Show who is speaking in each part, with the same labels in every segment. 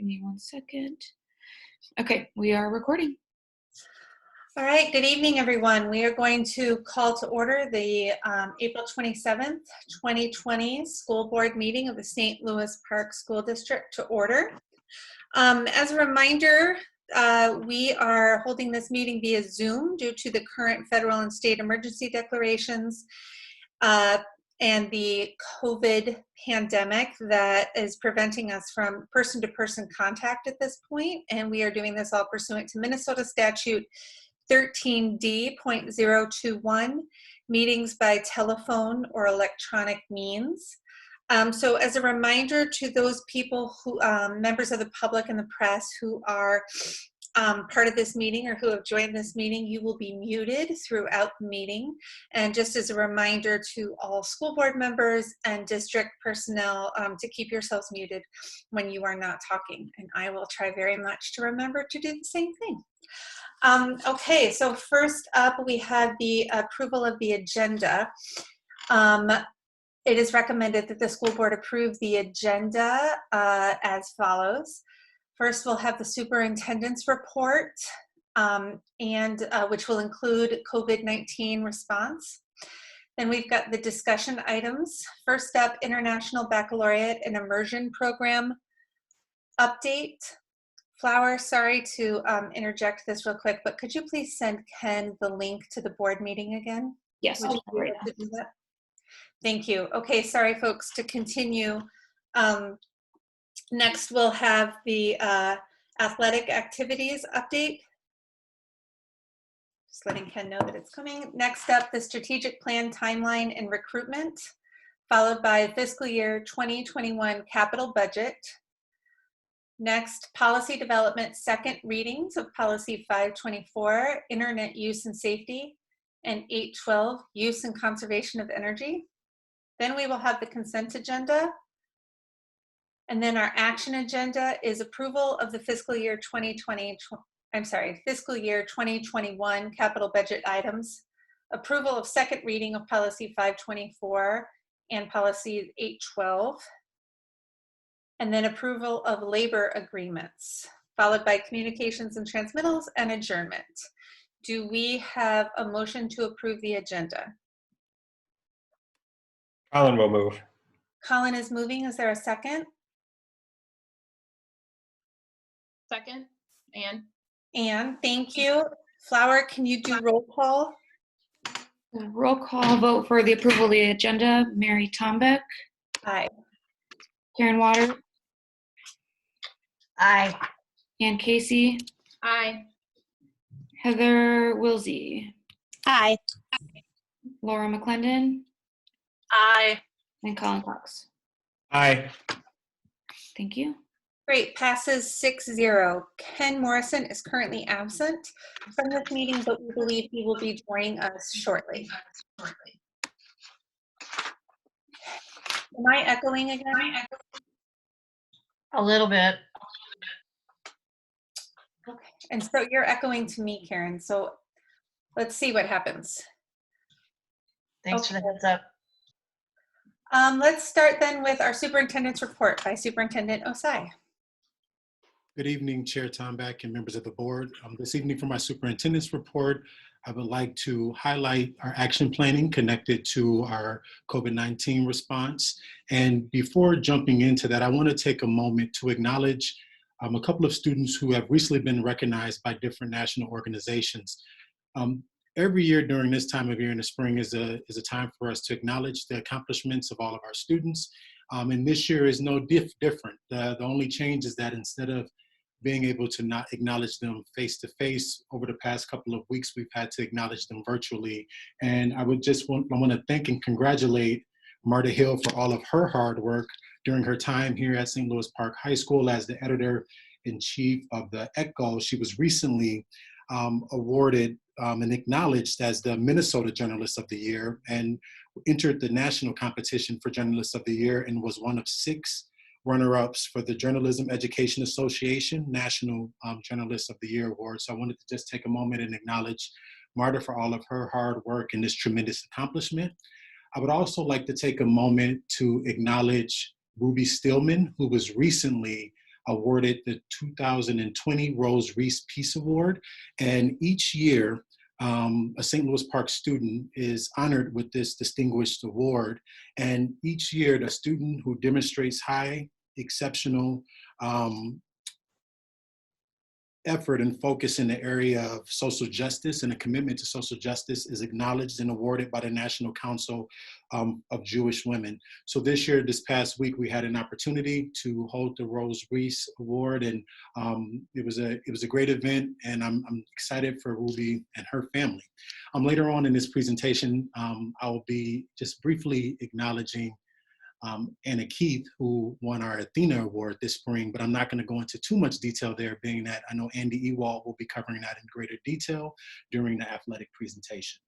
Speaker 1: Give me 1 second. Okay, we are recording.
Speaker 2: All right, good evening, everyone. We are going to call to order the April 27th, 2020 school board meeting of the St. Louis Park School District to order. As a reminder, we are holding this meeting via Zoom due to the current federal and state emergency declarations and the COVID pandemic that is preventing us from person-to-person contact at this point. And we are doing this all pursuant to Minnesota statute 13D.021, meetings by telephone or electronic means. So as a reminder to those people who, members of the public and the press who are part of this meeting or who have joined this meeting, you will be muted throughout the meeting. And just as a reminder to all school board members and district personnel to keep yourselves muted when you are not talking. And I will try very much to remember to do the same thing. Okay, so first up we have the approval of the agenda. It is recommended that the school board approve the agenda as follows. First, we'll have the superintendent's report, which will include COVID-19 response. Then we've got the discussion items. First up, International Baccalaureate and Immersion Program update. Flower, sorry to interject this real quick, but could you please send Ken the link to the board meeting again?
Speaker 1: Yes,
Speaker 2: Would you be able to do that? Thank you. Okay, sorry folks, to continue. Next, we'll have the athletic activities update. Just letting Ken know that it's coming. Next up, the strategic plan timeline and recruitment, followed by fiscal year 2021 capital budget. Next, policy development, second readings of policy 524, internet use and safety, and 812, use and conservation of energy. Then we will have the consent agenda. And then our action agenda is approval of the fiscal year 2021 capital budget items, approval of second reading of policy 524 and policy 812, and then approval of labor agreements, followed by communications and transmittals and adjournment. Do we have a motion to approve the agenda?
Speaker 3: Colin will move.
Speaker 2: Colin is moving. Is there a second?
Speaker 4: Second, Anne.
Speaker 2: Anne, thank you. Flower, can you do roll call?
Speaker 1: roll call vote for the approval of the agenda. Mary Tombeck.
Speaker 2: Aye.
Speaker 1: Karen Water.
Speaker 5: Aye.
Speaker 1: Ann Casey.
Speaker 4: Aye.
Speaker 1: Heather Wilsey.
Speaker 5: Aye.
Speaker 1: Laura McClendon.
Speaker 5: Aye.
Speaker 1: And Colin Cox.
Speaker 3: Aye.
Speaker 1: Thank you.
Speaker 2: Great, passes 6-0. Ken Morrison is currently absent from this meeting, but we believe he will be joining us shortly. Am I echoing again?
Speaker 5: A little bit.
Speaker 2: Okay, and so you're echoing to me, Karen, so let's see what happens.
Speaker 5: Thanks for the heads up.
Speaker 2: Let's start then with our superintendent's report by Superintendent Osai.
Speaker 6: Good evening, Chair Tombeck and members of the board. This evening for my superintendent's report, I would like to highlight our action planning connected to our COVID-19 response. And before jumping into that, I want to take a moment to acknowledge a couple of students who have recently been recognized by different national organizations. Every year during this time of year in the spring is a time for us to acknowledge the accomplishments of all of our students. And this year is no different. The only change is that instead of being able to not acknowledge them face to face over the past couple of weeks, we've had to acknowledge them virtually. And I want to thank and congratulate Marta Hill for all of her hard work during her time here at St. Louis Park High School as the editor-in-chief of the Echo. She was recently awarded and acknowledged as the Minnesota Journalist of the Year and entered the national competition for Journalist of the Year and was one of 6 runner-ups for the Journalism Education Association National Journalist of the Year Award. So I wanted to just take a moment and acknowledge Marta for all of her hard work and this tremendous accomplishment. I would also like to take a moment to acknowledge Ruby Stillman, who was recently awarded the 2020 Rees Peace Award. And each year, a St. Louis Park student is honored with this distinguished award. And each year, the student who demonstrates high, exceptional effort and focus in the area of social justice and a commitment to social justice is acknowledged and awarded by the National Council of Jewish Women. So this past week, we had an opportunity to hold the Rees Award, and it was a great event, and I'm excited for Ruby and her family. Later on in this presentation, I'll be just briefly acknowledging Anna Keith, who won our Athena Award this spring, but I'm not going to go into too much detail there, being that I know Andy Ewald will be covering that in greater detail during the athletic presentation.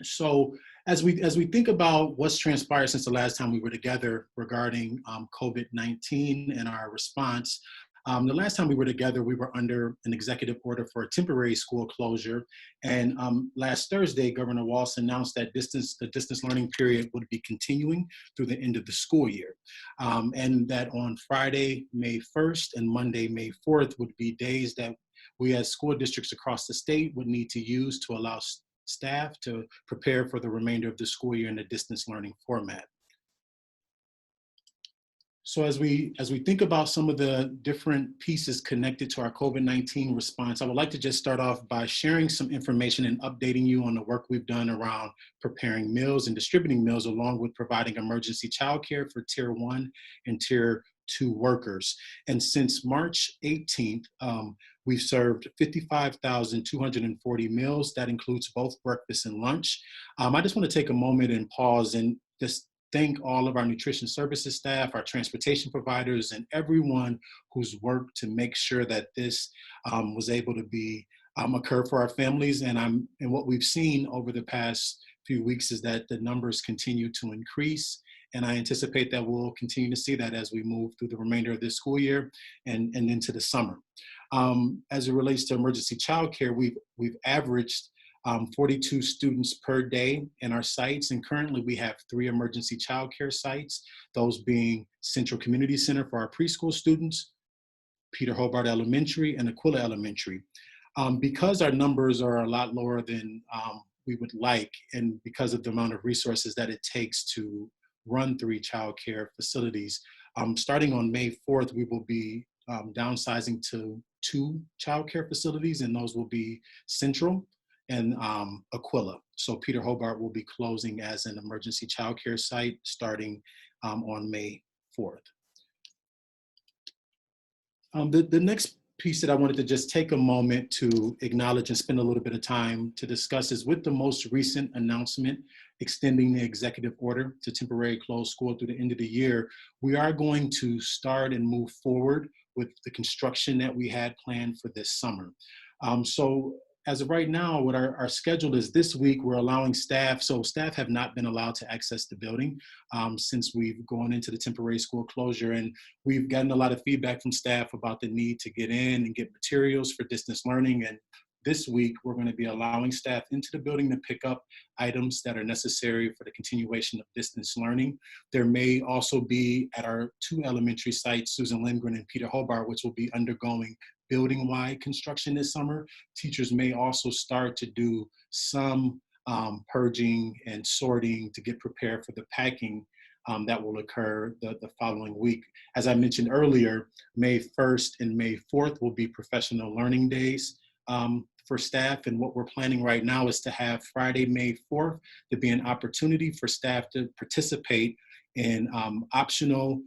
Speaker 6: So as we think about what's transpired since the last time we were together regarding COVID-19 and our response, the last time we were together, we were under an executive order for a temporary school closure. And last Thursday, Governor Walz announced that the distance learning period would be continuing through the end of the school year. And that on Friday, May 1st and Monday, May 4th would be days that we as school districts across the state would need to use to allow staff to prepare for the remainder of the school year in a distance learning format. So as we think about some of the different pieces connected to our COVID-19 response, I would like to just start off by sharing some information and updating you on the work we've done around preparing meals and distributing meals, along with providing emergency childcare for Tier 1 and Tier 2 workers. And since March 18th, we've served 55,240 meals. That includes both breakfast and lunch. I just want to take a moment and pause and just thank all of our nutrition services staff, our transportation providers, and everyone who's worked to make sure that this was able to be occur for our families. And what we've seen over the past few weeks is that the numbers continue to increase. And I anticipate that we'll continue to see that as we move through the remainder of this school year and into the summer. As it relates to emergency childcare, we've averaged 42 students per day in our sites, and currently we have 3 emergency childcare sites, those being Central Community Center for our preschool students, Peter Hobart Elementary, and Aquila Elementary. Because our numbers are a lot lower than we would like, and because of the amount of resources that it takes to run 3 childcare facilities, starting on May 4th, we will be downsizing to 2 childcare facilities, and those will be Central and Aquila. So Peter Hobart will be closing as an emergency childcare site starting on May 4th. The next piece that I wanted to just take a moment to acknowledge and spend a little bit of time to discuss is with the most recent announcement extending the executive order to temporarily close school through the end of the year, we are going to start and move forward with the construction that we had planned for this summer. So as of right now, what our schedule is this week, we're allowing staff, so staff have not been allowed to access the building since we've gone into the temporary school closure. And we've gotten a lot of feedback from staff about the need to get in and get materials for distance learning. And this week, we're going to be allowing staff into the building to pick up items that are necessary for the continuation of distance learning. There may also be at our 2 elementary sites, Susan Lindgren and Peter Hobart, which will be undergoing building-wide construction this summer. Teachers may also start to do some purging and sorting to get prepared for the packing that will occur the following week. As I mentioned earlier, May 1st and May 4th will be professional learning days for staff. And what we're planning right now is to have Friday, May 4th, to be an opportunity for staff to participate in optional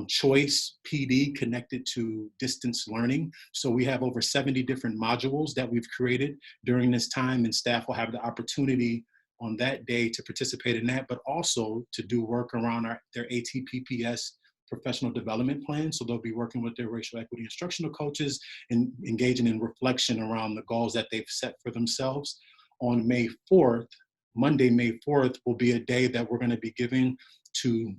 Speaker 6: choice PD connected to distance learning. So we have over 70 different modules that we've created during this time, and staff will have the opportunity on that day to participate in that, but also to do work around their ATPPS professional development plan. So they'll be working with their racial equity instructional coaches and engaging in reflection around the goals that they've set for themselves. On May 4th, Monday, May 4th, will be a day that we're going to be giving to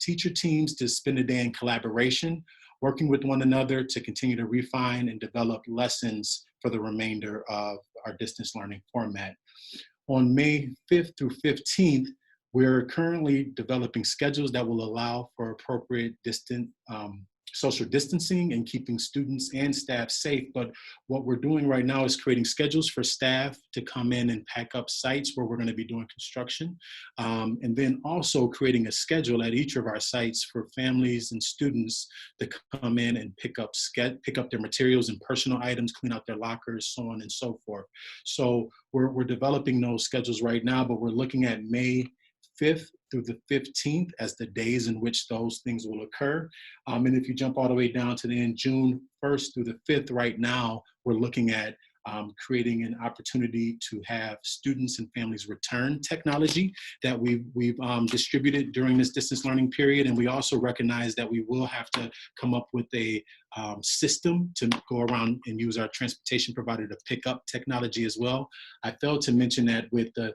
Speaker 6: teacher teams to spend a day in collaboration, working with one another to continue to refine and develop lessons for the remainder of our distance learning format. On May 5th through 15th, we're currently developing schedules that will allow for appropriate distant social distancing and keeping students and staff safe. But what we're doing right now is creating schedules for staff to come in and pack up sites where we're going to be doing construction. And then also creating a schedule at each of our sites for families and students to come in and pick up their materials and personal items, clean out their lockers, so on and so forth. So we're developing those schedules right now, but we're looking at May 5th through the 15th as the days in which those things will occur. And if you jump all the way down to the end, June 1st through the 5th right now, we're looking at creating an opportunity to have students and families return technology that we've distributed during this distance learning period. And we also recognize that we will have to come up with a system to go around and use our transportation provider to pick up technology as well. I failed to mention that with the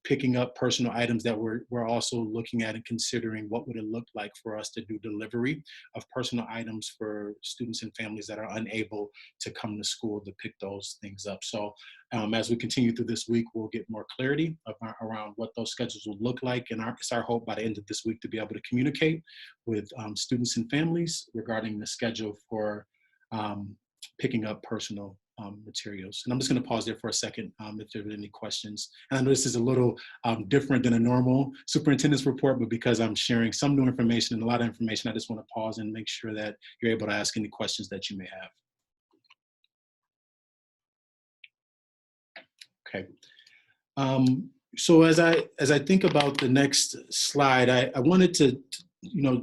Speaker 6: picking up personal items that we're also looking at and considering what would it look like for us to do delivery of personal items for students and families that are unable to come to school to pick those things up. So as we continue through this week, we'll get more clarity around what those schedules will look like. And it's our hope by the end of this week to be able to communicate with students and families regarding the schedule for picking up personal materials. And I'm just going to pause there for a second if there are any questions. And I know this is a little different than a normal superintendent's report, but because I'm sharing some new information and a lot of information, I just want to pause and make sure that you're able to ask any questions that you may have. Okay. So as I think about the next slide, I wanted to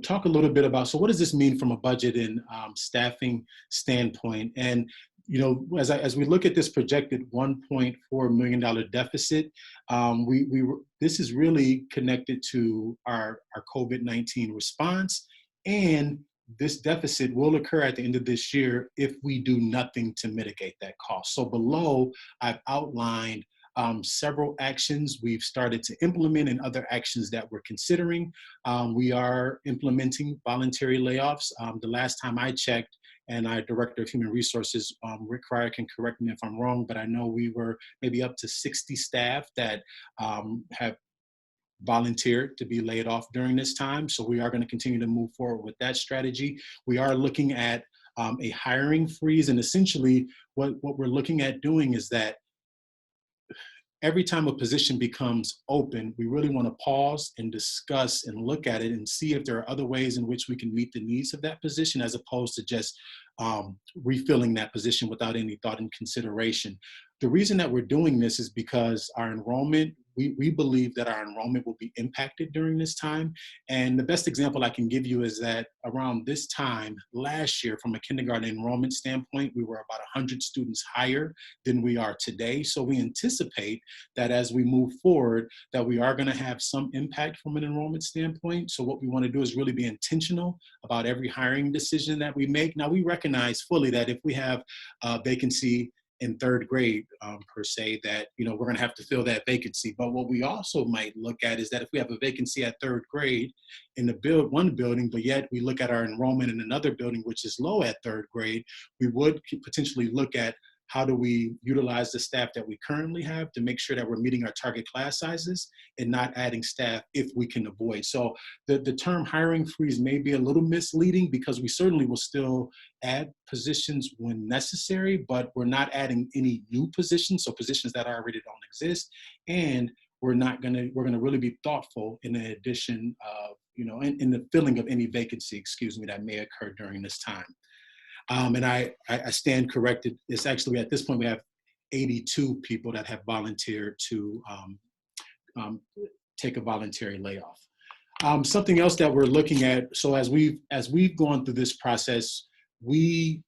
Speaker 6: talk a little bit about, so what does this mean from a budget and staffing standpoint? And as we look at this projected $1.4 million deficit, this is really connected to our COVID-19 response, and this deficit will occur at the end of this year if we do nothing to mitigate that cost. So below, I've outlined several actions we've started to implement and other actions that we're considering. We are implementing voluntary layoffs. The last time I checked, and our Director of Human Resources, Rick Cryer, can correct me if I'm wrong, but I know we were maybe up to 60 staff that have volunteered to be laid off during this time. So we are going to continue to move forward with that strategy. We are looking at a hiring freeze, and essentially what we're looking at doing is that every time a position becomes open, we really want to pause and discuss and look at it and see if there are other ways in which we can meet the needs of that position, as opposed to just refilling that position without any thought and consideration. The reason that we're doing this is because our enrollment, we believe that our enrollment will be impacted during this time. And the best example I can give you is that around this time last year, from a kindergarten enrollment standpoint, we were about 100 students higher than we are today. So we anticipate that as we move forward, that we are going to have some impact from an enrollment standpoint. So what we want to do is really be intentional about every hiring decision that we make. Now, we recognize fully that if we have a vacancy in third grade, per se, that we're going to have to fill that vacancy. But what we also might look at is that if we have a vacancy at third grade in the one building, but yet we look at our enrollment in another building which is low at third grade, we would potentially look at how do we utilize the staff that we currently have to make sure that we're meeting our target class sizes and not adding staff if we can avoid. So the term hiring freeze may be a little misleading, because we certainly will still add positions when necessary, but we're not adding any new positions, so positions that already don't exist. And we're going to really be thoughtful in the addition of, in the filling of any vacancy, that may occur during this time. And I stand corrected. It's actually, at this point, we have 82 people that have volunteered to take a voluntary layoff. Something else that we're looking at, so as we've gone through this process, we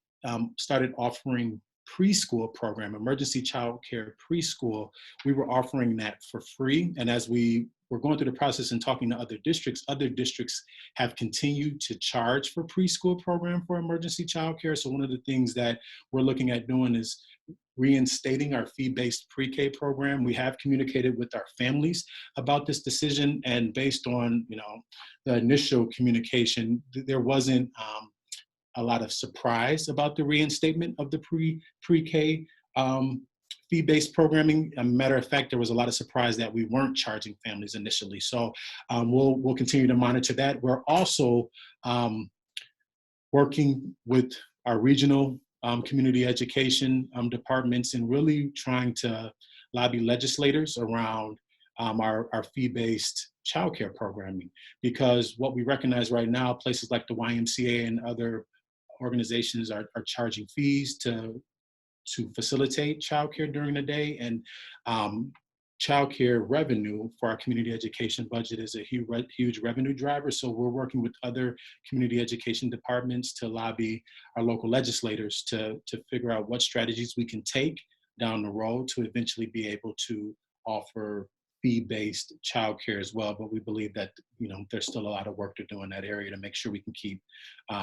Speaker 6: started offering preschool program, emergency childcare preschool. We were offering that for free. And as we were going through the process and talking to other districts have continued to charge for preschool program for emergency childcare. So one of the things that we're looking at doing is reinstating our fee-based pre-K program. We have communicated with our families about this decision, and based on the initial communication, there wasn't a lot of surprise about the reinstatement of the pre-K fee-based programming. As a matter of fact, there was a lot of surprise that we weren't charging families initially. So we'll continue to monitor that. We're also working with our regional community education departments and really trying to lobby legislators around our fee-based childcare programming. Because what we recognize right now, places like the YMCA and other organizations are charging fees to facilitate childcare during the day, and childcare revenue for our community education budget is a huge revenue driver. So we're working with other community education departments to lobby our local legislators to figure out what strategies we can take down the road to eventually be able to offer fee-based childcare as well. But we believe that, you know, there's still a lot of work to do in that area to make sure we can keep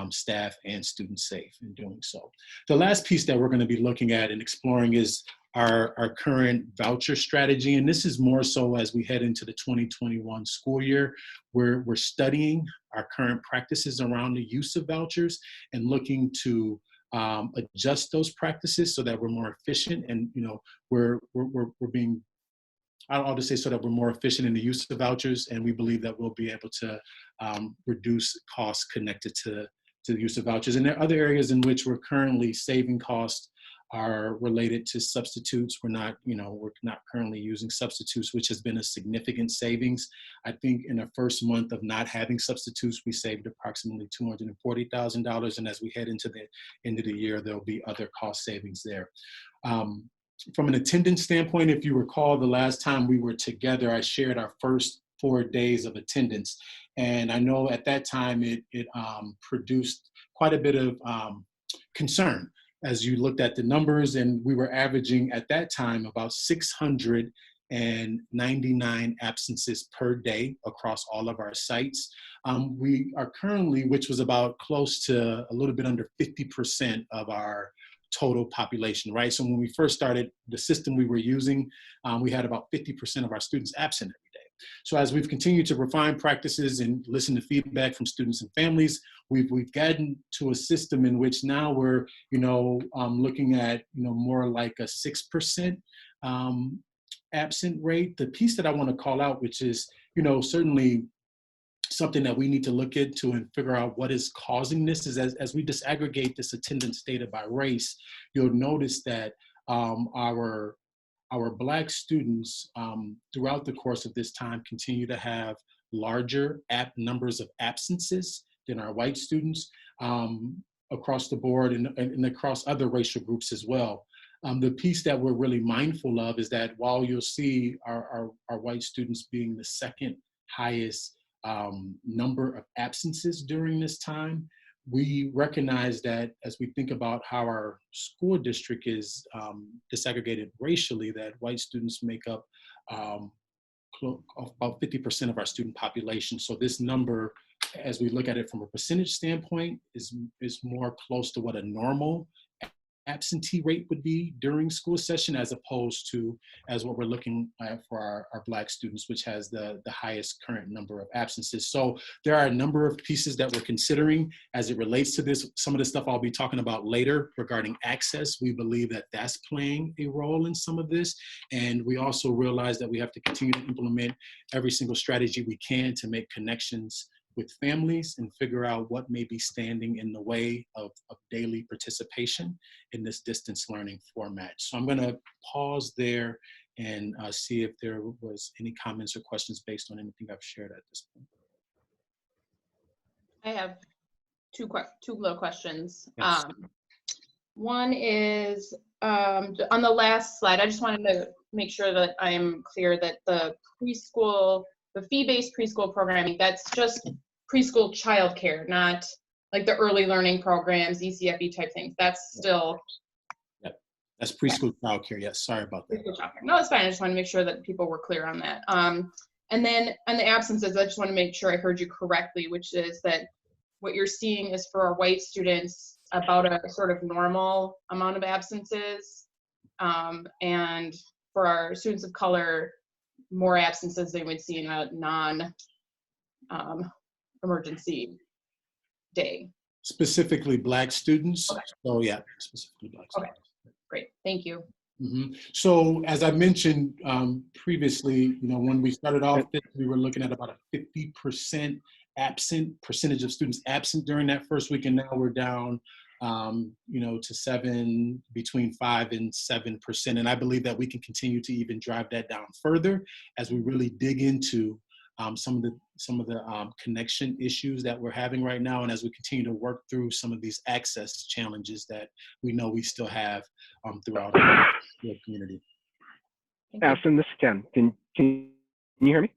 Speaker 6: staff and students safe in doing so. The last piece that we're going to be looking at and exploring is our current voucher strategy. And this is more so as we head into the 2021 school year, where we're studying our current practices around the use of vouchers and looking to adjust those practices so that we're more efficient. And, you know, we're being, I'll just say, so that we're more efficient in the use of vouchers, and we believe that we'll be able to reduce costs connected to the use of vouchers. And there are other areas in which we're currently saving costs are related to substitutes. We're not currently using substitutes, which has been a significant savings. I think in the first month of not having substitutes, we saved approximately $240,000. And as we head into the end of the year, there'll be other cost savings there. From an attendance standpoint, if you recall, the last time we were together, I shared our first 4 days of attendance. And I know at that time it produced quite a bit of concern as you looked at the numbers, and we were averaging at that time about 699 absences per day across all of our sites. We are currently, which was about close to a little bit under 50% of our total population, right? So when we first started the system we were using, we had about 50% of our students absent every day. So as we've continued to refine practices and listen to feedback from students and families, we've gotten to a system in which now we're, looking at, more like a 6% absent rate. The piece that I want to call out, which is, certainly something that we need to look into and figure out what is causing this, is as we disaggregate this attendance data by race, you'll notice that our Black students throughout the course of this time continue to have larger numbers of absences than our white students across the board and across other racial groups as well. The piece that we're really mindful of is that while you'll see our white students being the second highest number of absences during this time, we recognize that as we think about how our school district is disaggregated racially, that white students make up about 50% of our student population. So this number, as we look at it from a percentage standpoint, is more close to what a normal absentee rate would be during school session, as opposed to as what we're looking at for our Black students, which has the highest current number of absences. So there are a number of pieces that we're considering as it relates to this. Some of the stuff I'll be talking about later regarding access, we believe that that's playing a role in some of this. And we also realize that we have to continue to implement every single strategy we can to make connections with families and figure out what may be standing in the way of daily participation in this distance learning format. So I'm going to pause there and see if there was any comments or questions based on anything I've shared at this point.
Speaker 4: I have two little questions.
Speaker 6: Yes.
Speaker 4: One is on the last slide, I just wanted to make sure that I am clear that the fee-based preschool programming, that's just preschool childcare, not like the early learning programs, ECFE type things. That's still.
Speaker 6: Yep. That's preschool childcare. Yes. Sorry about that.
Speaker 4: Preschool childcare. No, it's fine. I just want to make sure that people were clear on that. And then on the absences, I just want to make sure I heard you correctly, which is that what you're seeing is for our white students about a sort of normal amount of absences, and for our students of color, more absences they would see in a non-emergency day.
Speaker 6: Specifically Black students.
Speaker 4: Okay.
Speaker 6: So yeah, specifically Black
Speaker 4: Okay.
Speaker 6: students.
Speaker 4: Great, thank you.
Speaker 6: Mm-hmm. So as I mentioned previously, when we started off, we were looking at about a 50% absent, percentage of students absent during that first week, and now we're down to between 5 and 7%. And I believe that we can continue to even drive that down further as we really dig into some of the connection issues that we're having right now, and as we continue to work through some of these access challenges that we know we still have throughout our community.
Speaker 7: Aston, this is Ken. Can you hear me?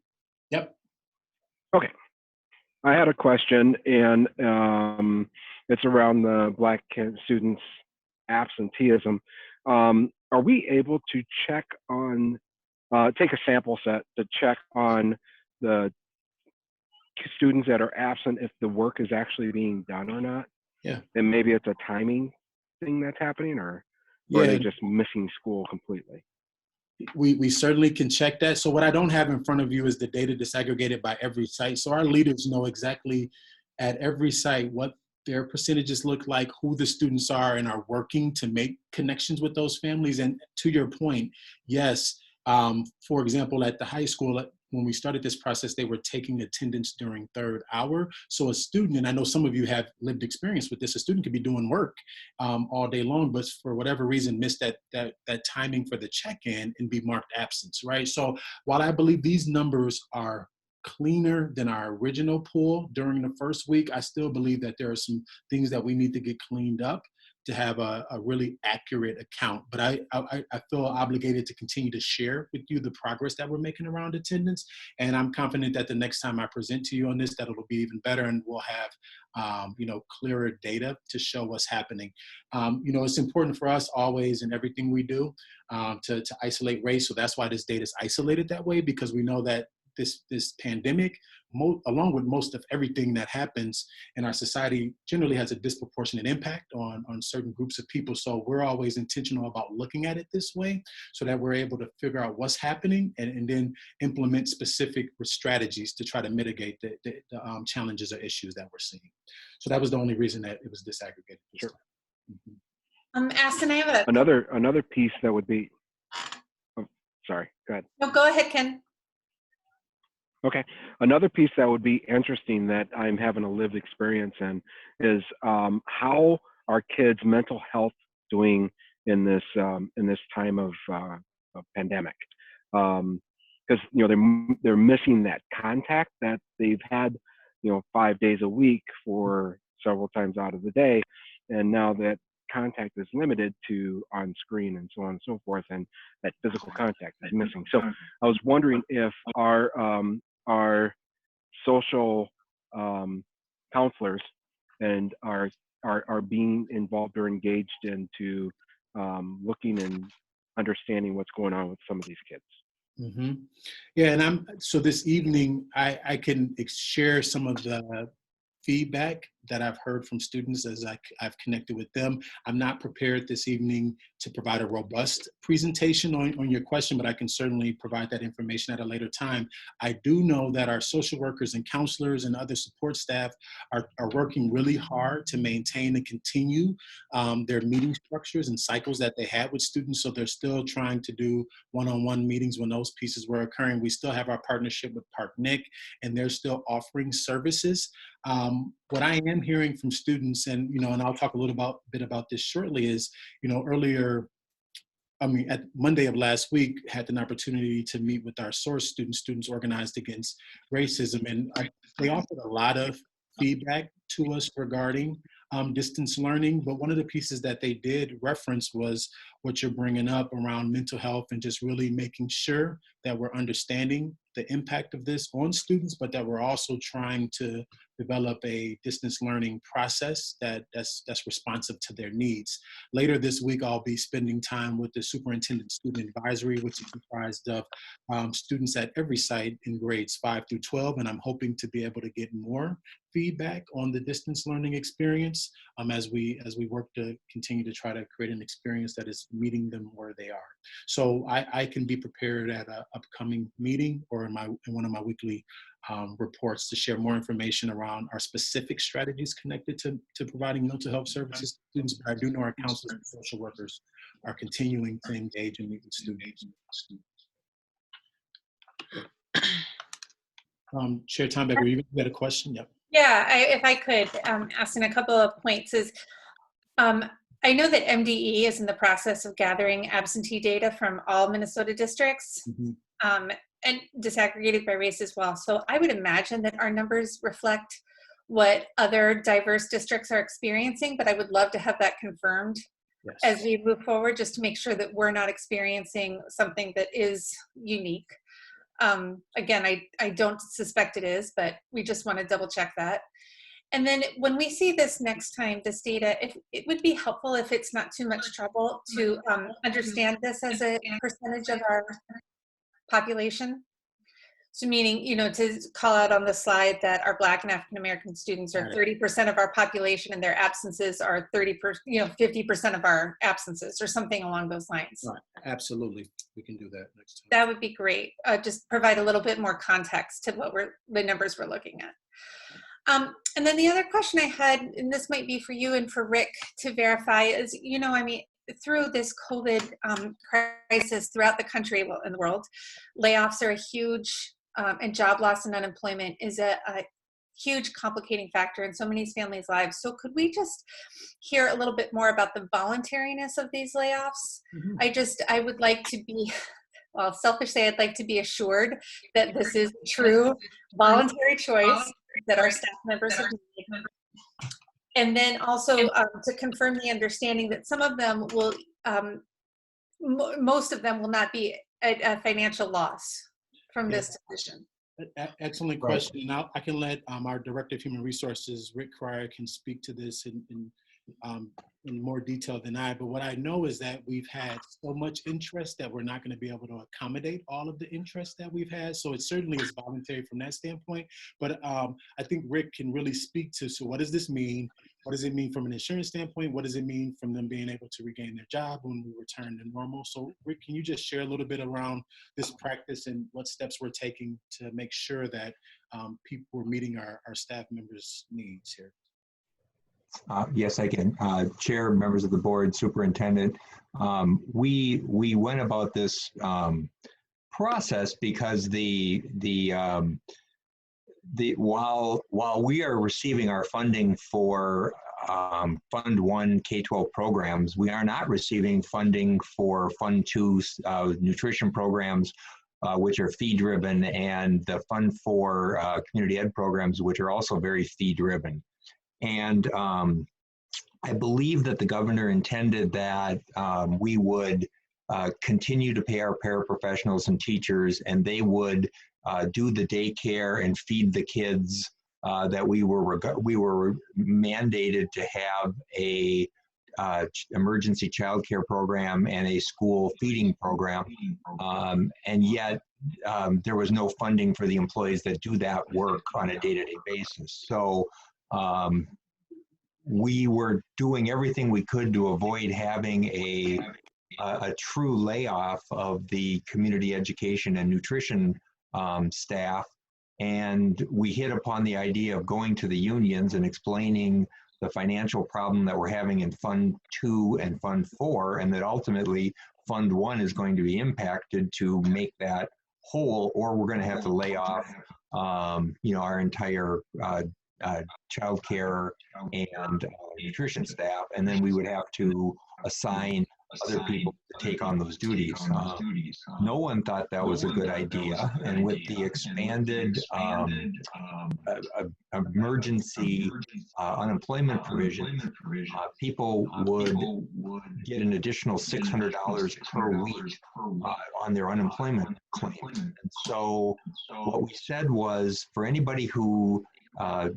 Speaker 6: Yep.
Speaker 7: Okay. I had a question, and it's around the Black students' absenteeism. Are we able to check on, take a sample set to check on the students that are absent if the work is actually being done or not?
Speaker 6: Yeah.
Speaker 7: And maybe it's a timing thing that's happening, or are they just missing school completely?
Speaker 6: We certainly can check that. So what I don't have in front of you is the data disaggregated by every site. So our leaders know exactly at every site what their percentages look like, who the students are, and are working to make connections with those families. And to your point, yes, for example, at the high school, when we started this process, they were taking attendance during third hour. So a student, and I know some of you have lived experience with this, a student could be doing work all day long, but for whatever reason, miss that timing for the check-in and be marked absence, right? So while I believe these numbers are cleaner than our original pool during the first week, I still believe that there are some things that we need to get cleaned up to have a really accurate account. But I feel obligated to continue to share with you the progress that we're making around attendance. And I'm confident that the next time I present to you on this, that it'll be even better, and we'll have clearer data to show what's happening. It's important for us always in everything we do to isolate race. So that's why this data is isolated that way, because we know that this pandemic, along with most of everything that happens in our society, generally has a disproportionate impact on certain groups of people. So we're always intentional about looking at it this way so that we're able to figure out what's happening and then implement specific strategies to try to mitigate the challenges or issues that we're seeing. So that was the only reason that it was disaggregated.
Speaker 7: Sure.
Speaker 2: Aston, I have
Speaker 7: Another piece that would be, oh, sorry, go ahead.
Speaker 2: No, go ahead, Ken.
Speaker 7: Okay. Another piece that would be interesting that I'm having a lived experience in is how are kids' mental health doing in this time of pandemic? Because they're missing that contact that they've had 5 days a week for several times out of the day, and now that contact is limited to on screen and so on and so forth, and that physical contact is missing. So I was wondering if our social counselors and are being involved or engaged into looking and understanding what's going on with some of these kids.
Speaker 6: Mm-hmm. Yeah, and so this evening I can share some of the feedback that I've heard from students as I've connected with them. I'm not prepared this evening to provide a robust presentation on your question, but I can certainly provide that information at a later time. I do know that our social workers and counselors and other support staff are working really hard to maintain and continue their meeting structures and cycles that they had with students. So they're still trying to do one-on-one meetings when those pieces were occurring. We still have our partnership with Park Nick, and they're still offering services. What I am hearing from students, and I'll talk a little bit about this shortly, is earlier, at Monday of last week, had an opportunity to meet with our SOURCE students organized against racism, and they offered a lot of feedback to us regarding distance learning. But one of the pieces that they did reference was what you're bringing up around mental health and just really making sure that we're understanding the impact of this on students, but that we're also trying to develop a distance learning process that's responsive to their needs. Later this week, I'll be spending time with the Superintendent Student Advisory, which is comprised of students at every site in grades 5 through 12, and I'm hoping to be able to get more feedback on the distance learning experience as we work to continue to try to create an experience that is meeting them where they are. So I can be prepared at an upcoming meeting or in one of my weekly reports to share more information around our specific strategies connected to providing mental health services to students. But I do know our counselors and social workers are continuing to engage and meet with students. Chair Tombeck, were you got a question? Yep.
Speaker 2: Yeah, if I could ask in a couple of points is, I know that MDE is in the process of gathering absentee data from all Minnesota districts, and disaggregated by race as well. So I would imagine that our numbers reflect what other diverse districts are experiencing, but I would love to have that confirmed as we move forward, just to make sure that we're not experiencing something that is unique. Again, I don't suspect it is, but we just want to double check that. And then when we see this next time, this data, it would be helpful if it's not too much trouble to understand this as a percentage of our population. So meaning, you know, to call out on the slide that our Black and African American students are 30% of our population and their absences are 30%, you know, 50% of our absences or something along those lines.
Speaker 6: Right. Absolutely. We can do that next time.
Speaker 2: That would be great. Just provide a little bit more context to what the numbers we're looking at. And then the other question I had, and this might be for you and for Rick to verify, is, you know, I mean, through this COVID crisis throughout the country, well, in the world, layoffs are a huge, and job loss and unemployment is a huge complicating factor in so many families' lives. So could we just hear a little bit more about the voluntariness of these layoffs? I would like to be, well, selfishly, I'd like to be assured that this is a true voluntary choice that our staff members have made. And then also to confirm the understanding that some of them will, most of them will not be a financial loss from this decision.
Speaker 6: Excellent question. Now I can let our Director of Human Resources, Rick Cryer, can speak to this in more detail than I, but what I know is that we've had so much interest that we're not going to be able to accommodate all of the interest that we've had. So it certainly is voluntary from that standpoint. But I think Rick can really speak to, so what does this mean? What does it mean from an insurance standpoint? What does it mean from them being able to regain their job when we return to normal? So Rick, can you just share a little bit around this practice and what steps we're taking to make sure that people are meeting our staff members' needs here?
Speaker 8: Yes, I can. Chair, members of the board, superintendent, we went about this process because while we are receiving our funding for Fund 1 K-12 programs, we are not receiving funding for Fund 2 nutrition programs, which are fee-driven, and the Fund 4 community ed programs, which are also very fee-driven. And I believe that the governor intended that we would continue to pay our paraprofessionals and teachers, and they would do the daycare and feed the kids that we were mandated to have a emergency childcare program and a school feeding program, and yet there was no funding for the employees that do that work on a day-to-day basis. So we were doing everything we could to avoid having a true layoff of the community education and nutrition staff. And we hit upon the idea of going to the unions and explaining the financial problem that we're having in Fund 2 and Fund 4, and that ultimately Fund 1 is going to be impacted to make that whole, or we're going to have to lay off our entire childcare and nutrition staff, and then we would have to assign other people to take on those duties. No one thought that was a good idea, and with the expanded emergency unemployment provision, people would get an additional $600 per week on their unemployment claims. And so what we said was, for anybody who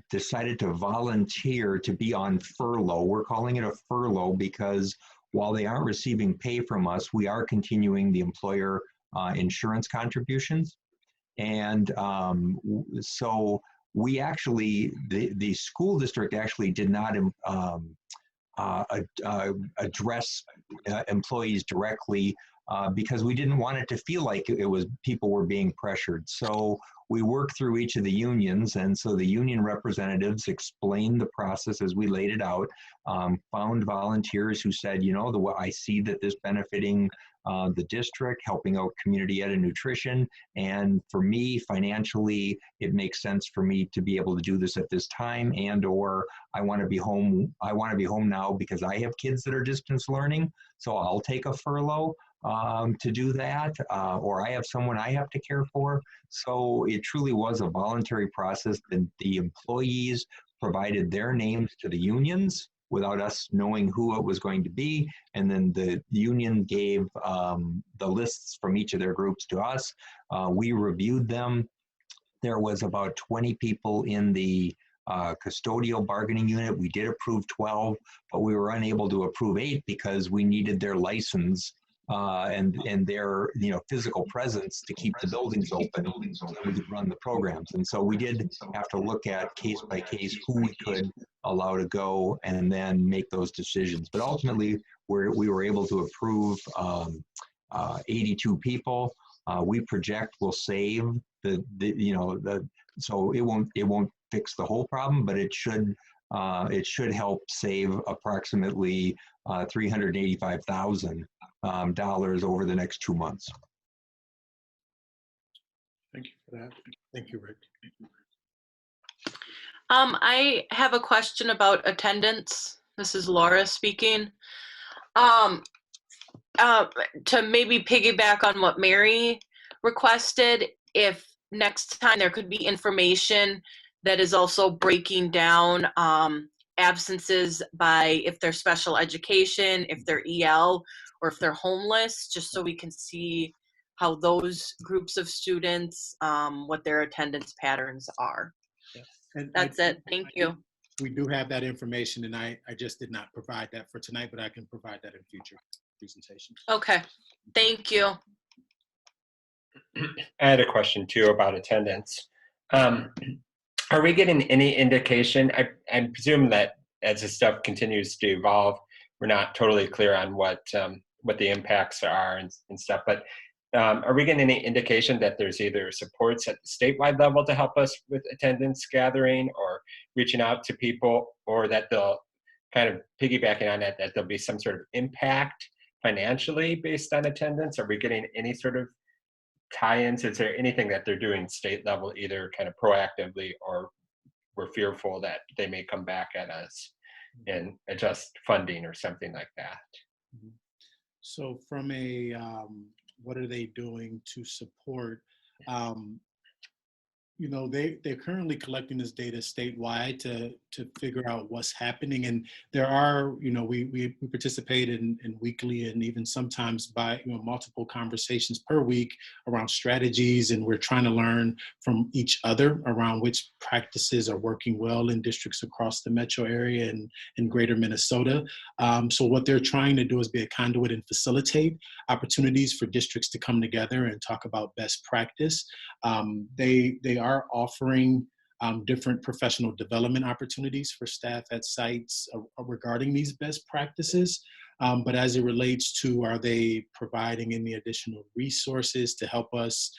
Speaker 8: decided to volunteer to be on furlough, we're calling it a furlough because while they aren't receiving pay from us, we are continuing the employer insurance contributions. And so we actually, the school district actually did not address employees directly because we didn't want it to feel like it was people were being pressured. So we worked through each of the unions, and so the union representatives explained the process as we laid it out, found volunteers who said, you know, I see that this benefiting the district, helping out community ed and nutrition, and for me, financially, it makes sense for me to be able to do this at this time, and or I want to be home now because I have kids that are distance learning, so I'll take a furlough to do that, or I have someone I have to care for. So it truly was a voluntary process. The employees provided their names to the unions without us knowing who it was going to be. And then the union gave the lists from each of their groups to us. We reviewed them. There was about 20 people in the custodial bargaining unit. We did approve 12, but we were unable to approve 8 because we needed their license and their physical presence to keep the buildings open so that we could run the programs. And so we did have to look at case by case who we could allow to go and then make those decisions. But ultimately, we were able to approve 82 people. We project will save so it won't fix the whole problem, but it should help save approximately $385,000 over the next 2 months.
Speaker 6: Thank you for that. Thank you, Rick.
Speaker 5: I have a question about attendance. This is Laura speaking. To maybe piggyback on what Mary requested, if next time there could be information that is also breaking down absences by if they're special education, if they're EL, or if they're homeless, just so we can see how those groups of students, what their attendance patterns are.
Speaker 6: And
Speaker 5: That's it. Thank you.
Speaker 6: We do have that information, and I just did not provide that for tonight, but I can provide that in future presentations.
Speaker 5: Okay. Thank you.
Speaker 3: I had a question too about attendance. Are we getting any indication? I presume that as this stuff continues to evolve, we're not totally clear on what the impacts are and stuff. But are we getting any indication that there's either supports at the statewide level to help us with attendance gathering or reaching out to people, or that they'll kind of piggybacking on that there'll be some sort of impact financially based on attendance? Are we getting any sort of tie-ins? Is there anything that they're doing state level, either kind of proactively, or we're fearful that they may come back at us and adjust funding or something like that?
Speaker 6: So from a, what are they doing to support? They're currently collecting this data statewide to figure out what's happening. And there are, we participate in weekly and even sometimes by multiple conversations per week around strategies. And we're trying to learn from each other around which practices are working well in districts across the metro area and in greater Minnesota. So what they're trying to do is be a conduit and facilitate opportunities for districts to come together and talk about best practice. They are offering different professional development opportunities for staff at sites regarding these best practices. But as it relates to, are they providing any additional resources to help us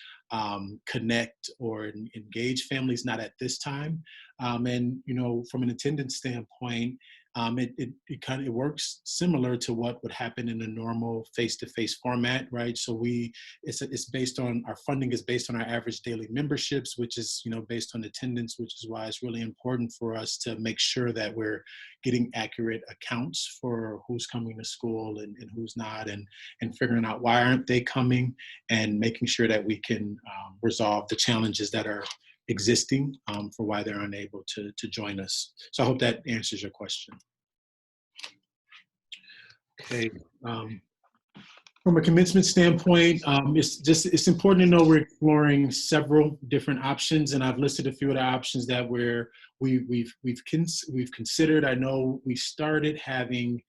Speaker 6: connect or engage families? Not at this time. And from an attendance standpoint, it works similar to what would happen in a normal face-to-face format, right? So it's based on, our funding is based on our average daily memberships, which is based on attendance, which is why it's really important for us to make sure that we're getting accurate accounts for who's coming to school and who's not, and figuring out why aren't they coming, and making sure that we can resolve the challenges that are existing for why they're unable to join us. So I hope that answers your question. Okay. From a commencement standpoint, it's important to know we're exploring several different options, and I've listed a few of the options that we've considered. I know we started having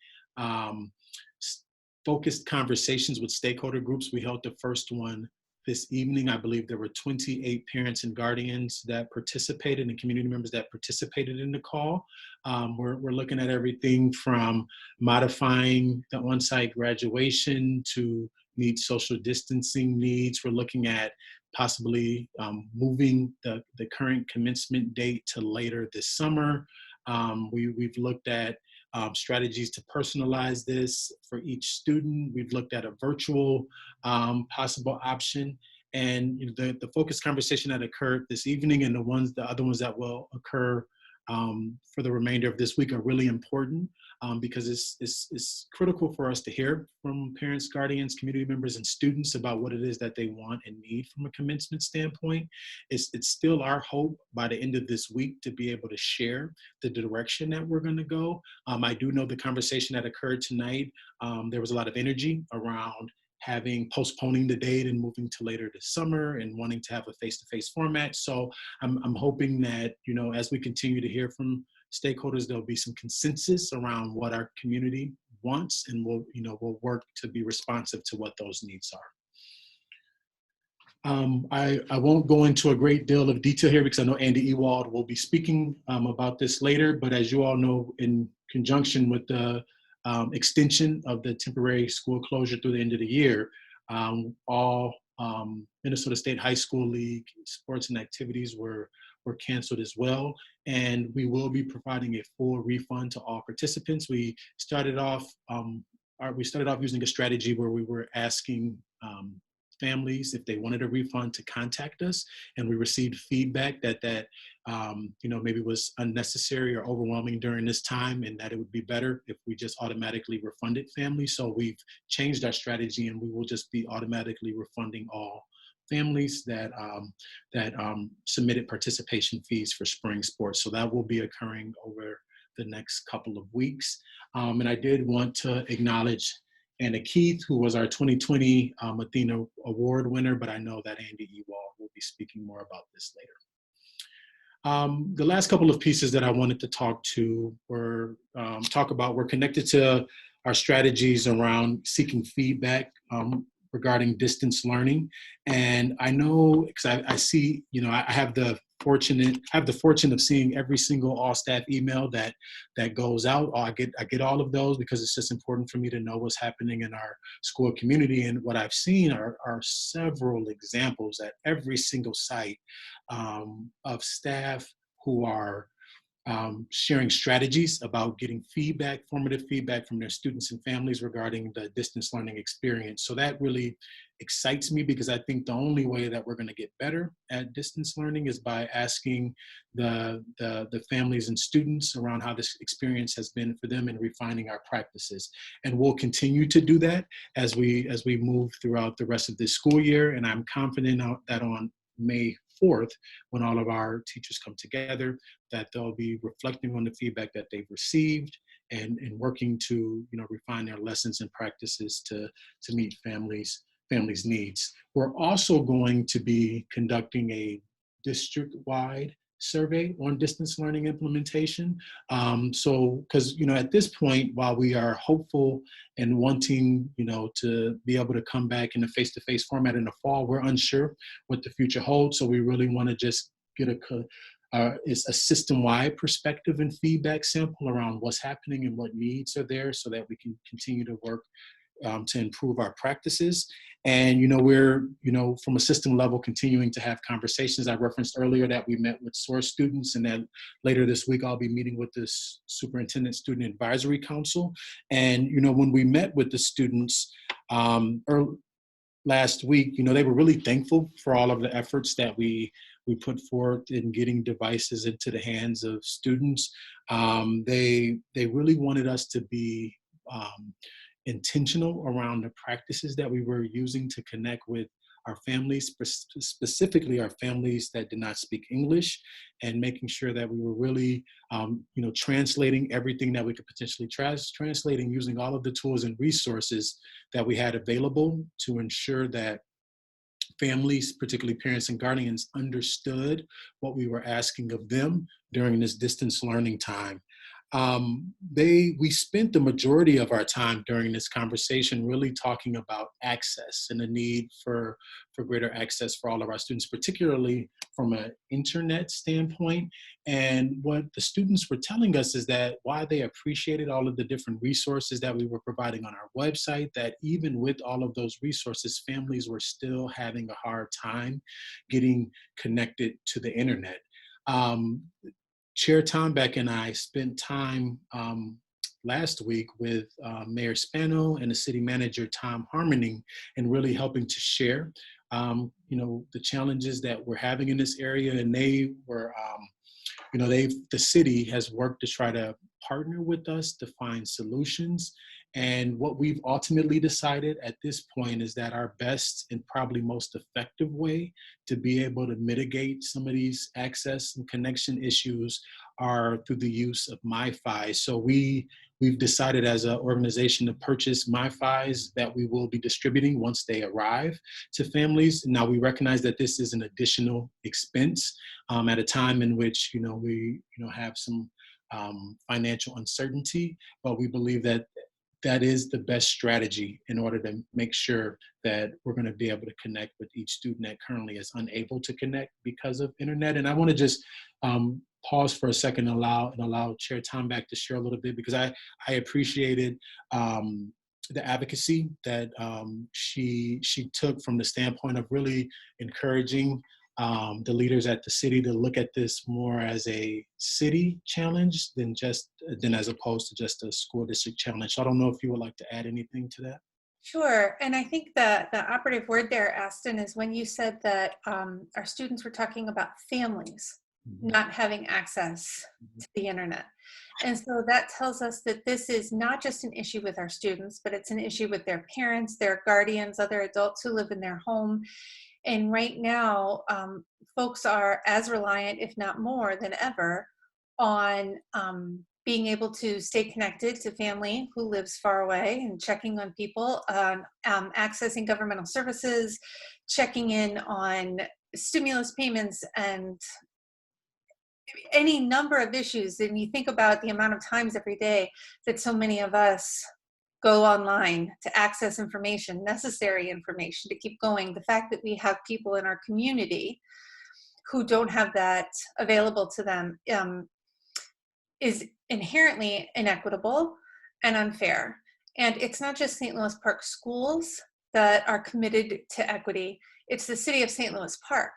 Speaker 6: focused conversations with stakeholder groups. We held the first one this evening. I believe there were 28 parents and guardians that participated and community members that participated in the call. We're looking at everything from modifying the on-site graduation to meet social distancing needs. We're looking at possibly moving the current commencement date to later this summer. We've looked at strategies to personalize this for each student. We've looked at a virtual possible option. And the focus conversation that occurred this evening and the other ones that will occur for the remainder of this week are really important because it's critical for us to hear from parents, guardians, community members, and students about what it is that they want and need from a commencement standpoint. It's still our hope by the end of this week to be able to share the direction that we're going to go. I do know the conversation that occurred tonight, there was a lot of energy around postponing the date and moving to later this summer and wanting to have a face-to-face format. So I'm hoping that, as we continue to hear from stakeholders, there'll be some consensus around what our community wants, and we'll work to be responsive to what those needs are. I won't go into a great deal of detail here because I know Andy Ewald will be speaking about this later, but as you all know, in conjunction with the extension of the temporary school closure through the end of the year, all Minnesota State High School League sports and activities were canceled as well. And we will be providing a full refund to all participants. We started off using a strategy where we were asking families if they wanted a refund to contact us, and we received feedback that maybe was unnecessary or overwhelming during this time, and that it would be better if we just automatically refunded families. So we've changed our strategy, and we will just be automatically refunding all families that submitted participation fees for spring sports. So that will be occurring over the next couple of weeks. And I did want to acknowledge Anna Keith, who was our 2020 Athena Award winner, but I know that Andy Ewald will be speaking more about this later. The last couple of pieces that I wanted to talk about were connected to our strategies around seeking feedback regarding distance learning. And I know, because I see, I have the fortune of seeing every single all staff email that goes out. I get all of those because it's just important for me to know what's happening in our school community. And what I've seen are several examples at every single site of staff who are sharing strategies about getting formative feedback from their students and families regarding the distance learning experience. So that really excites me because I think the only way that we're going to get better at distance learning is by asking the families and students around how this experience has been for them and refining our practices. And we'll continue to do that as we move throughout the rest of this school year. And I'm confident that on May 4th, when all of our teachers come together, that they'll be reflecting on the feedback that they've received and working to refine their lessons and practices to meet families' needs. We're also going to be conducting a district-wide survey on distance learning implementation. Because at this point, while we are hopeful and wanting to be able to come back in a face-to-face format in the fall, we're unsure what the future holds. So we really want to just get a system-wide perspective and feedback sample around what's happening and what needs are there, so that we can continue to work to improve our practices. And we're from a system level continuing to have conversations. I referenced earlier that we met with SOARCE students, and that later this week I'll be meeting with the Superintendent Student Advisory Council. And when we met with the students last week, they were really thankful for all of the efforts that we put forth in getting devices into the hands of students. They really wanted us to be intentional around the practices that we were using to connect with our families, specifically our families that did not speak English, and making sure that we were really, translating everything that we could potentially translating, using all of the tools and resources that we had available to ensure that families, particularly parents and guardians, understood what we were asking of them during this distance learning time. We spent the majority of our time during this conversation really talking about access and the need for greater access for all of our students, particularly from an internet standpoint. And what the students were telling us is that while they appreciated all of the different resources that we were providing on our website, that even with all of those resources, families were still having a hard time getting connected to the internet. Chair Tombeck and I spent time last week with Mayor Spano and the city manager, Tom Harmoning, and really helping to share, the challenges that we're having in this area. And they were, the city has worked to try to partner with us to find solutions. And what we've ultimately decided at this point is that our best and probably most effective way to be able to mitigate some of these access and connection issues are through the use of MiFi. So we've decided as an organization to purchase MiFis that we will be distributing once they arrive to families. Now we recognize that this is an additional expense at a time in which we have some financial uncertainty, but we believe that that is the best strategy in order to make sure that we're going to be able to connect with each student that currently is unable to connect because of internet. And I want to just pause for a second and allow Chair Tombeck to share a little bit, because I appreciated the advocacy that she took from the standpoint of really encouraging the leaders at the city to look at this more as a city challenge than as opposed to just a school district challenge. So I don't know if you would like to add anything to that.
Speaker 2: Sure. And I think that the operative word there, Aston, is when you said that our students were talking about families not having access to the internet. And so that tells us that this is not just an issue with our students, but it's an issue with their parents, their guardians, other adults who live in their home. And right now, folks are as reliant, if not more than ever, on being able to stay connected to family who lives far away and checking on people, accessing governmental services, checking in on stimulus payments, and any number of issues. And you think about the amount of times every day that so many of us go online to access information, necessary information to keep going. The fact that we have people in our community who don't have that available to them is inherently inequitable and unfair. And it's not just St. Louis Park schools that are committed to equity. It's the city of St. Louis Park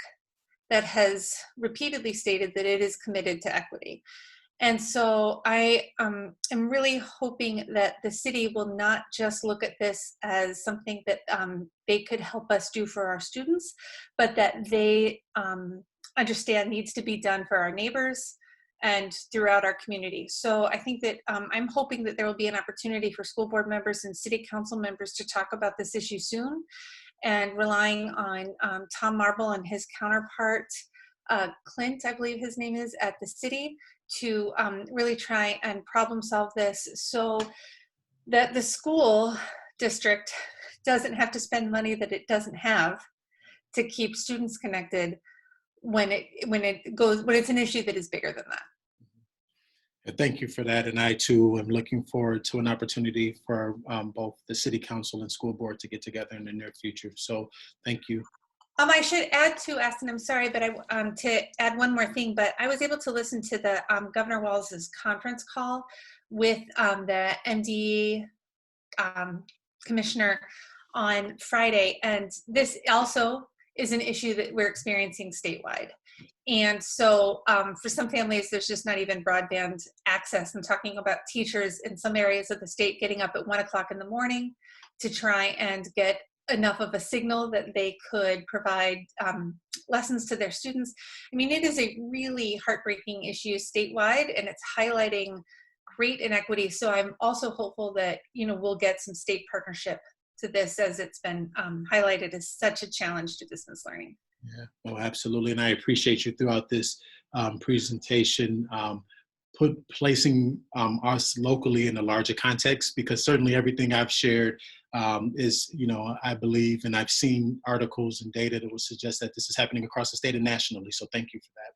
Speaker 2: that has repeatedly stated that it is committed to equity. And so I am really hoping that the city will not just look at this as something that they could help us do for our students, but that they understand needs to be done for our neighbors and throughout our community. So I think that I'm hoping that there will be an opportunity for school board members and city council members to talk about this issue soon, and relying on Tom Marble and his counterpart, Clint, I believe his name is, at the city, to really try and problem solve this so that the school district doesn't have to spend money that it doesn't have to keep students connected when it's an issue that is bigger than that.
Speaker 6: Thank you for that. And I too am looking forward to an opportunity for both the city council and school board to get together in the near future. So thank you.
Speaker 2: I should add to, Aston, I'm sorry, but to add one more thing, but I was able to listen to the Governor Walz's conference call with the MD commissioner on Friday. And this also is an issue that we're experiencing statewide. And so for some families, there's just not even broadband access. I'm talking about teachers in some areas of the state getting up at 1 o'clock in the morning to try and get enough of a signal that they could provide lessons to their students. I mean, it is a really heartbreaking issue statewide, and it's highlighting great inequity. So I'm also hopeful that, we'll get some state partnership to this, as it's been highlighted as such a challenge to distance learning.
Speaker 6: Yeah, absolutely. And I appreciate you throughout this presentation placing us locally in a larger context, because certainly everything I've shared is, I believe, and I've seen articles and data that would suggest that this is happening across the state and nationally. So thank you for that.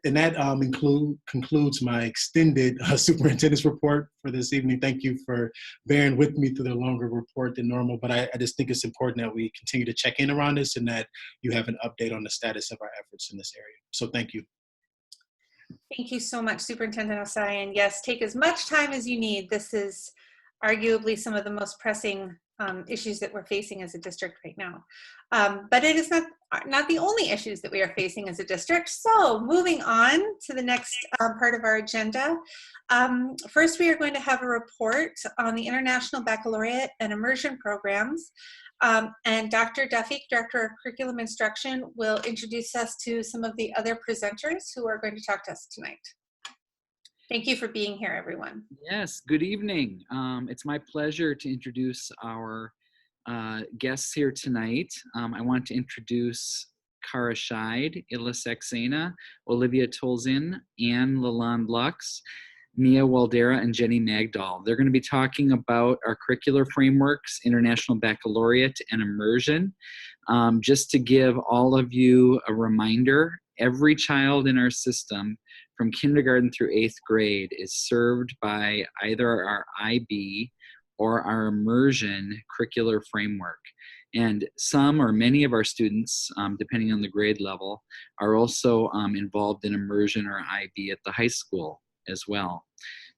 Speaker 6: And that concludes my extended superintendent's report for this evening. Thank you for bearing with me through the longer report than normal, but I just think it's important that we continue to check in around this and that you have an update on the status of our efforts in this area. So thank you.
Speaker 2: Thank you so much, Superintendent Osai. And yes, take as much time as you need. This is arguably some of the most pressing issues that we're facing as a district right now. But it is not the only issues that we are facing as a district. So moving on to the next part of our agenda. First, we are going to have a report on the International Baccalaureate and Immersion programs. And Dr. Duffy, Director of Curriculum Instruction, will introduce us to some of the other presenters who are going to talk to us tonight. Thank you for being here, everyone.
Speaker 9: Yes, good evening. It's my pleasure to introduce our guests here tonight. I want to introduce Kara Scheid, Illa Saxena, Olivia Tolzin, Anne Lalonde Lux, Mia Waldera, and Jenny Magdahl. They're going to be talking about our curricular frameworks, International Baccalaureate and Immersion. Just to give all of you a reminder, every child in our system from kindergarten through 8th grade is served by either our IB or our immersion curricular framework. And some or many of our students, depending on the grade level, are also involved in immersion or IB at the high school as well.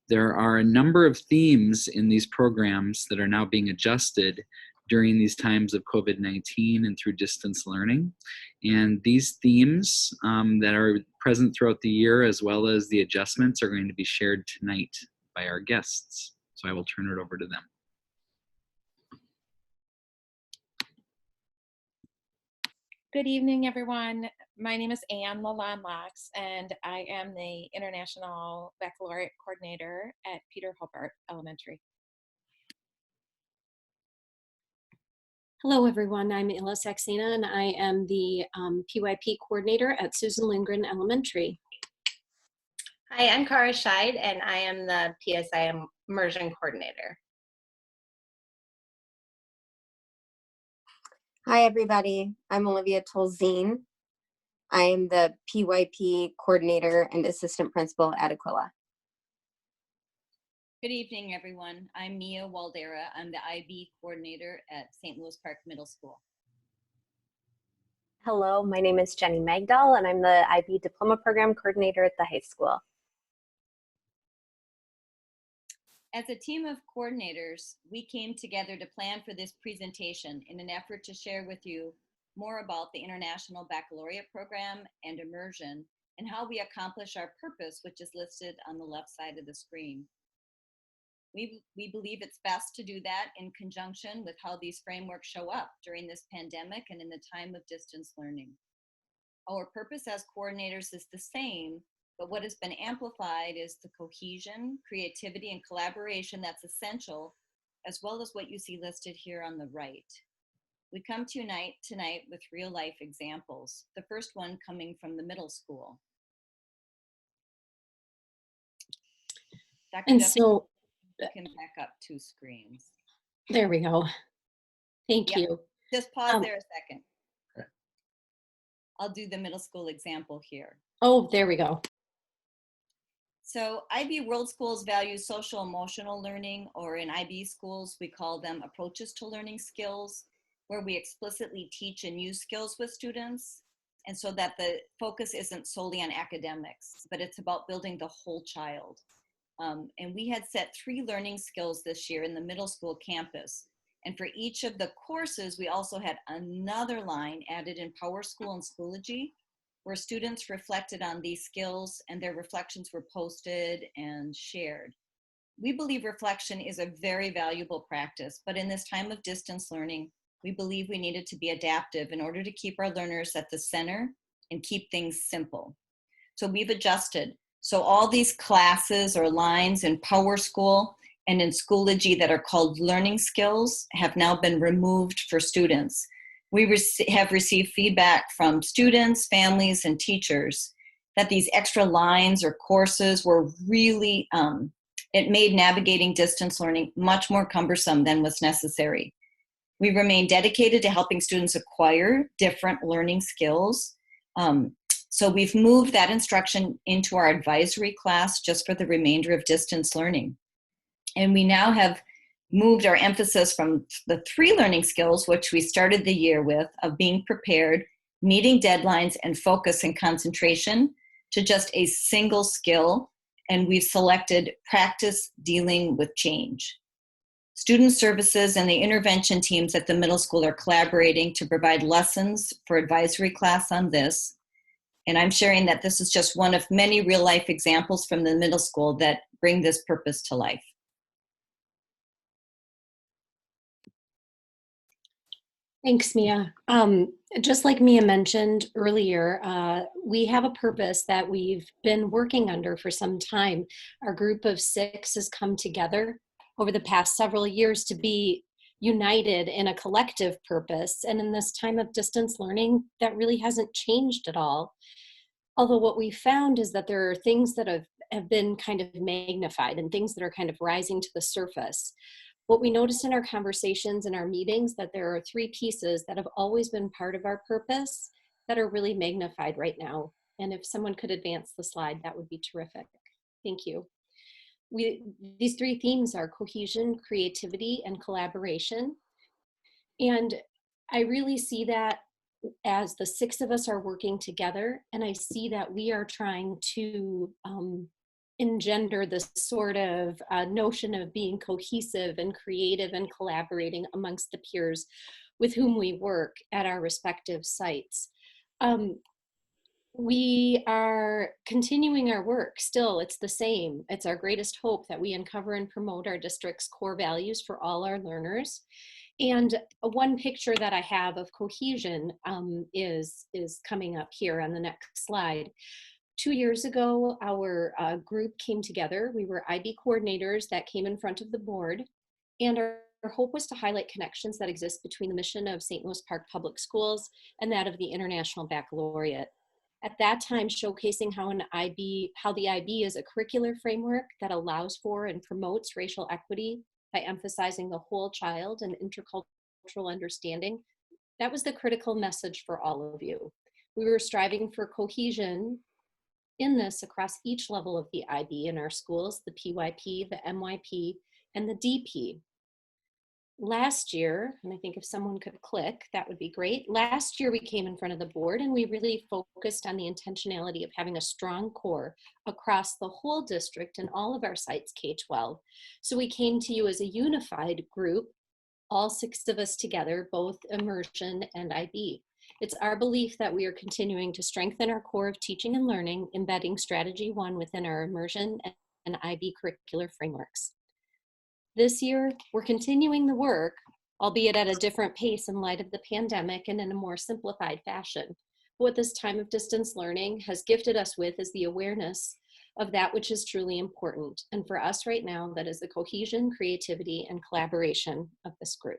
Speaker 9: There are a number of themes in these programs that are now being adjusted during these times of COVID-19 and through distance learning. And these themes that are present throughout the year, as well as the adjustments, are going to be shared tonight by our guests. So I will turn it over to them.
Speaker 10: Good evening, everyone. My name is Anne Lalonde Lux, and I am the International Baccalaureate Coordinator at Peter Hobart Elementary.
Speaker 11: Hello, everyone. I'm Illa Saxena, and I am the PYP Coordinator at Susan Lindgren Elementary.
Speaker 12: Hi, I'm Kara Scheid, and I am the PSI Immersion Coordinator.
Speaker 13: Hi, everybody. I'm Olivia Tolzin. I am the PYP Coordinator and Assistant Principal at Aquila.
Speaker 14: Good evening, everyone. I'm Mia Waldera. I'm the IB Coordinator at St. Louis Park Middle School.
Speaker 15: Hello, my name is Jenny Magdahl, and I'm the IB Diploma Program Coordinator at the high school.
Speaker 14: As a team of coordinators, we came together to plan for this presentation in an effort to share with you more about the International Baccalaureate Program and Immersion and how we accomplish our purpose, which is listed on the left side of the screen. We believe it's best to do that in conjunction with how these frameworks show up during this pandemic and in the time of distance learning. Our purpose as coordinators is the same, but what has been amplified is the cohesion, creativity, and collaboration that's essential, as well as what you see listed here on the right. We come to you tonight with real-life examples, the first one coming from the middle school. Dr.
Speaker 11: And
Speaker 14: Duffy,
Speaker 11: so,
Speaker 14: you can back up 2 screens.
Speaker 11: there we go. Thank you.
Speaker 14: Just pause there a second. I'll do the middle school example here.
Speaker 11: Oh, there we go.
Speaker 14: So IB World Schools value social emotional learning, or in IB schools, we call them approaches to learning skills, where we explicitly teach and use skills with students. And so that the focus isn't solely on academics, but it's about building the whole child. And we had set 3 learning skills this year in the middle school campus. And for each of the courses, we also had another line added in Power School and Schoology, where students reflected on these skills and their reflections were posted and shared. We believe reflection is a very valuable practice, but in this time of distance learning, we believe we needed to be adaptive in order to keep our learners at the center and keep things simple. So we've adjusted. So all these classes or lines in Power School and in Schoology that are called learning skills have now been removed for students. We have received feedback from students, families, and teachers that these extra lines or courses were really It made navigating distance learning much more cumbersome than was necessary. We remain dedicated to helping students acquire different learning skills. So we've moved that instruction into our advisory class just for the remainder of distance learning. And we now have moved our emphasis from the 3 learning skills, which we started the year with, of being prepared, meeting deadlines, and focus and concentration, to just a single skill. And we've selected practice dealing with change. Student services and the intervention teams at the middle school are collaborating to provide lessons for advisory class on this. And I'm sharing that this is just one of many real-life examples from the middle school that bring this purpose to life.
Speaker 11: Thanks, Mia. Just like Mia mentioned earlier, we have a purpose that we've been working under for some time. Our group of 6 has come together over the past several years to be united in a collective purpose. And in this time of distance learning, that really hasn't changed at all. Although what we found is that there are things that have been kind of magnified and things that are kind of rising to the surface. What we noticed in our conversations and our meetings, that there are 3 pieces that have always been part of our purpose that are really magnified right now. And if someone could advance the slide, that would be terrific. Thank you. These 3 themes are cohesion, creativity, and collaboration. And I really see that as the 6 of us are working together, and I see that we are trying to engender this sort of notion of being cohesive and creative and collaborating amongst the peers with whom we work at our respective sites. We are continuing our work still. It's the same. It's our greatest hope that we uncover and promote our district's core values for all our learners. And one picture that I have of cohesion is coming up here on the next slide. 2 years ago, our group came together. We were IB coordinators that came in front of the board, and our hope was to highlight connections that exist between the mission of St. Louis Park Public Schools and that of the International Baccalaureate. At that time, showcasing how the IB is a curricular framework that allows for and promotes racial equity by emphasizing the whole child and intercultural understanding. That was the critical message for all of you. We were striving for cohesion in this across each level of the IB in our schools, the PYP, the MYP, and the DP. Last year, and I think if someone could click, that would be great. Last year we came in front of the board and we really focused on the intentionality of having a strong core across the whole district and all of our sites K-12. So we came to you as a unified group, all 6 of us together, both immersion and IB. It's our belief that we are continuing to strengthen our core of teaching and learning, embedding strategy 1 within our immersion and IB curricular frameworks. This year, we're continuing the work, albeit at a different pace in light of the pandemic and in a more simplified fashion. What this time of distance learning has gifted us with is the awareness of that which is truly important. And for us right now, that is the cohesion, creativity, and collaboration of this group.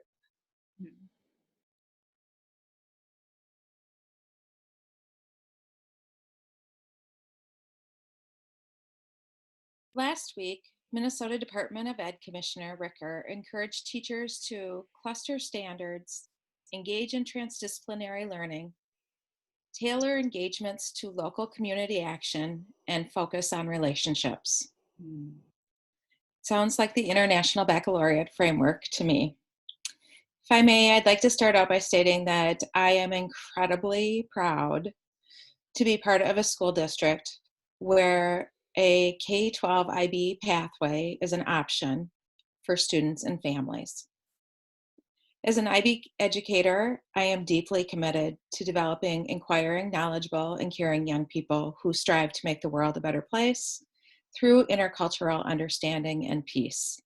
Speaker 10: Last week, Minnesota Department of Ed Commissioner Ricker encouraged teachers to cluster standards, engage in transdisciplinary learning, tailor engagements to local community action, and focus on relationships. Sounds like the International Baccalaureate framework to me. If I may, I'd like to start out by stating that I am incredibly proud to be part of a school district where a K-12 IB pathway is an option for students and families. As an IB educator, I am deeply committed to developing inquiring, knowledgeable, and caring young people who strive to make the world a better place through intercultural understanding and peace.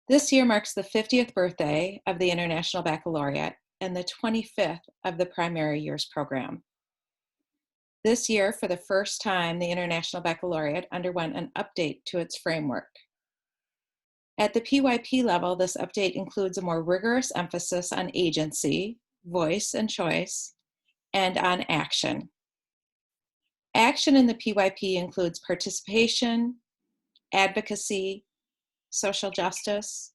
Speaker 10: This year marks the 50th birthday of the International Baccalaureate and the 25th of the primary years program. This year, for the first time, the International Baccalaureate underwent an update to its framework. At the PYP level, this update includes a more rigorous emphasis on agency, voice and choice, and on action. Action in the PYP includes participation, advocacy, social justice,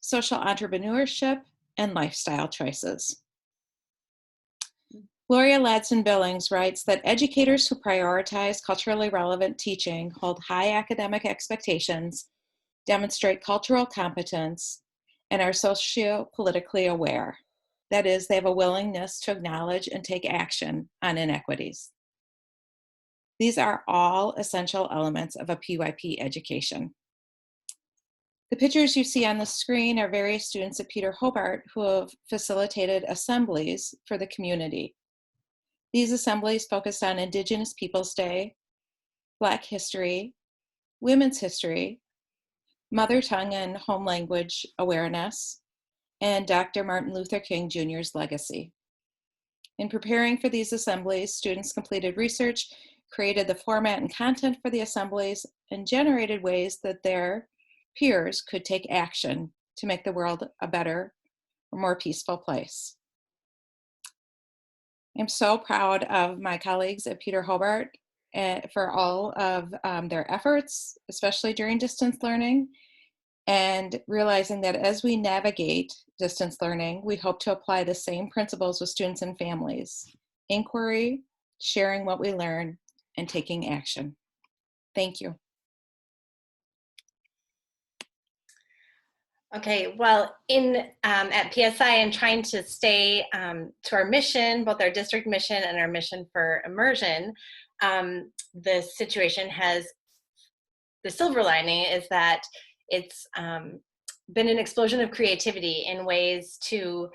Speaker 10: social entrepreneurship, and lifestyle choices. Gloria Ladson Billings writes that educators who prioritize culturally relevant teaching hold high academic expectations, demonstrate cultural competence, and are socio-politically aware. That is, they have a willingness to acknowledge and take action on inequities. These are all essential elements of a PYP education. The pictures you see on the screen are various students at Peter Hobart who have facilitated assemblies for the community. These assemblies focused on Indigenous Peoples Day, Black history, women's history, mother tongue and home language awareness, and Dr. Martin Luther King Jr.'s legacy. In preparing for these assemblies, students completed research, created the format and content for the assemblies, and generated ways that their peers could take action to make the world a better or more peaceful place. I'm so proud of my colleagues at Peter Hobart for all of their efforts, especially during distance learning, and realizing that as we navigate distance learning, we hope to apply the same principles with students and families: inquiry, sharing what we learn, and taking action. Thank you.
Speaker 12: Okay, well, at PSI and trying to stay to our mission, both our district mission and our mission for immersion, the situation has, the silver lining is that it's been an explosion of creativity in ways to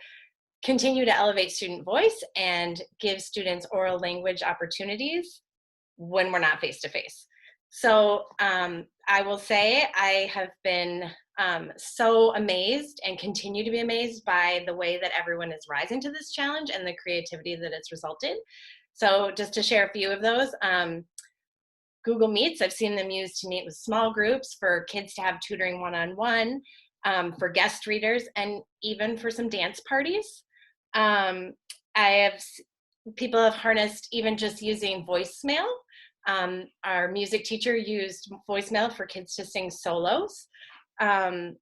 Speaker 12: continue to elevate student voice and give students oral language opportunities when we're not face-to-face. So I will say I have been so amazed and continue to be amazed by the way that everyone is rising to this challenge and the creativity that it's resulted. So just to share a few of those, Google Meets, I've seen them used to meet with small groups, for kids to have tutoring one-on-one, for guest readers, and even for some dance parties. People have harnessed even just using voicemail. Our music teacher used voicemail for kids to sing solos. Something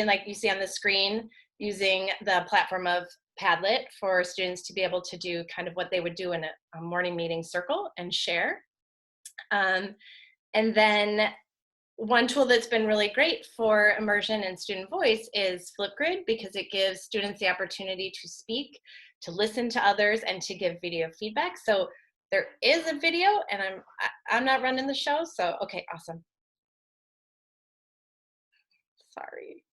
Speaker 12: like you see on the screen, using the platform of Padlet for students to be able to do kind of what they would do in a morning meeting circle and share. And then one tool that's been really great for immersion and student voice is Flipgrid, because it gives students the opportunity to speak, to listen to others, and to give video feedback. So there is a video, and I'm not running the show, so okay, awesome. Sorry.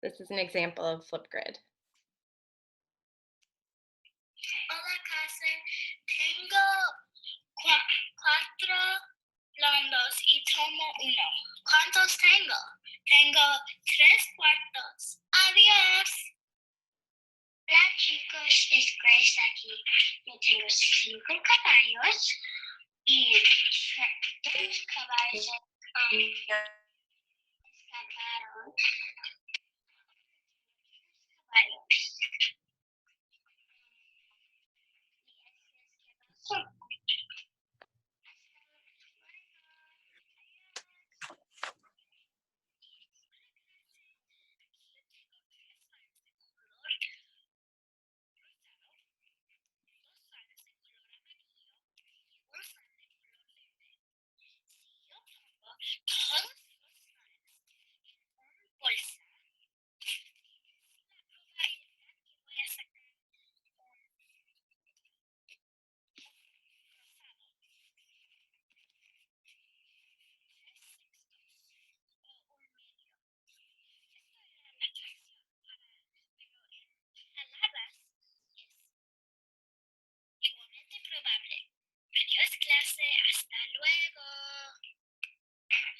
Speaker 12: This is an example of Flipgrid.
Speaker 16: Hola, clase. Tengo cuatro londos y tomo uno. ¿Cuántos tengo? Tengo 3 cuartos. Adiós. Hola, chicos. Es Grace aquí. Yo tengo 5 caballos y 2 caballos escaparon. Adiós, clase. Hasta luego.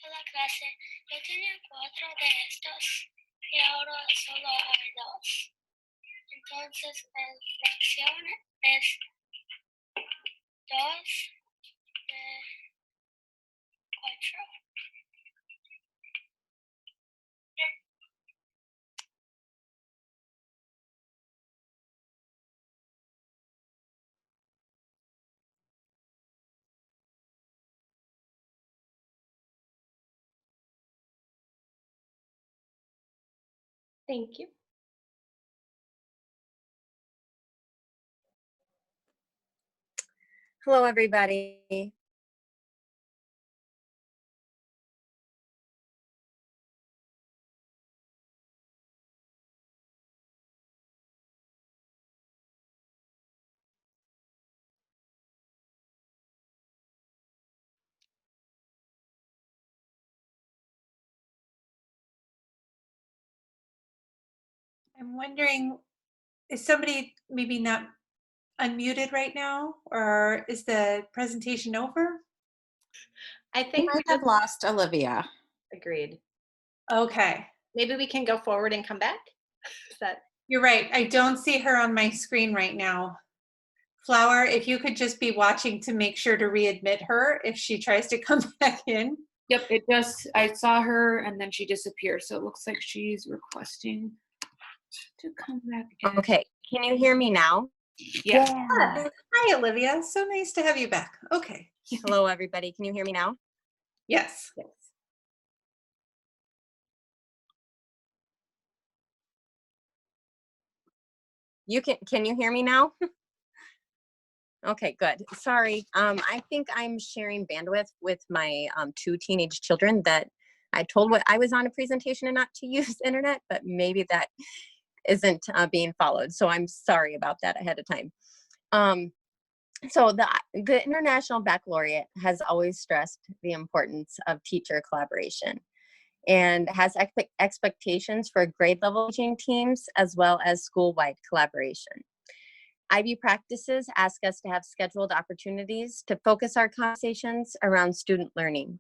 Speaker 16: Hola, clase. Yo tenía 4 de estos y ahora solo hay 2. Entonces, la fracción es 2 de 4.
Speaker 11: Thank you.
Speaker 13: Hello, everybody.
Speaker 2: I'm wondering, is somebody maybe not unmuted right now, or is the presentation over?
Speaker 12: I
Speaker 10: We
Speaker 12: think we
Speaker 10: might have
Speaker 12: just
Speaker 10: lost Olivia.
Speaker 12: agreed.
Speaker 2: Okay.
Speaker 12: Maybe we can go forward and come back? Is that?
Speaker 2: You're right. I don't see her on my screen right now. Flower, if you could just be watching to make sure to readmit her if she tries to come back in.
Speaker 1: Yep, it just, I saw her and then she disappeared. So it looks like she's requesting to come back in.
Speaker 13: Okay, can you hear me now?
Speaker 1: Yeah.
Speaker 2: Hi, Olivia. So nice to have you back. Okay.
Speaker 13: Hello, everybody. Can you hear me now?
Speaker 2: Yes.
Speaker 13: Can you hear me now? Okay, good. Sorry. I think I'm sharing bandwidth with my 2 teenage children that I told what I was on a presentation and not to use internet, but maybe that isn't being followed. So I'm sorry about that ahead of time. So the International Baccalaureate has always stressed the importance of teacher collaboration and has expectations for grade level teaching teams as well as school-wide collaboration. IB practices ask us to have scheduled opportunities to focus our conversations around student learning.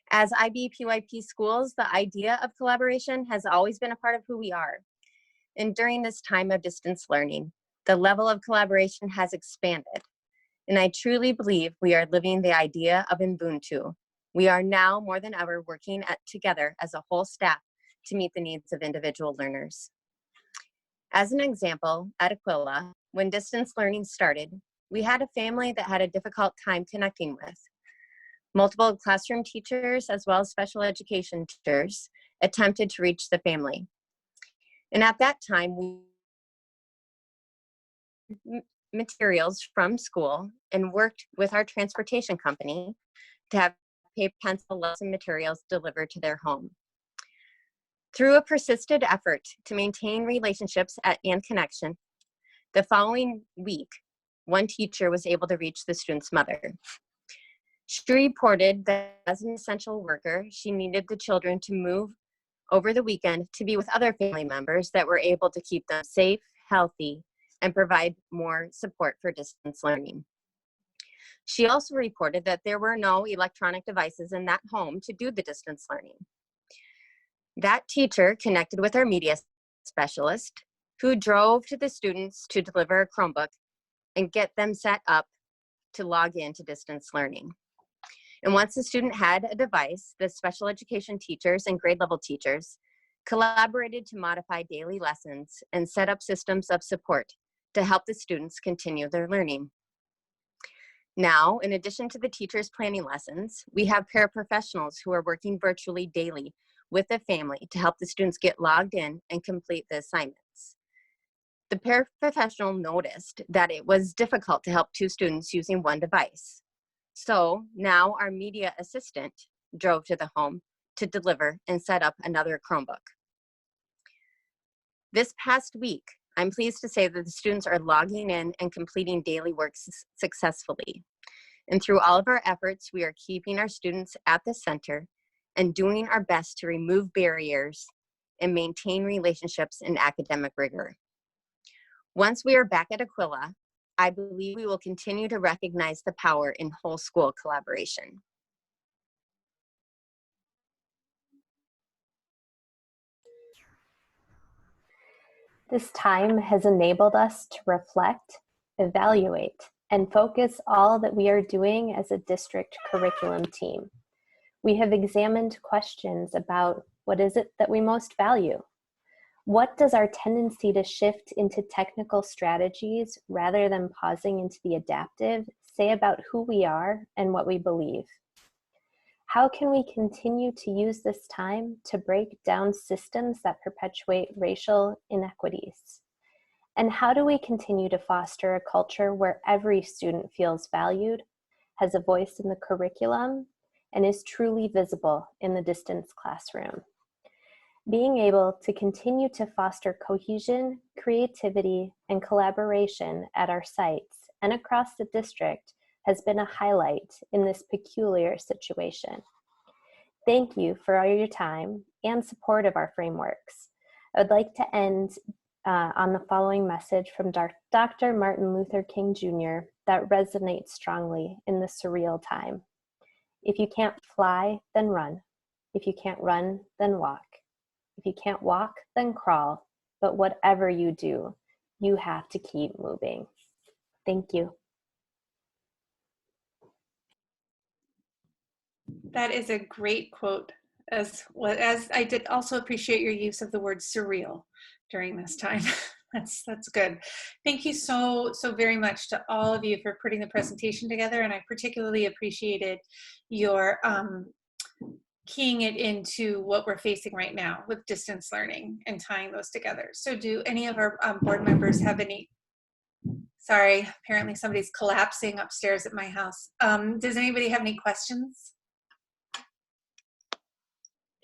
Speaker 13: As IB PYP schools, the idea of collaboration has always been a part of who we are. And during this time of distance learning, the level of collaboration has expanded. And I truly believe we are living the idea of Ubuntu. We are now more than ever working together as a whole staff to meet the needs of individual learners. As an example, at Aquila, when distance learning started, we had a family that had a difficult time connecting with. Multiple classroom teachers as well as special education teachers attempted to reach the family. And at that time, we materials from school and worked with our transportation company to have paper, pencil, lesson materials delivered to their home. Through a persistent effort to maintain relationships and connection, the following week, one teacher was able to reach the student's mother. She reported that as an essential worker, she needed the children to move over the weekend to be with other family members that were able to keep them safe, healthy, and provide more support for distance learning. She also reported that there were no electronic devices in that home to do the distance learning. That teacher connected with our media specialist, who drove to the students to deliver a Chromebook and get them set up to log in to distance learning. And once the student had a device, the special education teachers and grade level teachers collaborated to modify daily lessons and set up systems of support to help the students continue their learning. Now, in addition to the teachers planning lessons, we have paraprofessionals who are working virtually daily with the family to help the students get logged in and complete the assignments. The paraprofessional noticed that it was difficult to help 2 students using one device. So now our media assistant drove to the home to deliver and set up another Chromebook. This past week, I'm pleased to say that the students are logging in and completing daily work successfully. And through all of our efforts, we are keeping our students at the center and doing our best to remove barriers and maintain relationships and academic rigor. Once we are back at Aquila, I believe we will continue to recognize the power in whole school collaboration.
Speaker 15: This time has enabled us to reflect, evaluate, and focus all that we are doing as a district curriculum team. We have examined questions about what is it that we most value? What does our tendency to shift into technical strategies rather than pausing into the adaptive say about who we are and what we believe? How can we continue to use this time to break down systems that perpetuate racial inequities? And how do we continue to foster a culture where every student feels valued, has a voice in the curriculum, and is truly visible in the distance classroom? Being able to continue to foster cohesion, creativity, and collaboration at our sites and across the district has been a highlight in this peculiar situation. Thank you for all your time and support of our frameworks. I would like to end on the following message from Dr. Martin Luther King Jr. that resonates strongly in this surreal time. If you can't fly, then run. If you can't run, then walk. If you can't walk, then crawl. But whatever you do, you have to keep moving. Thank you.
Speaker 2: That is a great quote, as I did also appreciate your use of the word surreal during this time. That's good. Thank you so very much to all of you for putting the presentation together, and I particularly appreciated your keying it into what we're facing right now with distance learning and tying those together. So do any of our board members have any, sorry, apparently somebody's collapsing upstairs at my house. Does anybody have any questions?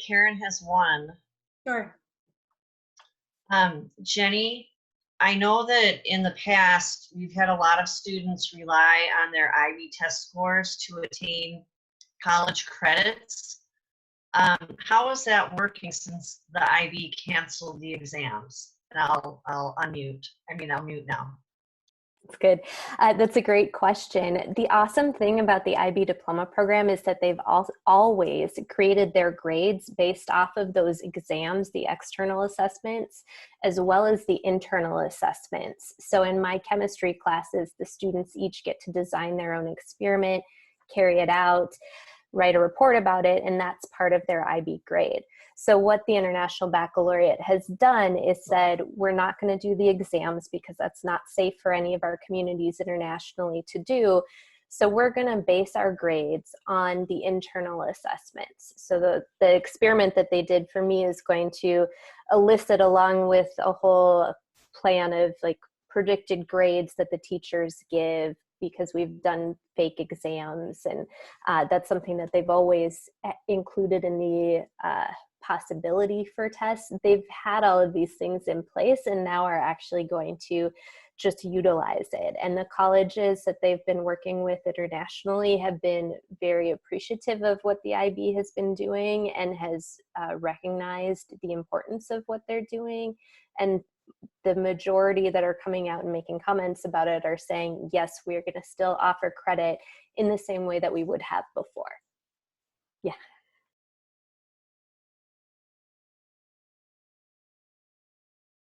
Speaker 17: Karen has one.
Speaker 2: Sure.
Speaker 17: Jenny, I know that in the past, we've had a lot of students rely on their IB test scores to attain college credits. How is that working since the IB canceled the exams? And I'll unmute. I'll mute now.
Speaker 15: That's good. That's a great question. The awesome thing about the IB diploma program is that they've always created their grades based off of those exams, the external assessments, as well as the internal assessments. So in my chemistry classes, the students each get to design their own experiment, carry it out, write a report about it, and that's part of their IB grade. So what the International Baccalaureate has done is said, we're not going to do the exams because that's not safe for any of our communities internationally to do. So we're going to base our grades on the internal assessments. So the experiment that they did for me is going to elicit, along with a whole plan of like predicted grades that the teachers give, because we've done fake exams, and that's something that they've always included in the possibility for tests. They've had all of these things in place and now are actually going to just utilize it. And the colleges that they've been working with internationally have been very appreciative of what the IB has been doing and has recognized the importance of what they're doing. And the majority that are coming out and making comments about it are saying, yes, we're going to still offer credit in the same way that we would have before. Yeah.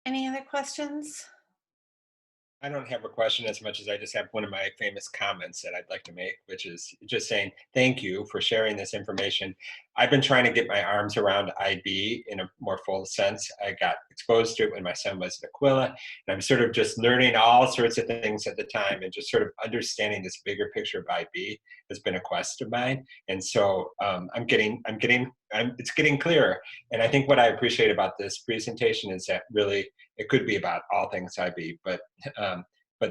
Speaker 2: Any other questions?
Speaker 3: I don't have a question as much as I just have one of my famous comments that I'd like to make, which is just saying thank you for sharing this information. I've been trying to get my arms around IB in a more full sense. I got exposed to it when my son was at Aquila, and I'm sort of just learning all sorts of things at the time, and just sort of understanding this bigger picture of IB has been a quest of mine. And so it's getting clearer. And I think what I appreciate about this presentation is that really it could be about all things IB, but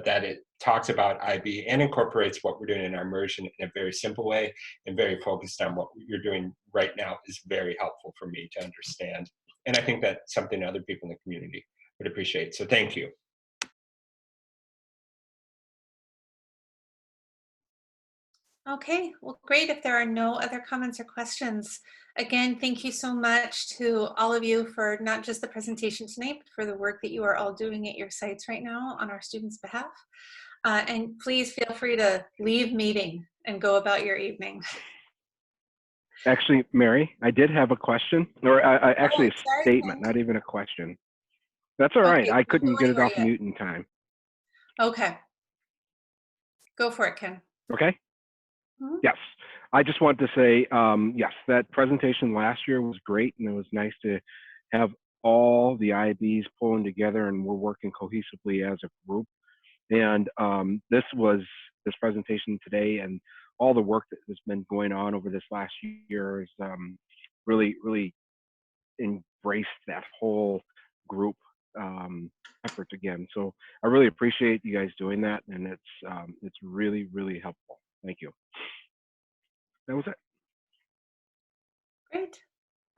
Speaker 3: that it talks about IB and incorporates what we're doing in our immersion in a very simple way and very focused on what you're doing right now is very helpful for me to understand. And I think that's something other people in the community would appreciate. So thank you.
Speaker 2: Okay, well, great. If there are no other comments or questions, again, thank you so much to all of you for not just the presentation tonight, but for the work that you are all doing at your sites right now on our students' behalf. And please feel free to leave meeting and go about your evening.
Speaker 7: Actually, Mary, I did have a question, or actually
Speaker 2: sorry,
Speaker 7: a statement, not even a question. That's all right.
Speaker 2: Okay,
Speaker 7: I couldn't get it off
Speaker 2: yet.
Speaker 7: mute in time.
Speaker 2: Okay. Go for it, Ken.
Speaker 7: Okay.
Speaker 2: Mm-hmm.
Speaker 7: Yes. I just want to say, yes, that presentation last year was great, and it was nice to have all the IBs pulling together, and we're working cohesively as a group. And this presentation today and all the work that has been going on over this last year is really embraced that whole group effort again. So I really appreciate you guys doing that, and it's really helpful. Thank you. That was it.
Speaker 2: Great.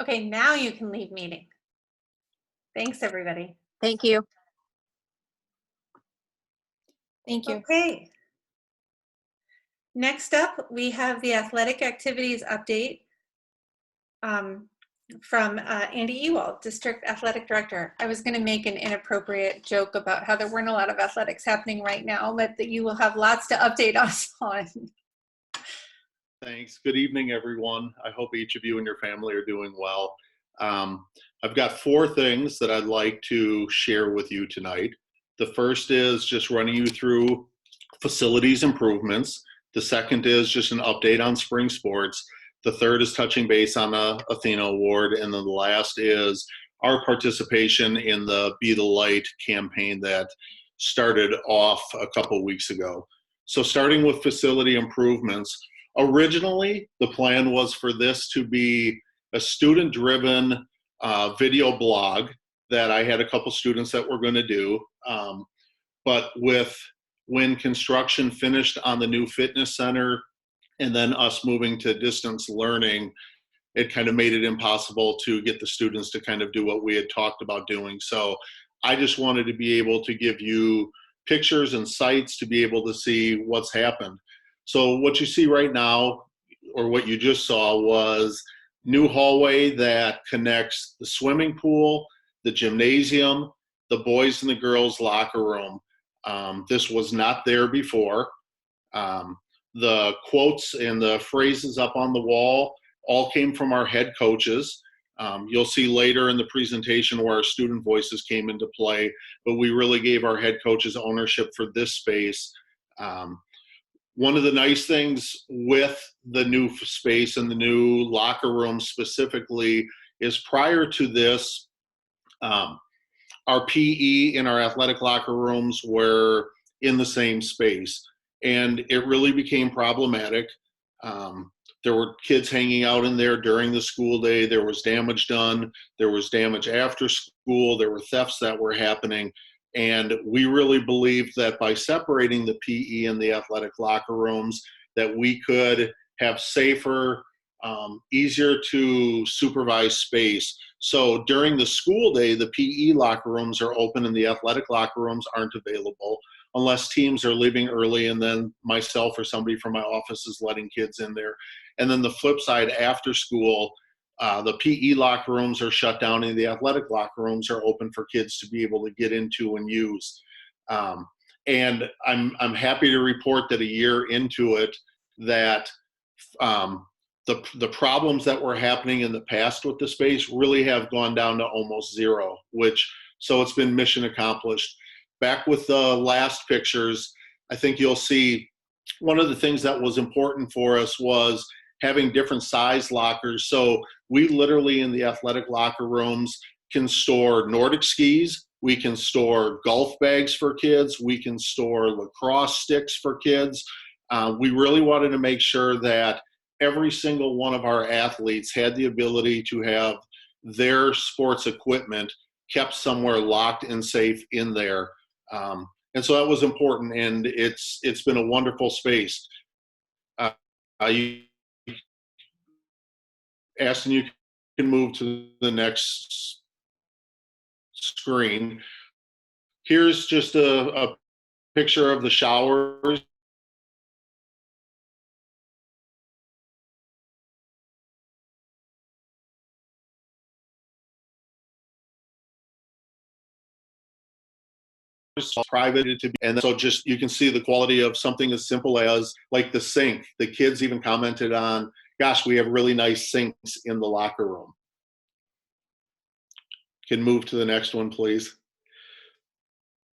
Speaker 2: Okay, now you can leave meeting. Thanks, everybody.
Speaker 13: Thank you.
Speaker 10: Thank you.
Speaker 2: Okay. Next up, we have the athletic activities update from Andy Ewald, District Athletic Director. I was going to make an inappropriate joke about how there weren't a lot of athletics happening right now, but that you will have lots to update us on.
Speaker 18: Thanks. Good evening, everyone. I hope each of you and your family are doing well. I've got 4 things that I'd like to share with you tonight. The first is just running you through facilities improvements. The second is just an update on spring sports. The third is touching base on the Athena Award. And then the last is our participation in the Be the Light campaign that started off a couple weeks ago. So starting with facility improvements, originally the plan was for this to be a student-driven video blog that I had a couple students that were going to do. But when construction finished on the new fitness center and then us moving to distance learning, it kind of made it impossible to get the students to kind of do what we had talked about doing. So I just wanted to be able to give you pictures and sites to be able to see what's happened. So what you see right now, or what you just saw, was new hallway that connects the swimming pool, the gymnasium, the boys and the girls locker room. This was not there before. The quotes and the phrases up on the wall all came from our head coaches. You'll see later in the presentation where our student voices came into play, but we really gave our head coaches ownership for this space. One of the nice things with the new space and the new locker room specifically is prior to this, our PE in our athletic locker rooms were in the same space, and it really became problematic. There were kids hanging out in there during the school day. There was damage done. There was damage after school. There were thefts that were happening. And we really believed that by separating the PE and the athletic locker rooms, that we could have safer, easier to supervise space. So during the school day, the PE locker rooms are open and the athletic locker rooms aren't available unless teams are leaving early, and then myself or somebody from my office is letting kids in there. And then the flip side, after school, the PE locker rooms are shut down and the athletic locker rooms are open for kids to be able to get into and use. And I'm happy to report that a year into it, that the problems that were happening in the past with the space really have gone down to almost zero, so it's been mission accomplished. Back with the last pictures, I think you'll see one of the things that was important for us was having different size lockers. So we literally in the athletic locker rooms can store Nordic skis, we can store golf bags for kids, we can store lacrosse sticks for kids. We really wanted to make sure that every single one of our athletes had the ability to have their sports equipment kept somewhere locked and safe in there. And so that was important, and it's been a wonderful space. Aston, you can move to the next screen. Here's just a picture of the showers. Private to be, and so just you can see the quality of something as simple as like the sink. The kids even commented on, gosh, we have really nice sinks in the locker room. Can move to the next one, please.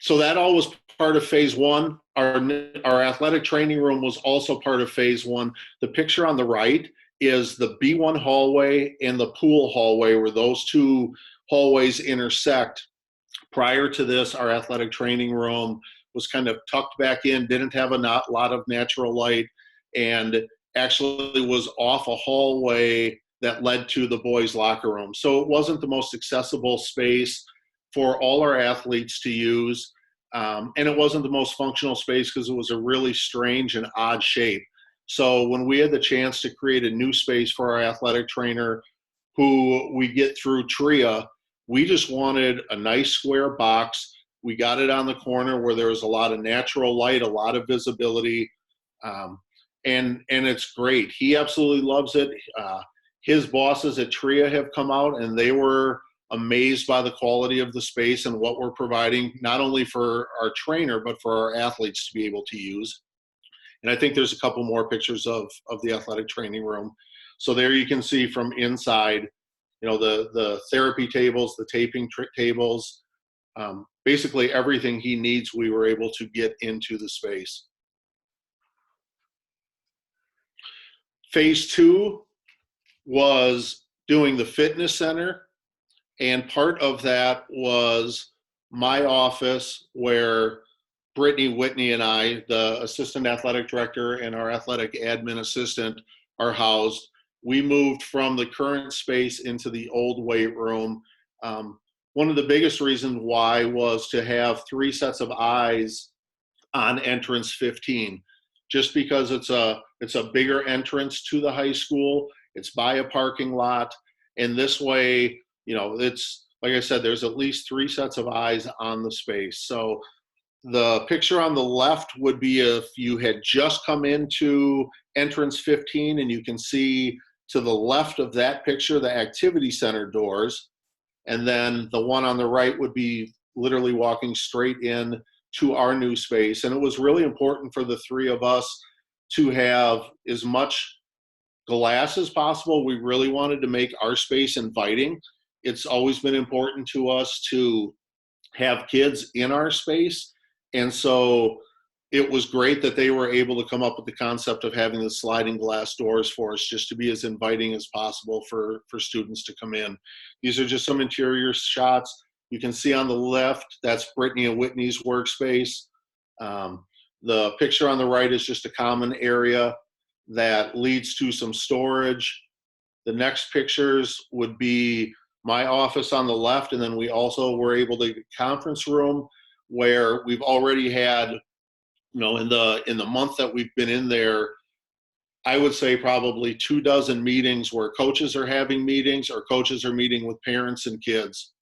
Speaker 18: So that all was part of phase one. Our athletic training room was also part of phase one. The picture on the right is the B1 hallway and the pool hallway, where those two hallways intersect. Prior to this, our athletic training room was kind of tucked back in, didn't have a lot of natural light. and actually was off a hallway that led to the boys' locker room. So it wasn't the most accessible space for all our athletes to use. And it wasn't the most functional space because it was a really strange and odd shape. So when we had the chance to create a new space for our athletic trainer, who we get through TRIA, we just wanted a nice square box. We got it on the corner where there was a lot of natural light, a lot of visibility, and it's great. He absolutely loves it. His bosses at TRIA have come out, and they were amazed by the quality of the space and what we're providing, not only for our trainer, but for our athletes to be able to use. And I think there's a couple more pictures of the athletic training room. So there you can see from inside, you know, the therapy tables, the taping tables, basically everything he needs, we were able to get into the space. Phase 2 was doing the fitness center, and part of that was my office where Brittany Whitney and I, the assistant athletic director and our athletic admin assistant, are housed. We moved from the current space into the old weight room. One of the biggest reasons why was to have 3 sets of eyes on entrance 15, just because it's a bigger entrance to the high school. It's by a parking lot, and this way, you know, it's like I said, there's at least 3 sets of eyes on the space. So the picture on the left would be if you had just come into entrance 15, and you can see to the left of that picture the activity center doors, and then the one on the right would be literally walking straight in to our new space. And it was really important for the 3 of us to have as much glass as possible. We really wanted to make our space inviting. It's always been important to us to have kids in our space. And so it was great that they were able to come up with the concept of having the sliding glass doors for us, just to be as inviting as possible for students to come in. These are just some interior shots. You can see on the left, that's Brittany and Whitney's workspace. The picture on the right is just a common area that leads to some storage. The next pictures would be my office on the left, and then we also were able to get a conference room where we've already had, you know, in the month that we've been in there, I would say probably 24 meetings where coaches are having meetings or coaches are meeting with parents and kids.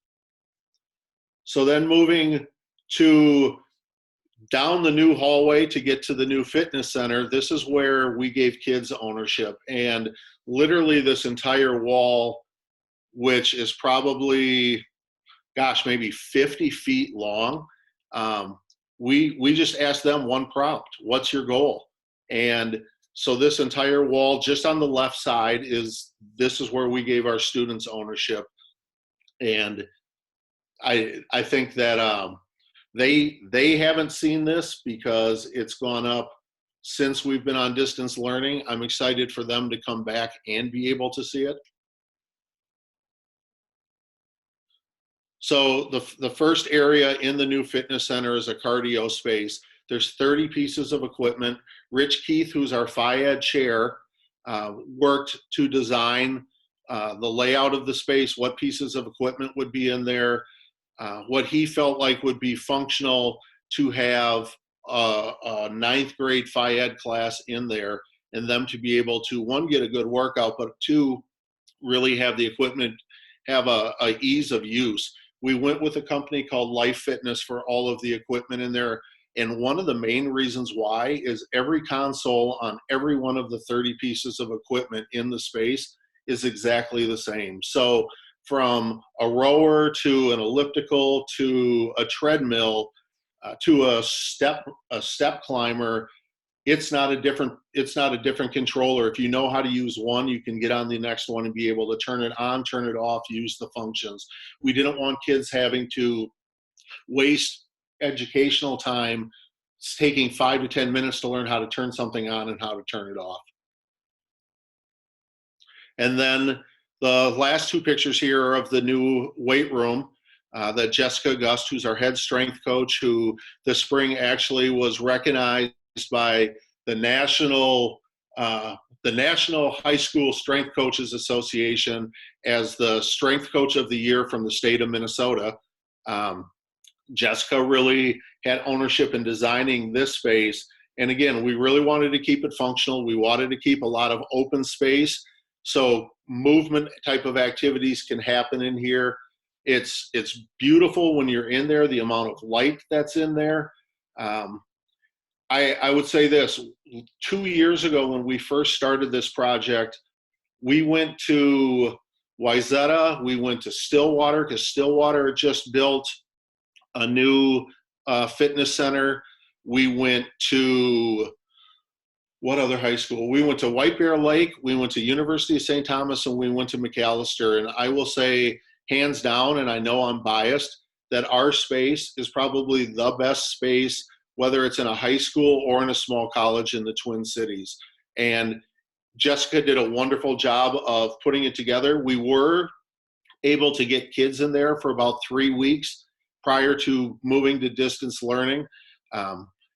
Speaker 18: So then moving to down the new hallway to get to the new fitness center, this is where we gave kids ownership. And literally this entire wall, which is probably, gosh, maybe 50 feet long, we just asked them one prompt: what's your goal? And so this entire wall just on the left side this is where we gave our students ownership. And I think that they haven't seen this because it's gone up since we've been on distance learning. I'm excited for them to come back and be able to see it. So the first area in the new fitness center is a cardio space. There's 30 pieces of equipment. Rich Keith, who's our FIAD chair, worked to design the layout of the space, what pieces of equipment would be in there, what he felt like would be functional to have a 9th grade FIAD class in there, and them to be able to, 1, get a good workout, but 2, really have the equipment have a ease of use. We went with a company called Life Fitness for all of the equipment in there. And one of the main reasons why is every console on every one of the 30 pieces of equipment in the space is exactly the same. So from a rower to an elliptical to a treadmill to a step climber, it's not a different controller. If you know how to use one, you can get on the next one and be able to turn it on, turn it off, use the functions. We didn't want kids having to waste educational time taking 5 to 10 minutes to learn how to turn something on and how to turn it off. And then the last 2 pictures here are of the new weight room that Jessica Gust, who's our head strength coach, who this spring actually was recognized by the National the National High School Strength Coaches Association as the Strength Coach of the Year from the state of Minnesota. Jessica really had ownership in designing this space. And again, we really wanted to keep it functional. We wanted to keep a lot of open space so movement type of activities can happen in here. It's beautiful when you're in there, the amount of light that's in there. I would say this, 2 years ago when we first started this project, we went to Wayzata, we went to Stillwater, because Stillwater had just built a new fitness center. We went to, what other high school? We went to White Bear Lake, we went to University of St. Thomas, and we went to McAllister. And I will say, hands down, and I know I'm biased, that our space is probably the best space, whether it's in a high school or in a small college in the Twin Cities. And Jessica did a wonderful job of putting it together. We were able to get kids in there for about 3 weeks prior to moving to distance learning.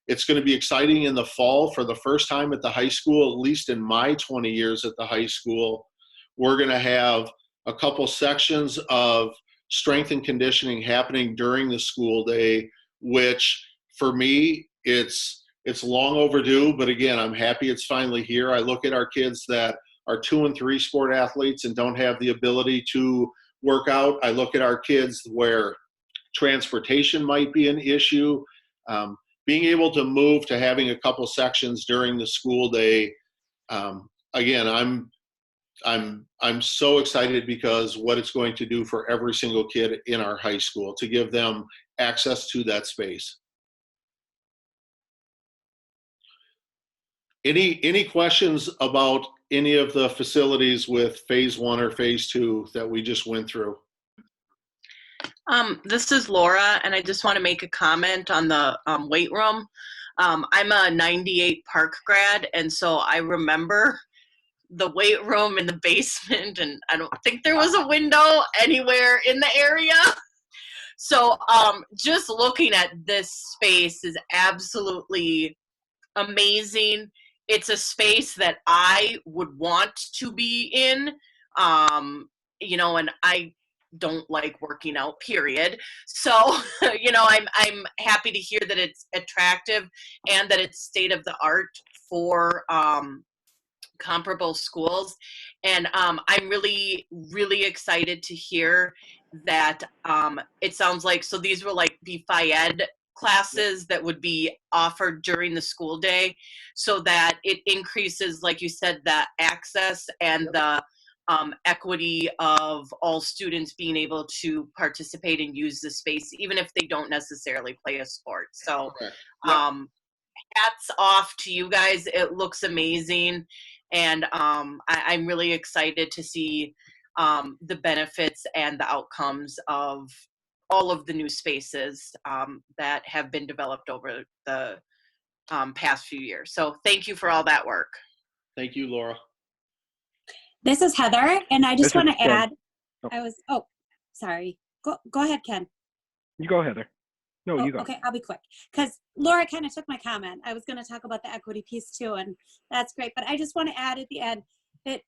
Speaker 18: It's going to be exciting in the fall. For the first time at the high school, at least in my 20 years at the high school, we're going to have a couple sections of strength and conditioning happening during the school day, which for me, it's long overdue, but again, I'm happy it's finally here. I look at our kids that are 2 and 3 sport athletes and don't have the ability to work out. I look at our kids where transportation might be an issue. Being able to move to having a couple sections during the school day, again, I'm so excited because what it's going to do for every single kid in our high school to give them access to that space. Any questions about any of the facilities with phase 1 or phase 2 that we just went through?
Speaker 5: This is Laura, and I just want to make a comment on the weight room. I'm a 98 Park grad, and so I remember the weight room in the basement, and I don't think there was a window anywhere in the area. So just looking at this space is absolutely amazing. It's a space that I would want to be in, and I don't like working out, period. So, I'm happy to hear that it's attractive and that it's state of the art for comparable schools. And I'm really, really excited to hear that it sounds like, so these were like the Phi-Ed classes that would be offered during the school day, so that it increases, like you said, the access and the equity of all students being able to participate and use the space, even if they don't necessarily play a sport. So hats off to you guys. It looks amazing. And I'm really excited to see the benefits and the outcomes of all of the new spaces that have been developed over the past few years. So thank you for all that work.
Speaker 18: Thank you, Laura.
Speaker 19: This is Heather, and I just want to
Speaker 7: Ken.
Speaker 19: add, sorry. Go ahead, Ken.
Speaker 7: You go, Heather. No, you go.
Speaker 19: Okay, I'll be quick. Because Laura kind of took my comment. I was going to talk about the equity piece too, and that's great. But I just want to add at the end that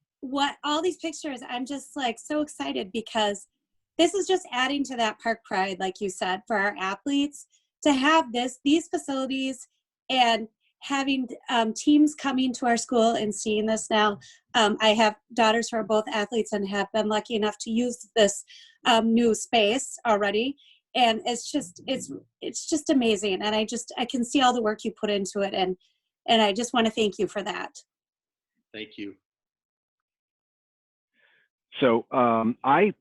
Speaker 19: all these pictures, I'm just like so excited because this is just adding to that park pride, like you said, for our athletes to have these facilities and having teams coming to our school and seeing this now. I have daughters who are both athletes and have been lucky enough to use this new space already. And it's just amazing. And I can see all the work you put into it. And I just want to thank you for that.
Speaker 18: Thank you.
Speaker 7: So I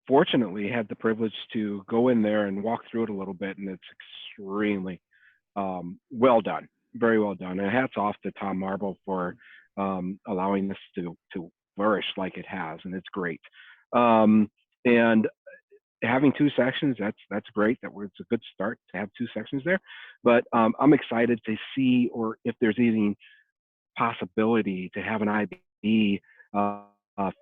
Speaker 7: fortunately had the privilege to go in there and walk through it a little bit, and it's extremely well done, very well done. And hats off to Tom Marble for allowing this to flourish like it has, and it's great. And having 2 sections, that's great. It's a good start to have 2 sections there. But I'm excited to see, or if there's any possibility to have an IB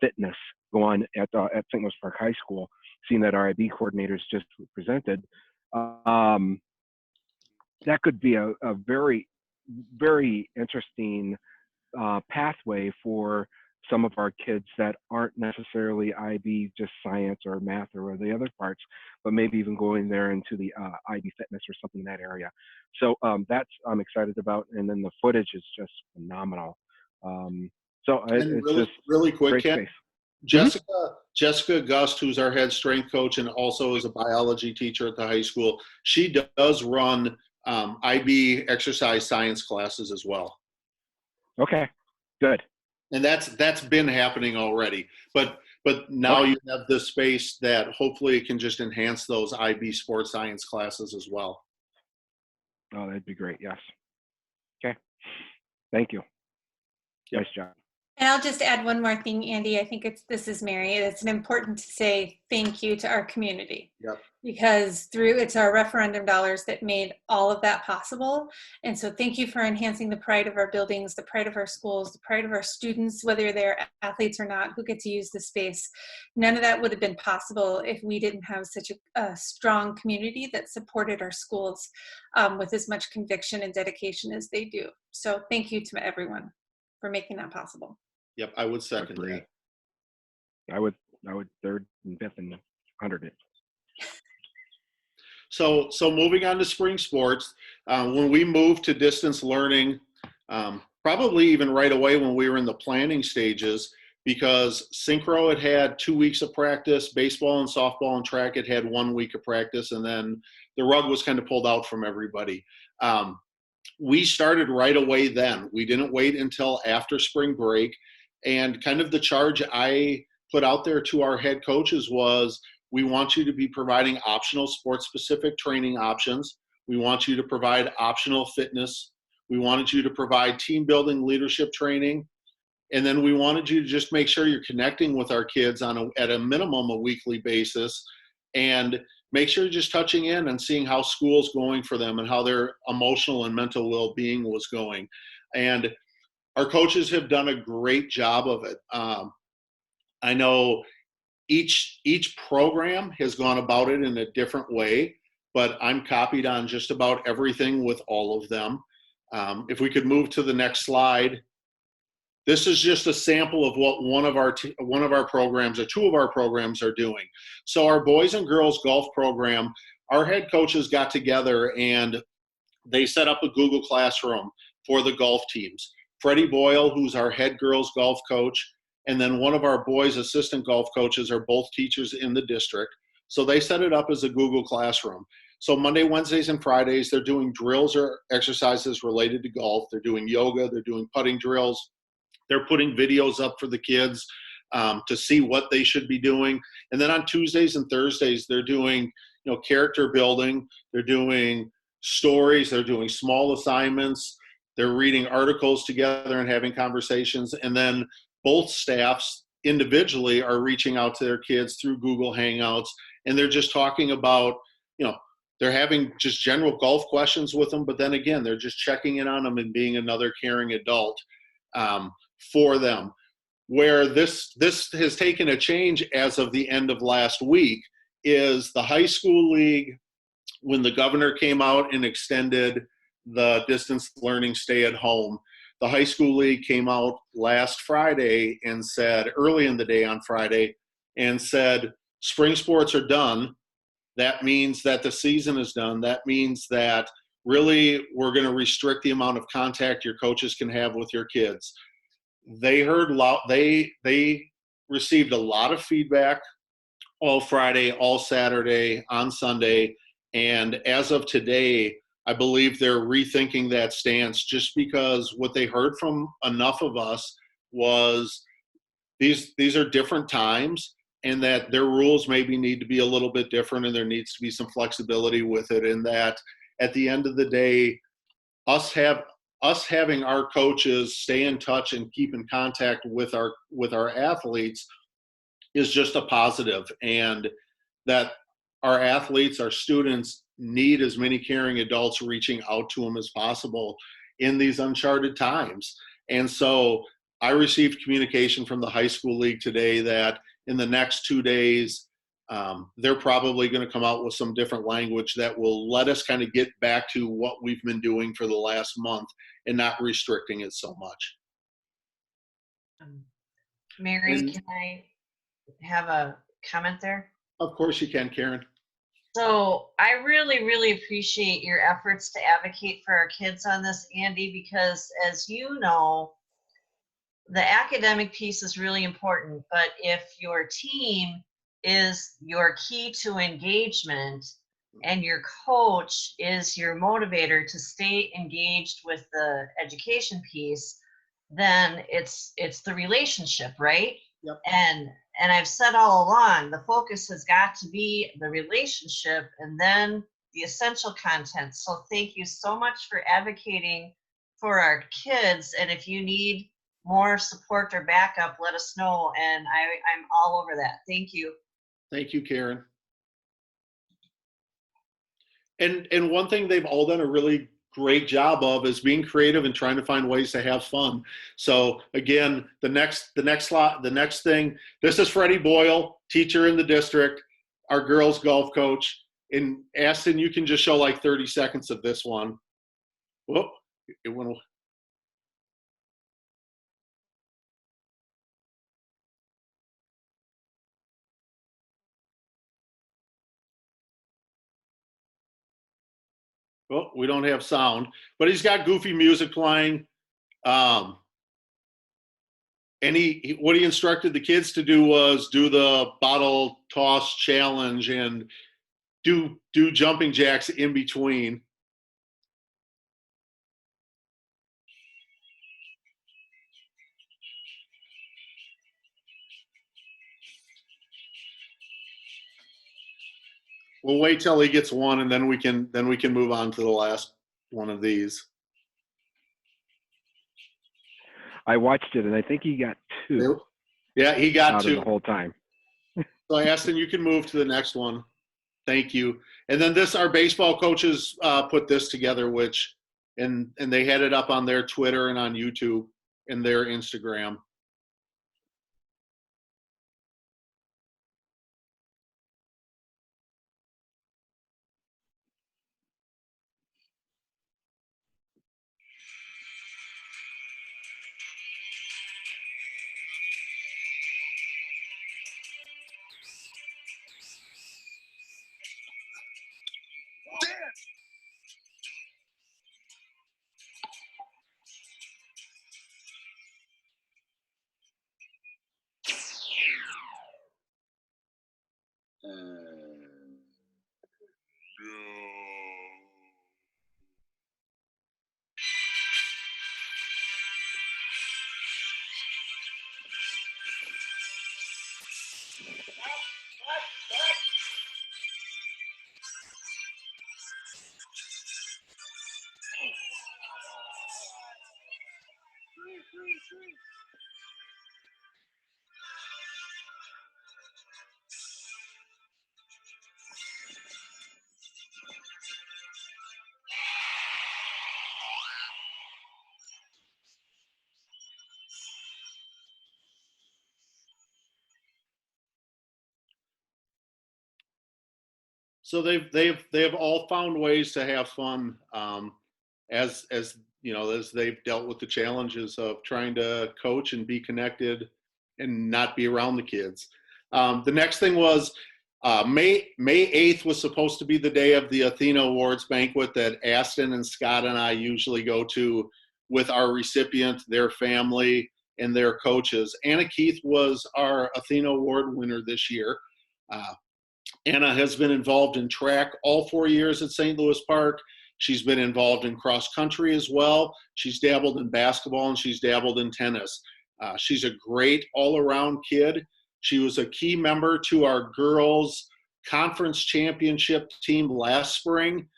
Speaker 7: fitness go on at St. Louis Park High School, seeing that our IB coordinators just presented. That could be a very, very interesting pathway for some of our kids that aren't necessarily IB, just science or math or the other parts, but maybe even going there into the IB fitness or something in that area. So that's I'm excited about, and then the footage is just phenomenal. It's
Speaker 18: really,
Speaker 7: just
Speaker 18: really quick,
Speaker 7: great
Speaker 18: Ken,
Speaker 7: space.
Speaker 18: Jessica Gust, who's our head strength coach and also is a biology teacher at the high school, she does run IB exercise science classes as well.
Speaker 7: Okay, good.
Speaker 18: And that's been happening already. But now you have this space that hopefully it can just enhance those IB sports science classes as well.
Speaker 7: Oh, that'd be great. Yes. Okay. Thank you. Nice job.
Speaker 2: And I'll just add one more thing, Andy. I think this is Mary. It's important to say thank you to our community.
Speaker 18: Yep.
Speaker 2: Because it's our referendum dollars that made all of that possible. And so thank you for enhancing the pride of our buildings, the pride of our schools, the pride of our students, whether they're athletes or not, who get to use the space. None of that would have been possible if we didn't have such a strong community that supported our schools with as much conviction and dedication as they do. So thank you to everyone for making that possible.
Speaker 18: Yep, I would second that.
Speaker 7: I would third and fifth and 100 it.
Speaker 18: So moving on to spring sports, when we moved to distance learning, probably even right away when we were in the planning stages, because synchro had 2 weeks of practice, baseball and softball and track had 1 week of practice, and then the rug was kind of pulled out from everybody. We started right away then. We didn't wait until after spring break. And kind of the charge I put out there to our head coaches was, we want you to be providing optional sports-specific training options. We want you to provide optional fitness. We wanted you to provide team building leadership training. And then we wanted you to just make sure you're connecting with our kids at a minimum a weekly basis, and make sure you're just touching in and seeing how school's going for them and how their emotional and mental well-being was going. And our coaches have done a great job of it. I know each program has gone about it in a different way, but I'm copied on just about everything with all of them. If we could move to the next slide. This is just a sample of what one of our programs, or two of our programs, are doing. So our boys and girls golf program, our head coaches got together and they set up a Google Classroom for the golf teams. Freddie Boyle, who's our head girls golf coach, and then one of our boys' assistant golf coaches are both teachers in the district. So they set it up as a Google Classroom. So Monday, Wednesdays, and Fridays, they're doing drills or exercises related to golf. They're doing yoga. They're doing putting drills. They're putting videos up for the kids to see what they should be doing. And then on Tuesdays and Thursdays, they're doing, character building. They're doing stories. They're doing small assignments. They're reading articles together and having conversations. And then both staffs individually are reaching out to their kids through Google Hangouts. And they're just talking about, they're having just general golf questions with them. But then again, they're just checking in on them and being another caring adult for them. Where this has taken a change as of the end of last week is the high school league, when the governor came out and extended the distance learning stay at home, the high school league came out last Friday and said, early in the day on Friday, and said, spring sports are done. That means that the season is done. That means that really we're going to restrict the amount of contact your coaches can have with your kids. They received a lot of feedback all Friday, all Saturday, on Sunday, and as of today, I believe they're rethinking that stance, just because what they heard from enough of us was these are different times, and that their rules maybe need to be a little bit different, and there needs to be some flexibility with it, and that at the end of the day, us having our coaches stay in touch and keep in contact with our athletes is just a positive, and that our athletes, our students, need as many caring adults reaching out to them as possible in these uncharted times. And so I received communication from the high school league today that in the next 2 days, they're probably going to come out with some different language that will let us kind of get back to what we've been doing for the last month and not restricting it so much.
Speaker 17: Mary,
Speaker 18: And
Speaker 17: can I have a comment there?
Speaker 18: of course you can, Karen.
Speaker 17: So I really, really appreciate your efforts to advocate for our kids on this, Andy, because as you know, the academic piece is really important, but if your team is your key to engagement and your coach is your motivator to stay engaged with the education piece, then it's the relationship, right?
Speaker 18: Yep.
Speaker 17: And I've said all along, the focus has got to be the relationship and then the essential content. So thank you so much for advocating for our kids. And if you need more support or backup, let us know. And I'm all over that. Thank you.
Speaker 18: Thank you, Karen. And one thing they've all done a really great job of is being creative and trying to find ways to have fun. So again, the next thing, this is Freddie Boyle, teacher in the district, our girls golf coach. And Aston, you can just show like 30 seconds of this one. Whoop, it went. Well, we don't have sound, but he's got goofy music playing. And what he instructed the kids to do was do the bottle toss challenge and do jumping jacks in between. We'll wait till he gets one, and then we can move on to the last one of these.
Speaker 7: I watched it, and I think he got 2.
Speaker 18: Yeah, he got
Speaker 7: out
Speaker 18: 2
Speaker 7: of the whole time.
Speaker 18: So Aston, you can move to the next one. Thank you. And then our baseball coaches put this together, and they had it up on their Twitter and on YouTube and their Instagram. So they've all found ways to have fun as you know, as they've dealt with the challenges of trying to coach and be connected and not be around the kids. The next thing was May 8th was supposed to be the day of the Athena Awards banquet that Aston and Scott and I usually go to with our recipient, their family, and their coaches. Anna Keith was our Athena Award winner this year. Anna has been involved in track all 4 years at St. Louis Park. She's been involved in cross country as well. She's dabbled in basketball and she's dabbled in tennis. She's a great all-around kid. She was a key member to our girls' conference championship team last spring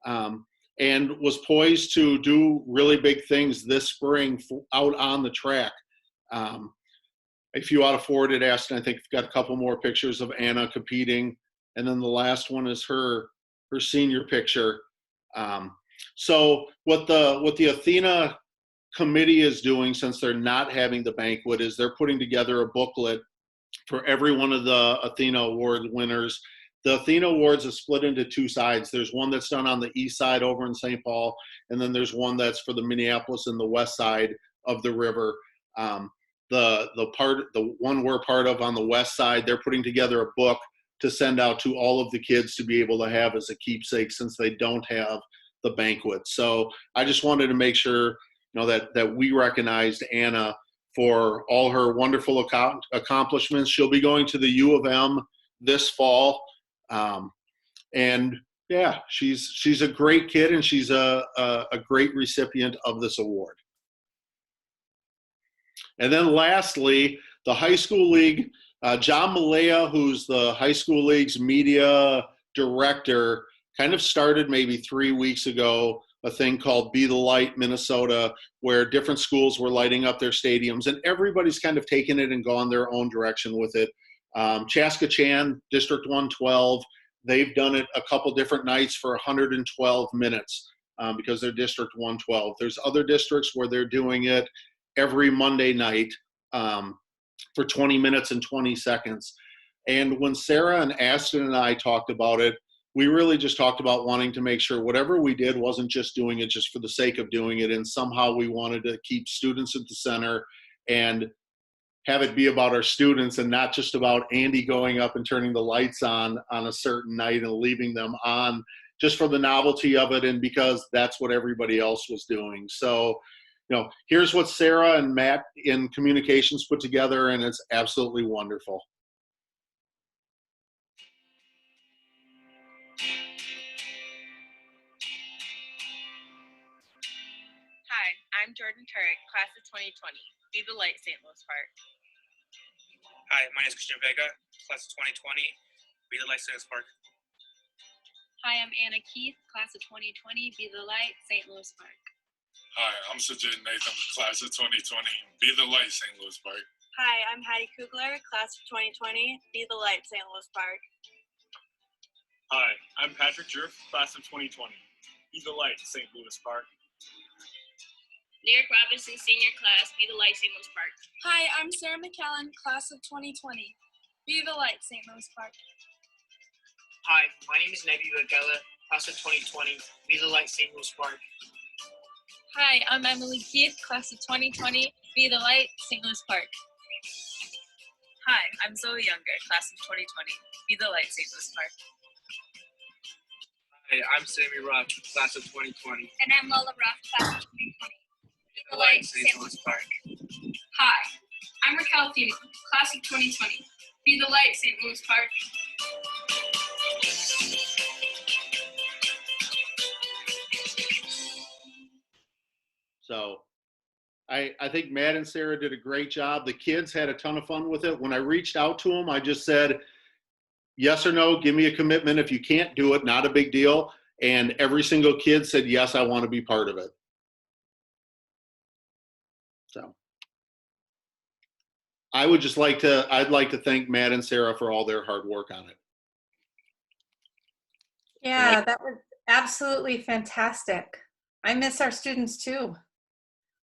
Speaker 18: and was poised to do really big things this spring out on the track. If you ought to forward it, Aston, I think we've got a couple more pictures of Anna competing. And then the last one is her senior picture. So what the Athena committee is doing, since they're not having the banquet, is they're putting together a booklet for every one of the Athena Award winners. The Athena Awards is split into 2 sides. There's one that's done on the east side over in St. Paul, and then there's one that's for the Minneapolis and the west side of the river. the one we're part of on the west side, they're putting together a book to send out to all of the kids to be able to have as a keepsake since they don't have the banquet. So I just wanted to make sure, that we recognized Anna for all her wonderful accomplishments. She'll be going to the U of M this fall. And yeah, she's a great kid, and she's a great recipient of this award. And then lastly, the high school league, John Malaya, who's the high school league's media director, kind of started maybe 3 weeks ago a thing called Be the Light Minnesota, where different schools were lighting up their stadiums, and everybody's kind of taken it and gone their own direction with it. Chaska-Chan, District 112, they've done it a couple different nights for 112 minutes because they're District 112. There's other districts where they're doing it every Monday night for 20 minutes and 20 seconds. And when Sarah and Aston and I talked about it, we really just talked about wanting to make sure whatever we did wasn't just doing it just for the sake of doing it. And somehow we wanted to keep students at the center and have it be about our students and not just about Andy going up and turning the lights on a certain night and leaving them on just for the novelty of it and because that's what everybody else was doing. So, here's what Sarah and Matt in communications put together, and it's absolutely wonderful.
Speaker 20: Hi, I'm Jordan Turek, class of 2020. Be the Light, St. Louis Park.
Speaker 21: Hi, my name is Christian Vega, class of 2020. Be the Light, St. Louis Park.
Speaker 20: Hi, I'm Anna Keith, class of 2020. Be the Light, St. Louis Park.
Speaker 22: Hi, I'm Sajid Nathan, class of 2020. Be the Light, St. Louis Park.
Speaker 20: Hi, I'm Hattie Kugler, class of 2020. Be the Light, St. Louis Park.
Speaker 23: Hi, I'm Patrick Jerf, class of 2020. Be the Light, St. Louis Park.
Speaker 20: Lyric Robinson, senior class. Be the Light, St. Louis Park.
Speaker 24: Hi, I'm Sarah McKellen, class of 2020. Be the Light, St. Louis Park.
Speaker 25: Hi, my name is Nebi Bagella, class of 2020. Be the Light, St. Louis Park.
Speaker 24: Hi, I'm Emily Keith, class of 2020. Be the Light, St. Louis Park.
Speaker 20: Hi, I'm Zoe Younger, class of 2020. Be the Light, St. Louis Park.
Speaker 23: Hi, I'm Sammy Ruff, class of 2020.
Speaker 20: And I'm Lola Ruff, class of 2020. Be the Light, St. Louis Park. Hi, I'm Raquel Thielen, class of 2020. Be the Light, St. Louis Park.
Speaker 18: So I think Matt and Sarah did a great job. The kids had a ton of fun with it. When I reached out to them, I just said, yes or no, give me a commitment. If you can't do it, not a big deal. And every single kid said, yes, I want to be part of it. So I'd like to thank Matt and Sarah for all their hard work on it.
Speaker 2: Yeah, that was absolutely fantastic. I miss our students too.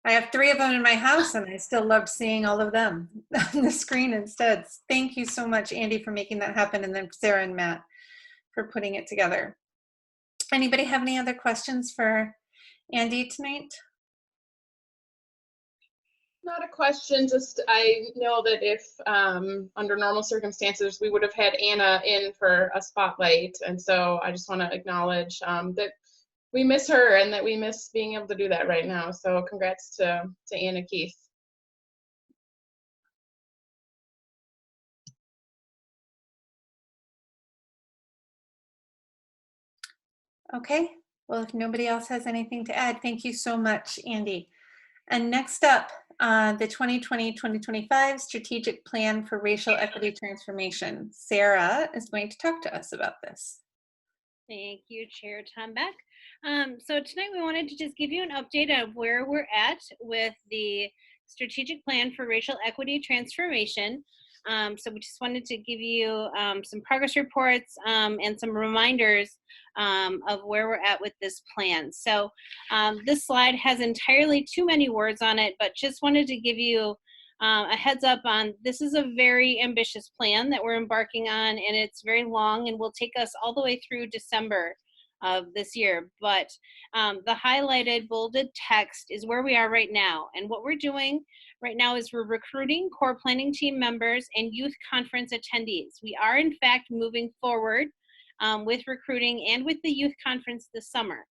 Speaker 2: I have 3 of them in my house and I still loved seeing all of them on the screen instead. Thank you so much, Andy, for making that happen, and then Sarah and Matt for putting it together. Anybody have any other questions for Andy tonight?
Speaker 4: Not a question, just I know that if under normal circumstances we would have had Anna in for a spotlight, and so I just want to acknowledge that we miss her and that we miss being able to do that right now. So congrats to Anna Keith.
Speaker 2: Okay, well, if nobody else has anything to add, thank you so much, Andy. And next up, the 2020-2025 Strategic Plan for Racial Equity Transformation. Sarah is going to talk to us about this.
Speaker 26: Thank you, Chair Tom Beck. So tonight we wanted to just give you an update of where we're at with the Strategic Plan for Racial Equity Transformation. So we just wanted to give you some progress reports and some reminders of where we're at with this plan. So this slide has entirely too many words on it, but just wanted to give you a heads up on this is a very ambitious plan that we're embarking on, and it's very long and will take us all the way through December of this year. But the highlighted, bolded text is where we are right now. And what we're doing right now is we're recruiting core planning team members and youth conference attendees. We are, in fact, moving forward with recruiting and with the youth conference this summer.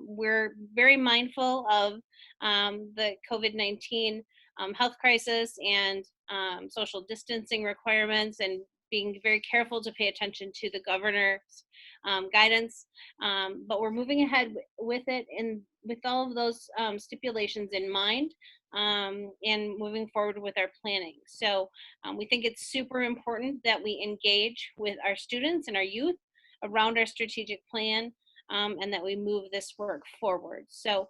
Speaker 26: We're very mindful of the COVID-19 health crisis and social distancing requirements, and being very careful to pay attention to the governor's guidance. But we're moving ahead with it, and with all of those stipulations in mind, and moving forward with our planning. So we think it's super important that we engage with our students and our youth around our strategic plan, and that we move this work forward. So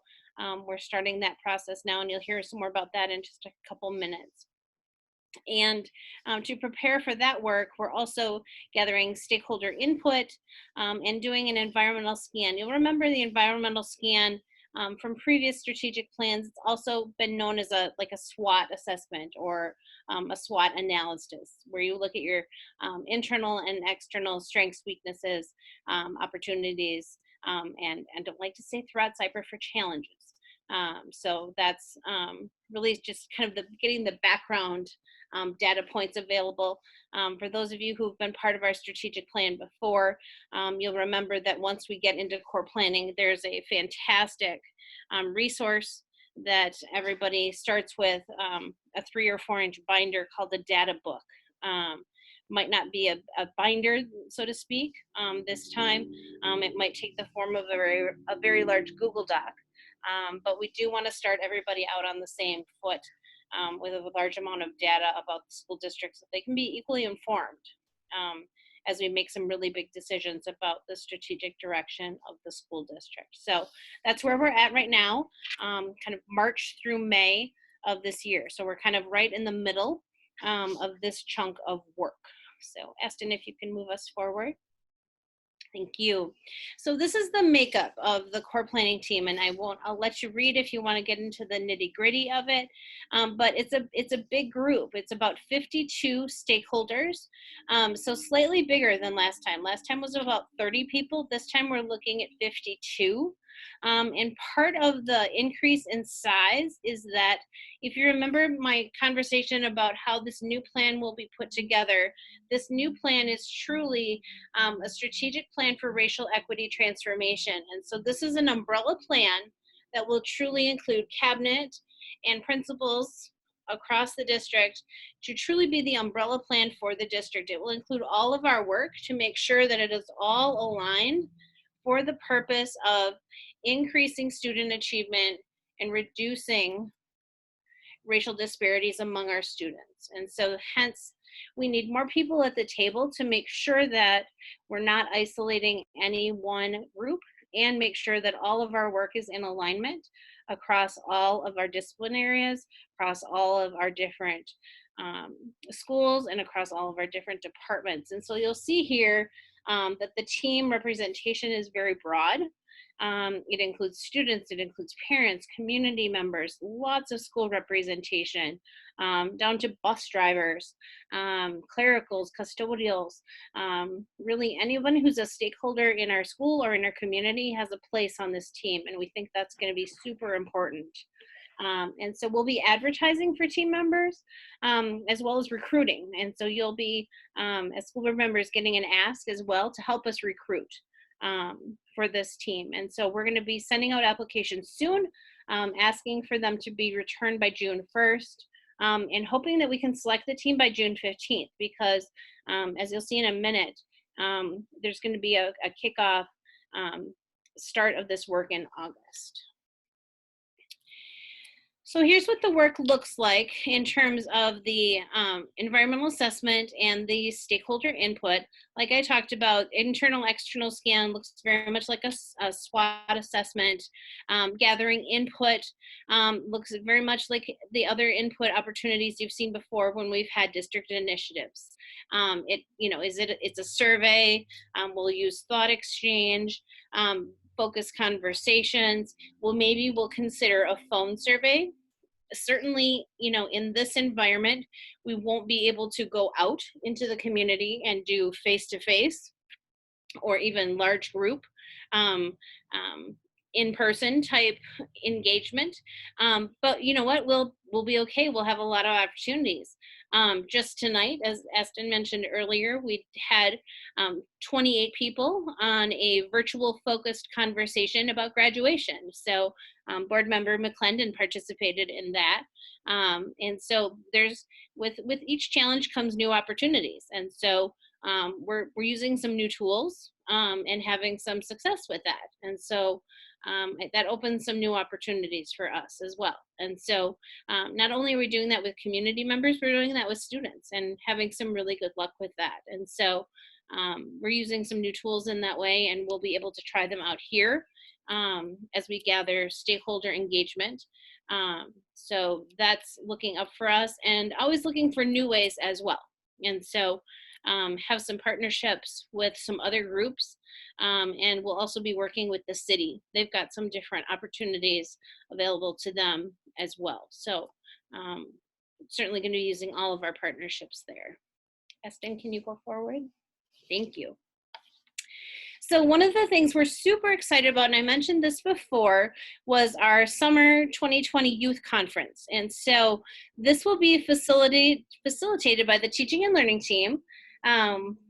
Speaker 26: we're starting that process now, and you'll hear some more about that in just a couple minutes. And to prepare for that work, we're also gathering stakeholder input and doing an environmental scan. You'll remember the environmental scan from previous strategic plans. It's also been known as a SWOT assessment, or a SWOT analysis, where you look at your internal and external strengths, weaknesses, opportunities, and don't like to say threats, I prefer challenges. So that's really just kind of getting the background data points available. For those of you who've been part of our strategic plan before, you'll remember that once we get into core planning, there's a fantastic resource that everybody starts with, a 3 or 4 inch binder called the data book. Might not be a binder, so to speak, this time. It might take the form of a very large Google Doc. But we do want to start everybody out on the same foot with a large amount of data about the school districts, so they can be equally informed as we make some really big decisions about the strategic direction of the school district. So that's where we're at right now, kind of March through May of this year. So we're kind of right in the middle of this chunk of work. So Aston, if you can move us forward. Thank you. So this is the makeup of the core planning team, and I'll let you read if you want to get into the nitty gritty of it. But it's a big group. It's about 52 stakeholders, so slightly bigger than last time. Last time was about 30 people. This time we're looking at 52. And part of the increase in size is that, if you remember my conversation about how this new plan will be put together, this new plan is truly a strategic plan for racial equity transformation. And so this is an umbrella plan that will truly include cabinet and principals across the district to truly be the umbrella plan for the district. It will include all of our work to make sure that it is all aligned for the purpose of increasing student achievement and reducing racial disparities among our students. And so hence, we need more people at the table to make sure that we're not isolating any one group, and make sure that all of our work is in alignment across all of our discipline areas, across all of our different schools, and across all of our different departments. And so you'll see here that the team representation is very broad. It includes students, it includes parents, community members, lots of school representation, down to bus drivers, clericals, custodials. Really anyone who's a stakeholder in our school or in our community has a place on this team, and we think that's going to be super important. And so we'll be advertising for team members, as well as recruiting. And so you'll be, as school board members, getting an ask as well to help us recruit for this team. And so we're going to be sending out applications soon, asking for them to be returned by June 1st, and hoping that we can select the team by June 15th, because as you'll see in a minute, there's going to be a kickoff start of this work in August. So here's what the work looks like in terms of the environmental assessment and the stakeholder input. Like I talked about, internal external scan looks very much like a SWOT assessment. Gathering input looks very much like the other input opportunities you've seen before when we've had district initiatives. It's a survey. We'll use thought exchange, focus conversations. We'll consider a phone survey. Certainly, in this environment, we won't be able to go out into the community and do face-to-face or even large group in-person type engagement. But you know what? We'll be okay. We'll have a lot of opportunities. Just tonight, as Eston mentioned earlier, we had 28 people on a virtual focused conversation about graduation. So board member McClendon participated in that. And so there's, with each challenge comes new opportunities. And so we're using some new tools and having some success with that. And so that opens some new opportunities for us as well. And so not only are we doing that with community members, we're doing that with students and having some really good luck with that. And so we're using some new tools in that way, and we'll be able to try them out here as we gather stakeholder engagement. So that's looking up for us, and always looking for new ways as well. And so have some partnerships with some other groups, and we'll also be working with the city. They've got some different opportunities available to them as well. So certainly going to be using all of our partnerships there. Eston, can you go forward? Thank you. So one of the things we're super excited about, and I mentioned this before, was our Summer 2020 Youth Conference. And so this will be facilitated by the Teaching and Learning team.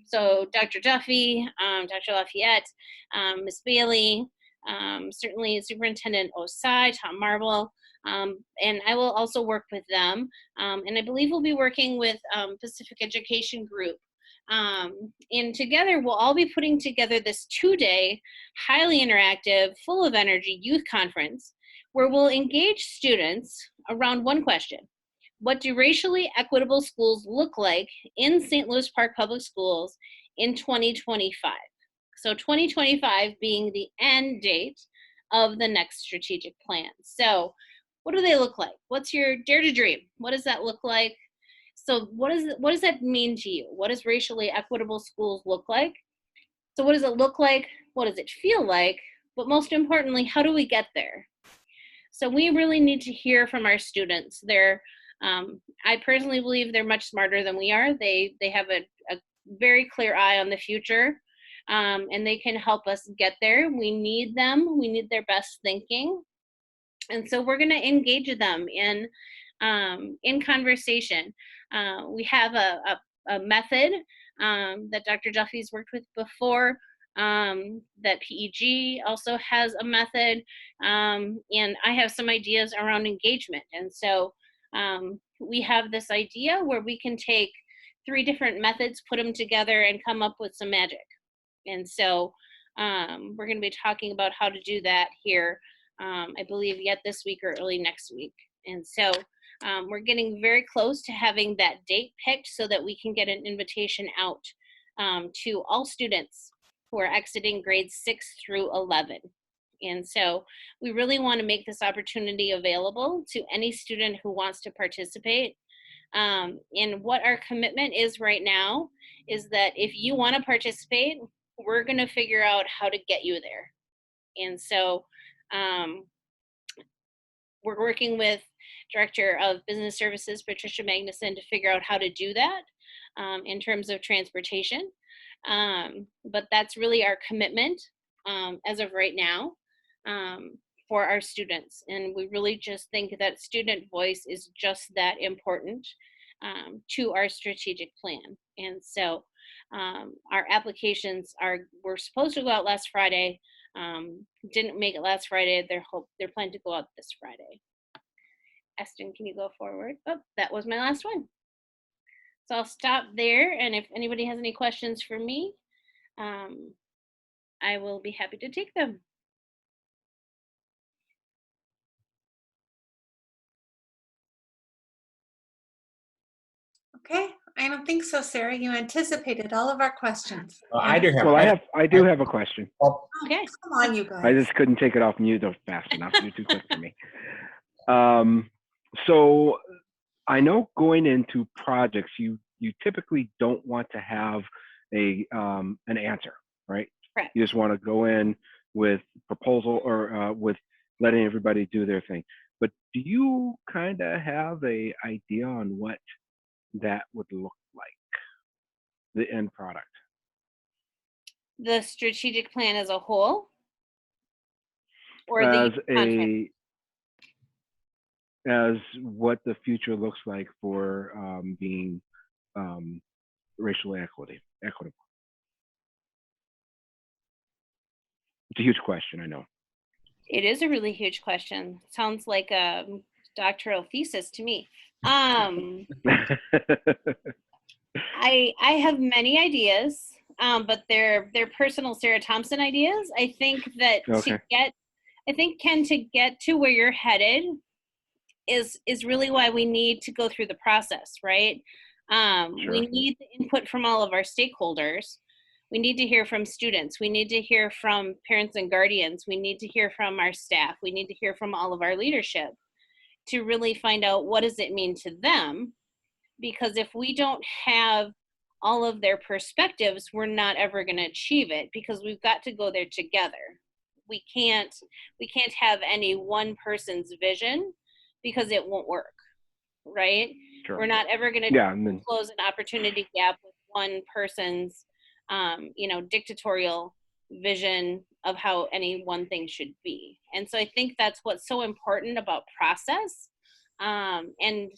Speaker 26: So Dr. Duffy, Dr. Lafayette, Ms. Bailey, certainly Superintendent Osai, Tom Marble, and I will also work with them. And I believe we'll be working with Pacific Education Group. And together we'll all be putting together this 2-day, highly interactive, full of energy youth conference where we'll engage students around one question. What do racially equitable schools look like in St. Louis Park Public Schools in 2025? So 2025 being the end date of the next strategic plan. So what do they look like? What's your dare to dream? What does that look like? So what does that mean to you? What does racially equitable schools look like? So what does it look like? What does it feel like? But most importantly, how do we get there? So we really need to hear from our students. I personally believe they're much smarter than we are. They have a very clear eye on the future, and they can help us get there. We need them. We need their best thinking. And so we're going to engage them in conversation. We have a method that Dr. Duffy's worked with before, that PEG also has a method, and I have some ideas around engagement. And so we have this idea where we can take 3 different methods, put them together, and come up with some magic. And so we're going to be talking about how to do that here, I believe yet this week or early next week. And so we're getting very close to having that date picked so that we can get an invitation out to all students who are exiting grades 6 through 11. And so we really want to make this opportunity available to any student who wants to participate. And what our commitment is right now is that if you want to participate, we're going to figure out how to get you there. And so we're working with Director of Business Services, Patricia Magnuson, to figure out how to do that in terms of transportation. But that's really our commitment as of right now for our students. And we really just think that student voice is just that important to our strategic plan. And so our applications were supposed to go out last Friday, didn't make it last Friday. They're planning to go out this Friday. Eston, can you go forward? Oh, that was my last one. So I'll stop there, and if anybody has any questions for me, I will be happy to take them.
Speaker 2: Okay, I don't think so, Sarah. You anticipated all of our questions.
Speaker 3: Well, I do have.
Speaker 7: Well, I do have a question.
Speaker 2: Okay, come on, you guys.
Speaker 7: I just couldn't take it off mute fast enough. You're too quick for me. So I know going into projects, you typically don't want to have an answer, right?
Speaker 26: Correct.
Speaker 7: You just want to go in with proposal or with letting everybody do their thing. But do you kind of have a idea on what that would look like, the end product?
Speaker 26: The strategic plan as a whole? or
Speaker 7: as
Speaker 26: the content?
Speaker 7: as what the future looks like for being racially equitable. It's a huge question, I know.
Speaker 26: It is a really huge question. Sounds like a doctoral thesis to me. I have many ideas, but they're personal Sarah Thompson ideas. I think that
Speaker 7: Okay.
Speaker 26: Ken, to get to where you're headed is really why we need to go through the process, right? We need the input from all of our stakeholders. We need to hear from students. We need to hear from parents and guardians. We need to hear from our staff. We need to hear from all of our leadership to really find out what does it mean to them. Because if we don't have all of their perspectives, we're not ever going to achieve it, because we've got to go there together. We can't have any one person's vision, because it won't work, right?
Speaker 7: Sure.
Speaker 26: We're not ever going to close an opportunity gap with one person's dictatorial vision of how any one thing should be. And so I think that's what's so important about process, and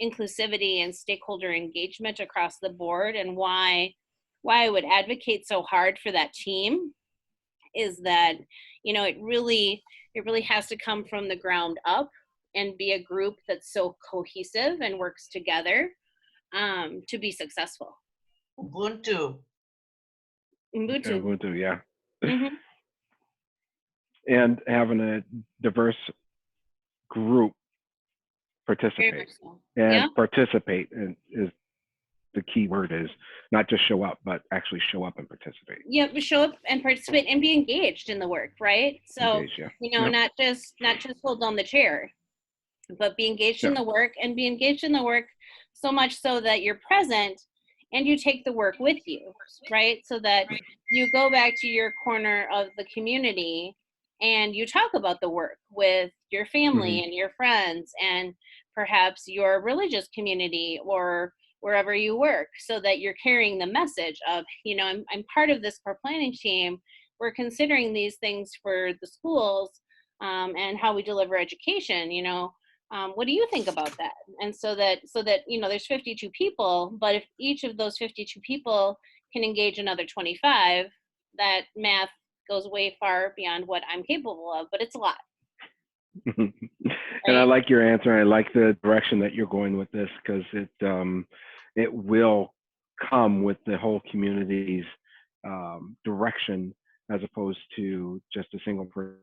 Speaker 26: inclusivity and stakeholder engagement across the board, and why I would advocate so hard for that team is that it really has to come from the ground up and be a group that's so cohesive and works together to be successful.
Speaker 17: Ubuntu,
Speaker 7: yeah.
Speaker 26: Mm-hmm.
Speaker 7: And having a diverse group participate.
Speaker 26: So.
Speaker 7: And participate is the key word, is not just show up, but actually show up and participate.
Speaker 26: Yeah, show up and participate and be engaged in the work, right? So, not just hold on the chair, but be engaged in the work, and be engaged in the work so much so that you're present and you take the work with you, right? So that you go back to your corner of the community and you talk about the work with your family and your friends and perhaps your religious community or wherever you work, so that you're carrying the message of, I'm part of this core planning team. We're considering these things for the schools and how we deliver education, what do you think about that? And so that there's 52 people, but if each of those 52 people can engage another 25, that math goes way far beyond what I'm capable of, but it's a lot.
Speaker 7: And I like your answer. I like the direction that you're going with this, because it will come with the whole community's direction, as opposed to just a single person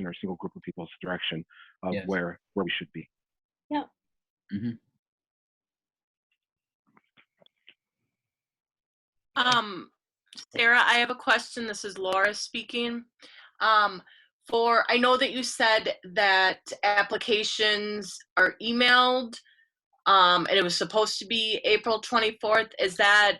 Speaker 7: or a single group of people's direction of where we should be.
Speaker 26: Yeah.
Speaker 5: Sarah, I have a question. This is Laura speaking. I know that you said that applications are emailed, and it was supposed to be April 24th. Is that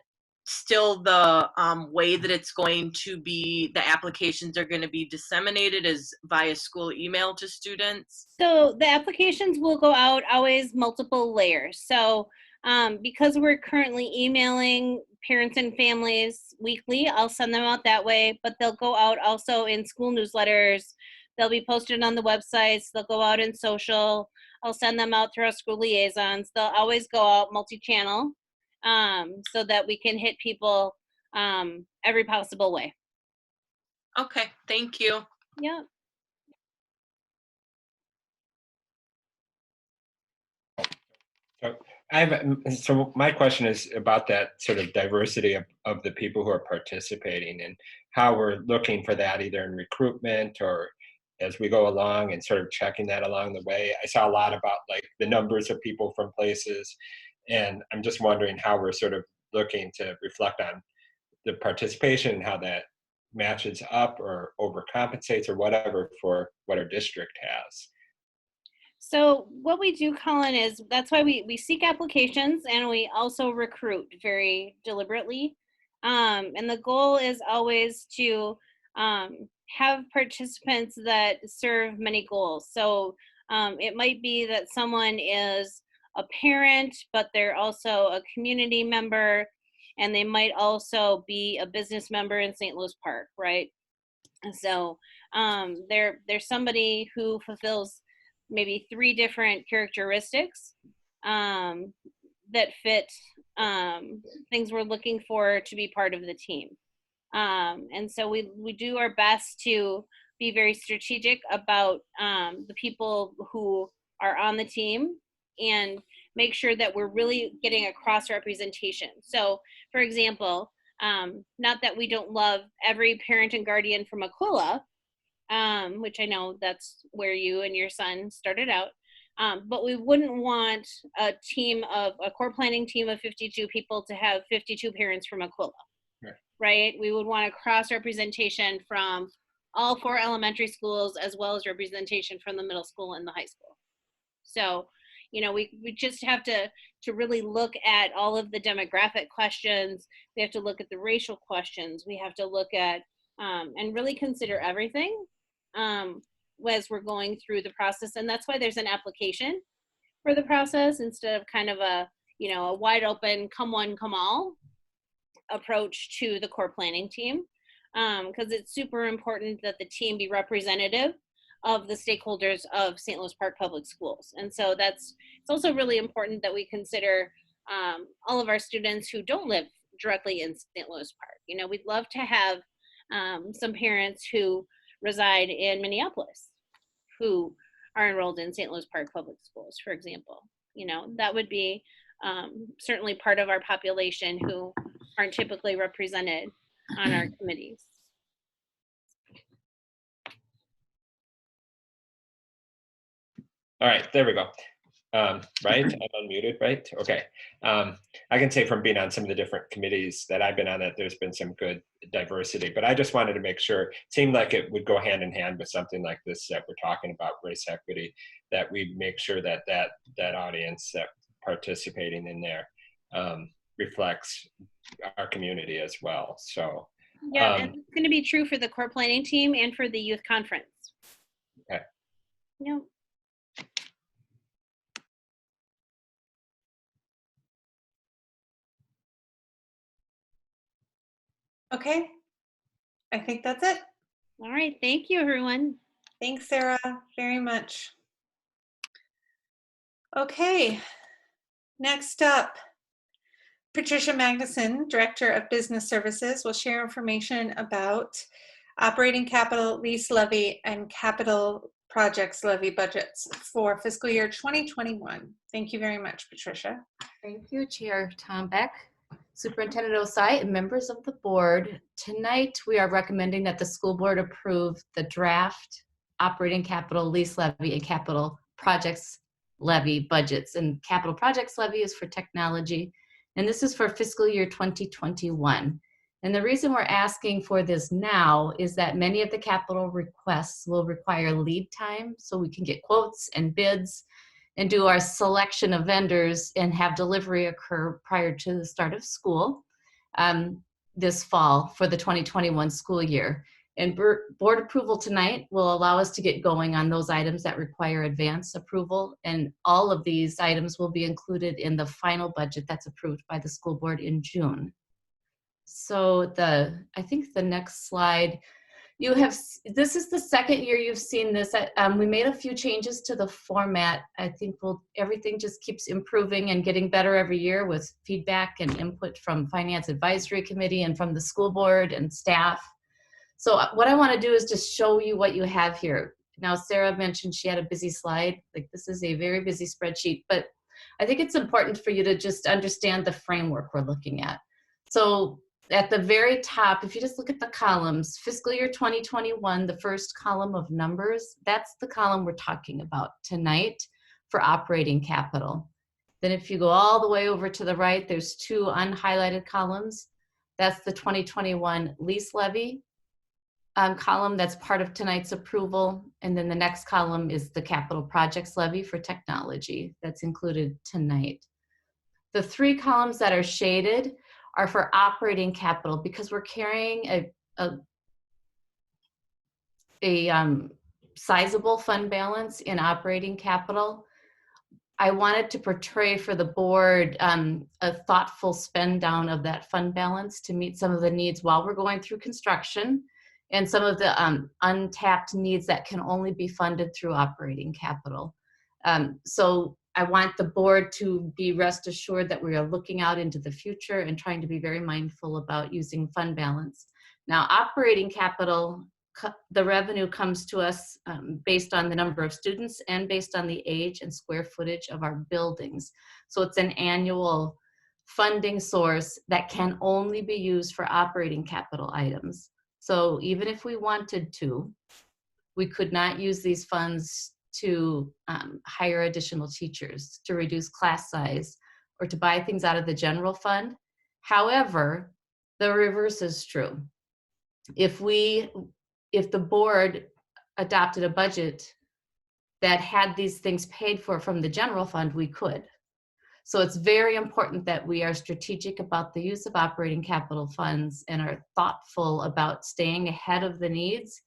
Speaker 5: still the way that it's going to be? The applications are going to be disseminated as via school email to students?
Speaker 26: So the applications will go out always multiple layers. So because we're currently emailing parents and families weekly, I'll send them out that way, but they'll go out also in school newsletters. They'll be posted on the websites. They'll go out in social. I'll send them out through our school liaisons. They'll always go out multi-channel so that we can hit people every possible way.
Speaker 5: Okay, thank you.
Speaker 26: Yeah.
Speaker 3: So my question is about that sort of diversity of the people who are participating, and how we're looking for that either in recruitment or as we go along, and sort of checking that along the way. I saw a lot about like the numbers of people from places, and I'm just wondering how we're sort of looking to reflect on the participation and how that matches up or overcompensates or whatever for what our district has.
Speaker 26: So what we do, Colin, is that's why we seek applications, and we also recruit very deliberately. And the goal is always to have participants that serve many goals. So it might be that someone is a parent, but they're also a community member, and they might also be a business member in St. Louis Park, right? So There's somebody who fulfills maybe 3 different characteristics that fit things we're looking for to be part of the team. And so we do our best to be very strategic about the people who are on the team and make sure that we're really getting a cross representation. So for example, not that we don't love every parent and guardian from Aquila, which I know that's where you and your son started out. But we wouldn't want a core planning team of 52 people to have 52 parents from Aquila, right? We would want a cross representation from all 4 elementary schools as well as representation from the middle school and the high school. So, you know, we just have to really look at all of the demographic questions. We have to look at the racial questions. We have to look at and really consider everything as we're going through the process. And that's why there's an application for the process instead of kind of a wide open, come one, come all approach to the core planning team. Because it's super important that the team be representative of the stakeholders of St. Louis Park Public Schools. And so it's also really important that we consider all of our students who don't live directly in St. Louis Park. You know, we'd love to have some parents who reside in Minneapolis who are enrolled in St. Louis Park Public Schools, for example. You know, that would be certainly part of our population who aren't typically represented on our committees.
Speaker 3: All right, there we go. Right, I'm unmuted, right? Okay. I can say from being on some of the different committees that I've been on that there's been some good diversity, but I just wanted to make sure, it seemed like it would go hand in hand with something like this that we're talking about, race equity, that we make sure that that audience that participating in there reflects our community as well. So
Speaker 26: yeah, and it's going to be true for the core planning team and for the youth conference.
Speaker 3: Okay.
Speaker 26: Yeah.
Speaker 2: Okay, I think that's it.
Speaker 26: All right, thank you, everyone.
Speaker 2: Thanks, Sarah, very much. Okay, next up, Patricia Magnuson, Director of Business Services, will share information about operating capital lease levy and capital projects levy budgets for fiscal year 2021. Thank you very much, Patricia.
Speaker 6: Thank you, Chair Tom Beck, Superintendent Osai, and members of the board. Tonight, we are recommending that the school board approve the draft operating capital lease levy and capital projects levy budgets. And capital projects levy is for technology, and this is for fiscal year 2021. And the reason we're asking for this now is that many of the capital requests will require lead time, so we can get quotes and bids and do our selection of vendors and have delivery occur prior to the start of school this fall for the 2021 school year. And board approval tonight will allow us to get going on those items that require advance approval. And all of these items will be included in the final budget that's approved by the school board in June. So I think the next slide, this is the second year you've seen this. We made a few changes to the format. I think everything just keeps improving and getting better every year with feedback and input from Finance Advisory Committee and from the school board and staff. So what I want to do is just show you what you have here. Now, Sarah mentioned she had a busy slide. Like, this is a very busy spreadsheet, but I think it's important for you to just understand the framework we're looking at. So at the very top, if you just look at the columns, fiscal year 2021, the first column of numbers, that's the column we're talking about tonight for operating capital. Then if you go all the way over to the right, there's 2 unhighlighted columns. That's the 2021 lease levy column that's part of tonight's approval. And then the next column is the capital projects levy for technology that's included tonight. The 3 columns that are shaded are for operating capital because we're carrying a sizable fund balance in operating capital. I wanted to portray for the board a thoughtful spend down of that fund balance to meet some of the needs while we're going through construction and some of the untapped needs that can only be funded through operating capital. So I want the board to be rest assured that we are looking out into the future and trying to be very mindful about using fund balance. Now, operating capital, the revenue comes to us based on the number of students and based on the age and square footage of our buildings. So it's an annual funding source that can only be used for operating capital items. So even if we wanted to, we could not use these funds to hire additional teachers, to reduce class size, or to buy things out of the general fund. However, the reverse is true. If the board adopted a budget that had these things paid for from the general fund, we could. So it's very important that we are strategic about the use of operating capital funds and are thoughtful about staying ahead of the needs,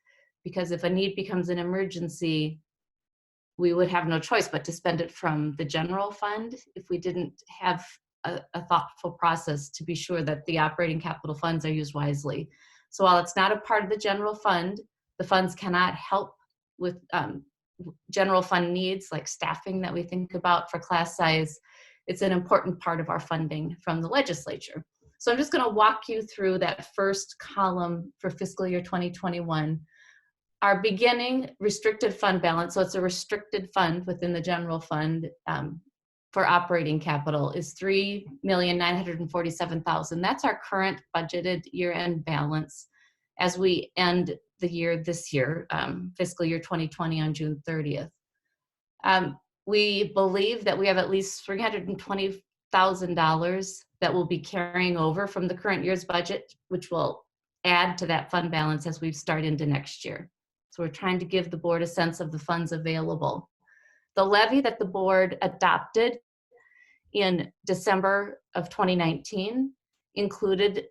Speaker 6: because if a need becomes an emergency, we would have no choice but to spend it from the general fund if we didn't have a thoughtful process to be sure that the operating capital funds are used wisely. So while it's not a part of the general fund, the funds cannot help with general fund needs like staffing that we think about for class size. It's an important part of our funding from the legislature. So I'm just going to walk you through that first column for fiscal year 2021. Our beginning restricted fund balance, so it's a restricted fund within the general fund for operating capital, is $3,947,000. That's our current budgeted year-end balance as we end the year this year, fiscal year 2020 on June 30th. We believe that we have at least $320,000 that will be carrying over from the current year's budget, which will add to that fund balance as we start into next year. So we're trying to give the board a sense of the funds available. The levy that the board adopted in December of 2019 included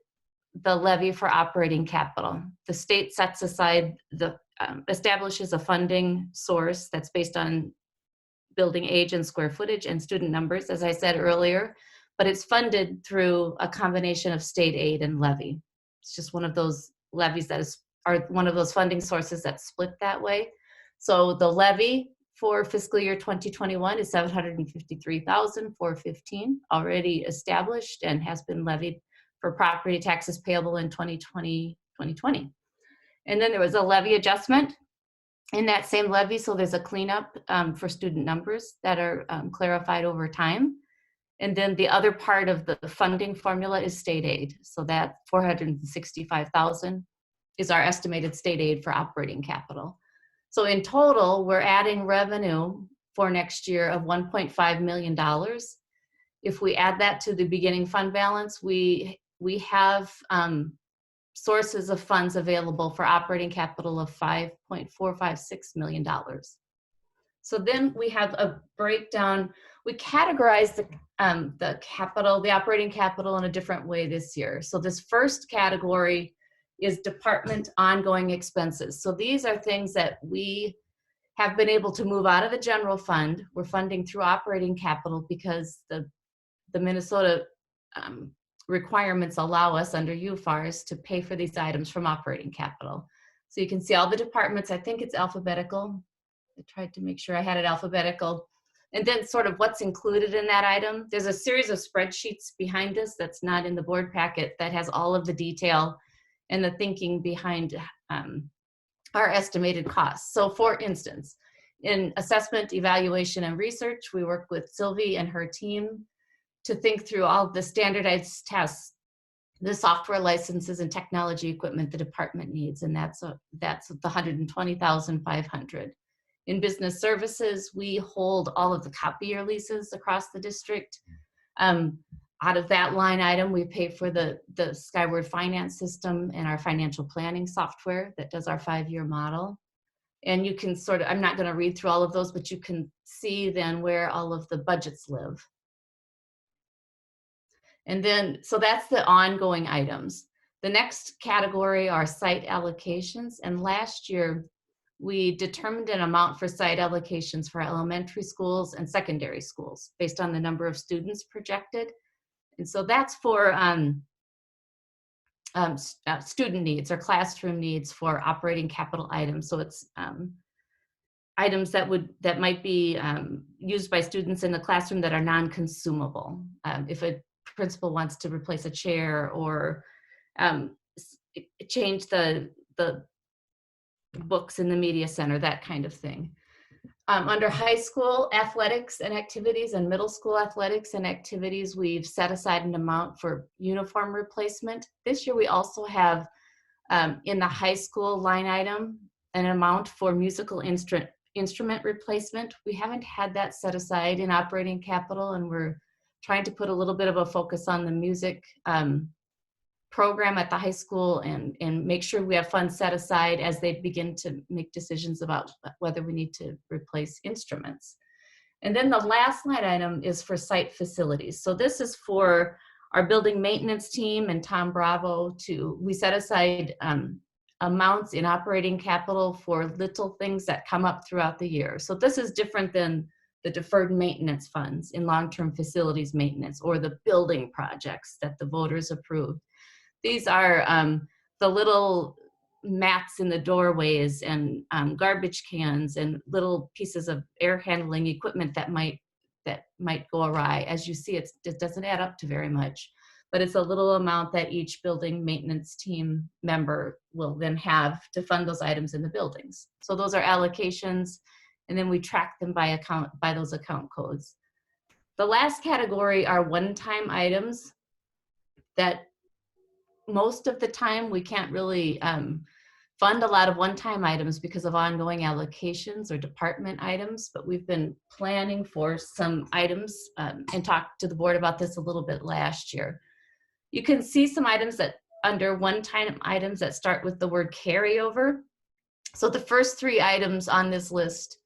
Speaker 6: the levy for operating capital. The state sets aside, establishes a funding source that's based on building age and square footage and student numbers, as I said earlier, but it's funded through a combination of state aid and levy. It's just one of those levies are one of those funding sources that's split that way. So the levy for fiscal year 2021 is $753,415, already established and has been levied for property taxes payable in 2020. And then there was a levy adjustment in that same levy, so there's a cleanup for student numbers that are clarified over time. And then the other part of the funding formula is state aid. So that $465,000 is our estimated state aid for operating capital. So in total, we're adding revenue for next year of $1.5 million. If we add that to the beginning fund balance, we have sources of funds available for operating capital of $5.456 million. So then we have a breakdown. We categorize the operating capital in a different way this year. So this first category is department ongoing expenses. So these are things that we have been able to move out of the general fund. We're funding through operating capital because the Minnesota requirements allow us under UFARs to pay for these items from operating capital. So you can see all the departments. I think it's alphabetical. I tried to make sure I had it alphabetical. And then sort of what's included in that item. There's a series of spreadsheets behind us that's not in the board packet that has all of the detail and the thinking behind our estimated costs. So for instance, in assessment, evaluation, and research, we work with Sylvie and her team to think through all the standardized tests, the software licenses and technology equipment the department needs, and that's the $120,500. In business services, we hold all of the copier leases across the district. Out of that line item, we pay for the Skyward finance system and our financial planning software that does our 5-year model. And you can sort of, I'm not going to read through all of those, but you can see then where all of the budgets live. And then, so that's the ongoing items. The next category are site allocations. And last year, we determined an amount for site allocations for elementary schools and secondary schools based on the number of students projected. And so that's for student needs or classroom needs for operating capital items. So it's items that might be used by students in the classroom that are non-consumable. If a principal wants to replace a chair or change the books in the media center, that kind of thing. Under high school athletics and activities and middle school athletics and activities, we've set aside an amount for uniform replacement. This year we also have in the high school line item an amount for musical instrument replacement. We haven't had that set aside in operating capital, and we're trying to put a little bit of a focus on the music program at the high school and make sure we have funds set aside as they begin to make decisions about whether we need to replace instruments. And then the last line item is for site facilities. So this is for our building maintenance team and Tom Bravo we set aside amounts in operating capital for little things that come up throughout the year. So this is different than the deferred maintenance funds in long-term facilities maintenance or the building projects that the voters approved. These are the little mats in the doorways and garbage cans and little pieces of air handling equipment that might go awry. As you see, it doesn't add up to very much, but it's a little amount that each building maintenance team member will then have to fund those items in the buildings. So those are allocations, and then we track them by those account codes. The last category are one-time items that most of the time we can't really fund a lot of one-time items because of ongoing allocations or department items, but we've been planning for some items and talked to the board about this a little bit last year. You can see some items that under one-time items that start with the word carryover. So the first 3 items on this list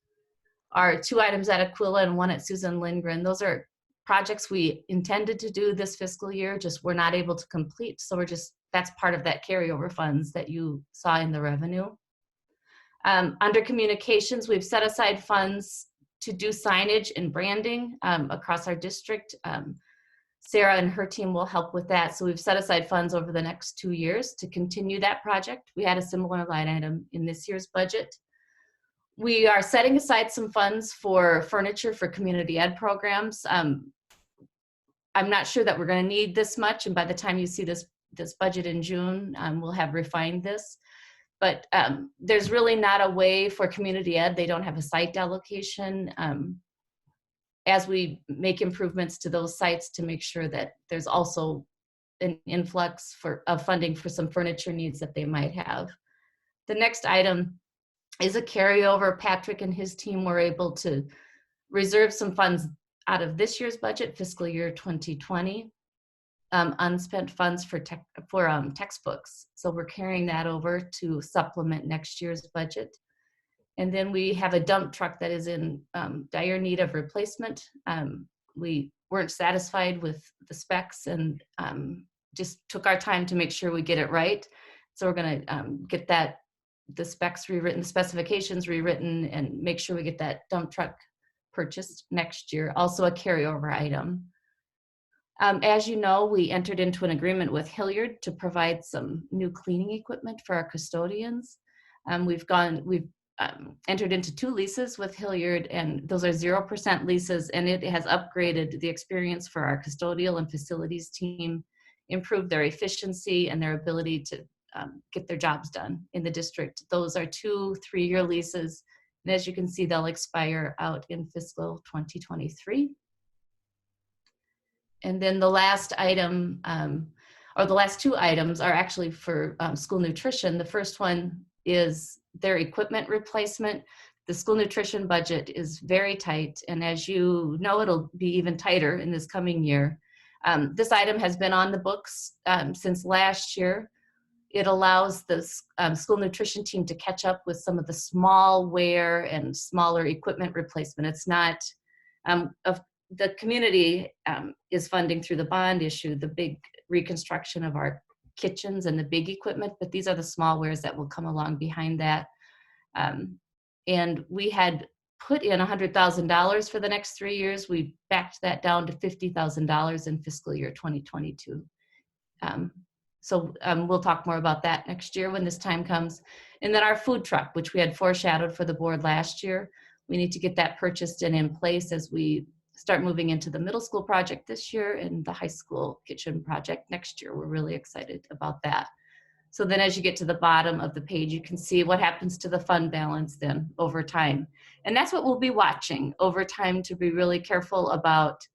Speaker 6: are 2 items at Aquila and 1 at Susan Lindgren. Those are projects we intended to do this fiscal year, just we're not able to complete. So that's part of that carryover funds that you saw in the revenue. Under communications, we've set aside funds to do signage and branding across our district. Sarah and her team will help with that. So we've set aside funds over the next 2 years to continue that project. We had a similar line item in this year's budget. We are setting aside some funds for furniture for community ed programs. I'm not sure that we're going to need this much, and by the time you see this budget in June, we'll have refined this. But there's really not a way for community ed. They don't have a site allocation. As we make improvements to those sites to make sure that there's also an influx of funding for some furniture needs that they might have. The next item is a carryover. Patrick and his team were able to reserve some funds out of this year's budget, fiscal year 2020, unspent funds for textbooks. So we're carrying that over to supplement next year's budget. And then we have a dump truck that is in dire need of replacement. We weren't satisfied with the specs and just took our time to make sure we get it right. So we're going to get the specs rewritten, the specifications rewritten, and make sure we get that dump truck purchased next year. Also a carryover item. As you know, we entered into an agreement with Hilliard to provide some new cleaning equipment for our custodians. We've entered into 2 leases with Hilliard, and those are 0% leases, and it has upgraded the experience for our custodial and facilities team, improved their efficiency and their ability to get their jobs done in the district. Those are 2 3-year leases, and as you can see, they'll expire out in fiscal 2023. And then the last item, or the last 2 items are actually for school nutrition. The first one is their equipment replacement. The school nutrition budget is very tight, and as you know, it'll be even tighter in this coming year. This item has been on the books since last year. It allows the school nutrition team to catch up with some of the small wear and smaller equipment replacement. It's not, the community is funding through the bond issue, the big reconstruction of our kitchens and the big equipment, but these are the small wares that will come along behind that. And we had put in $100,000 for the next 3 years. We backed that down to $50,000 in fiscal year 2022. So we'll talk more about that next year when this time comes. And then our food truck, which we had foreshadowed for the board last year, we need to get that purchased and in place as we start moving into the middle school project this year and the high school kitchen project next year. We're really excited about that. So then as you get to the bottom of the page, you can see what happens to the fund balance then over time. And that's what we'll be watching over time, to be really careful about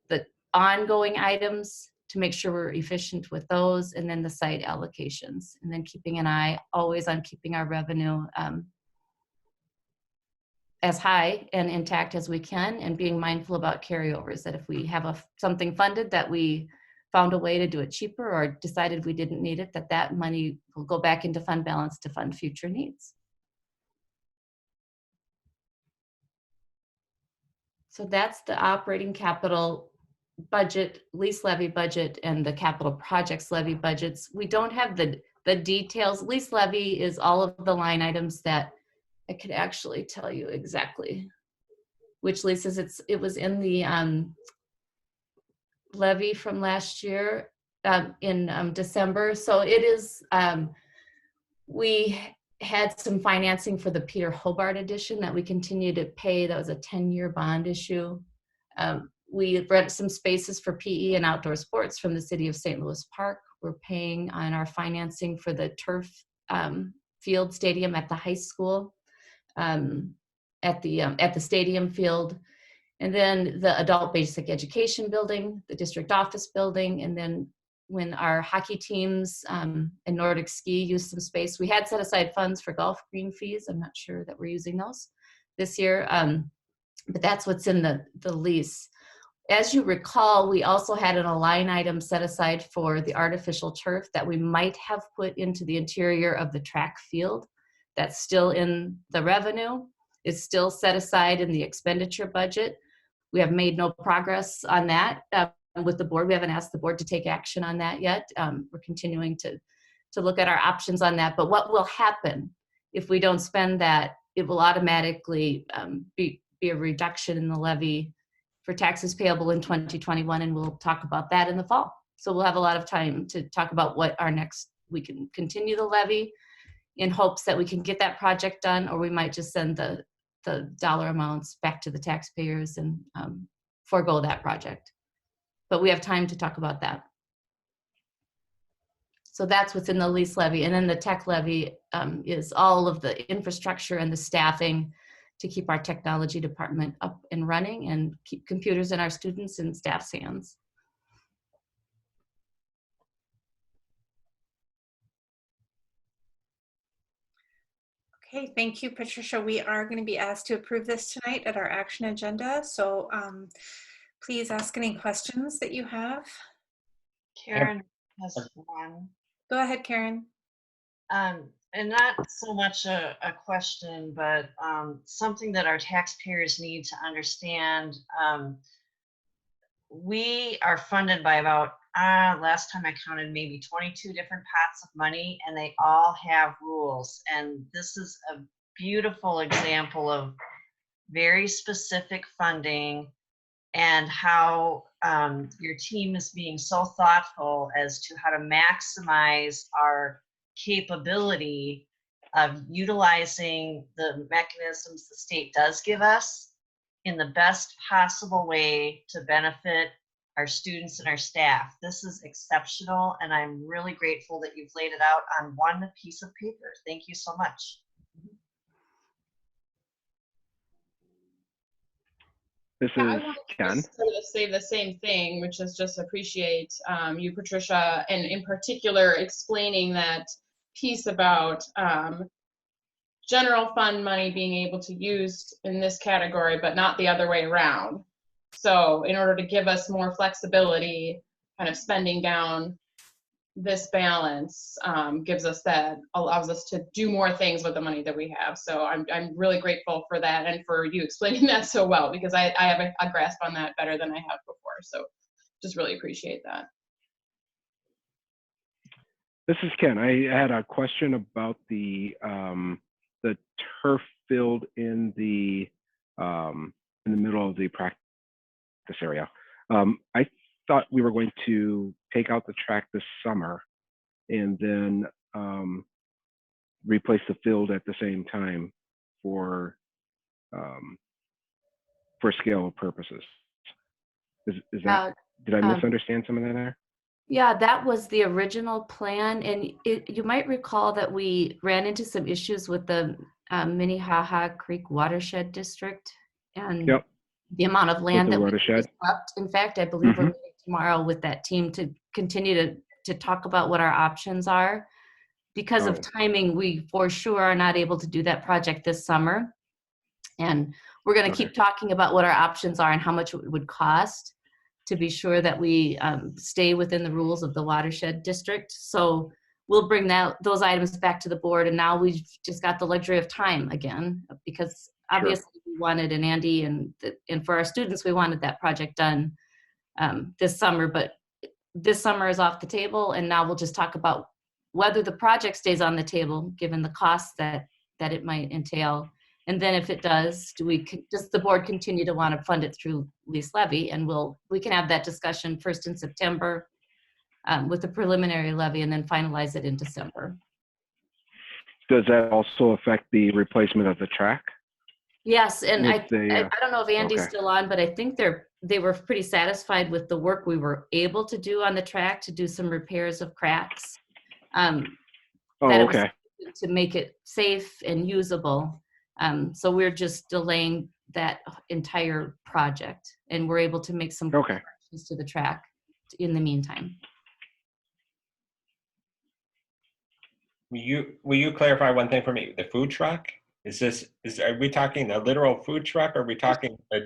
Speaker 6: the ongoing items to make sure we're efficient with those, and then the site allocations, and then keeping an eye always on keeping our revenue as high and intact as we can, and being mindful about carryovers, that if we have something funded that we found a way to do it cheaper or decided we didn't need it, that money will go back into fund balance to fund future needs. So that's the operating capital budget, lease levy budget, and the capital projects levy budgets. We don't have the details. Lease levy is all of the line items that I could actually tell you exactly which leases. It was in the levy from last year in December. So it is, we had some financing for the Peter Hobart edition that we continue to pay. That was a 10-year bond issue. We rent some spaces for PE and outdoor sports from the city of St. Louis Park. We're paying on our financing for the turf field stadium at the high school, at the stadium field, and then the adult basic education building, the district office building, and then when our hockey teams and Nordic ski used some space, we had set aside funds for golf green fees. I'm not sure that we're using those this year, but that's what's in the lease. As you recall, we also had a line item set aside for the artificial turf that we might have put into the interior of the track field. That's still in the revenue. It's still set aside in the expenditure budget. We have made no progress on that with the board. We haven't asked the board to take action on that yet. We're continuing to look at our options on that. But what will happen if we don't spend that? It will automatically be a reduction in the levy for taxes payable in 2021, and we'll talk about that in the fall. So we'll have a lot of time to talk about what our next, we can continue the levy in hopes that we can get that project done, or we might just send the dollar amounts back to the taxpayers and forego that project. But we have time to talk about that. So that's what's in the lease levy. And then the tech levy is all of the infrastructure and the staffing to keep our technology department up and running and keep computers in our students and staff's hands.
Speaker 2: Okay, thank you, Patricia. We are going to be asked to approve this tonight at our action agenda. So please ask any questions that you have.
Speaker 17: Karen has one.
Speaker 2: Go ahead, Karen.
Speaker 17: And not so much a question, but something that our taxpayers need to understand. We are funded by about, last time I counted, maybe 22 different pots of money, and they all have rules. And this is a beautiful example of very specific funding and how your team is being so thoughtful as to how to maximize our capability of utilizing the mechanisms the state does give us in the best possible way to benefit our students and our staff. This is exceptional, and I'm really grateful that you've laid it out on one piece of paper. Thank you so much.
Speaker 7: This
Speaker 4: Yeah,
Speaker 7: is
Speaker 4: I wanted
Speaker 7: Ken.
Speaker 4: to sort of say the same thing, which is just appreciate you, Patricia, and in particular explaining that piece about general fund money being able to use in this category, but not the other way around. So in order to give us more flexibility, kind of spending down this balance gives us that, allows us to do more things with the money that we have. So I'm really grateful for that and for you explaining that so well, because I have a grasp on that better than I have before. So just really appreciate that.
Speaker 7: This is Ken. I had a question about the turf field in the middle of the practice area. I thought we were going to take out the track this summer. and then replace the field at the same time for scale purposes. Is that, did I misunderstand some of that there?
Speaker 6: Yeah, that was the original plan, and you might recall that we ran into some issues with the Minnehaha Creek Watershed District and
Speaker 7: Yep.
Speaker 6: the amount of
Speaker 7: With
Speaker 6: land
Speaker 7: the
Speaker 6: that we
Speaker 7: watershed.
Speaker 6: disrupt. In fact, I believe we're meeting tomorrow with that team to continue to talk about what our options are. Because of timing, we for sure are not able to do that project this summer. And we're going to keep talking about what our options are and how much it would cost to be sure that we stay within the rules of the watershed district. So we'll bring those items back to the board, and now we've just got the luxury of time again, because obviously we wanted, and Andy and for our students, we wanted that project done this summer, but this summer is off the table, and now we'll just talk about whether the project stays on the table, given the costs that it might entail. And then if it does, does the board continue to want to fund it through lease levy? And we can have that discussion first in September with the preliminary levy, and then finalize it in December.
Speaker 7: Does that also affect the replacement of the track?
Speaker 6: Yes, and I don't know if Andy's
Speaker 7: okay.
Speaker 6: still on, but I think they were pretty satisfied with the work we were able to do on the track to do some repairs of cracks.
Speaker 7: Okay.
Speaker 6: To make it safe and usable. So we're just delaying that entire project, and we're able to make some corrections to the track in the meantime.
Speaker 3: Will you clarify one thing for me? The food truck? Are we talking a literal food truck, or are we talking a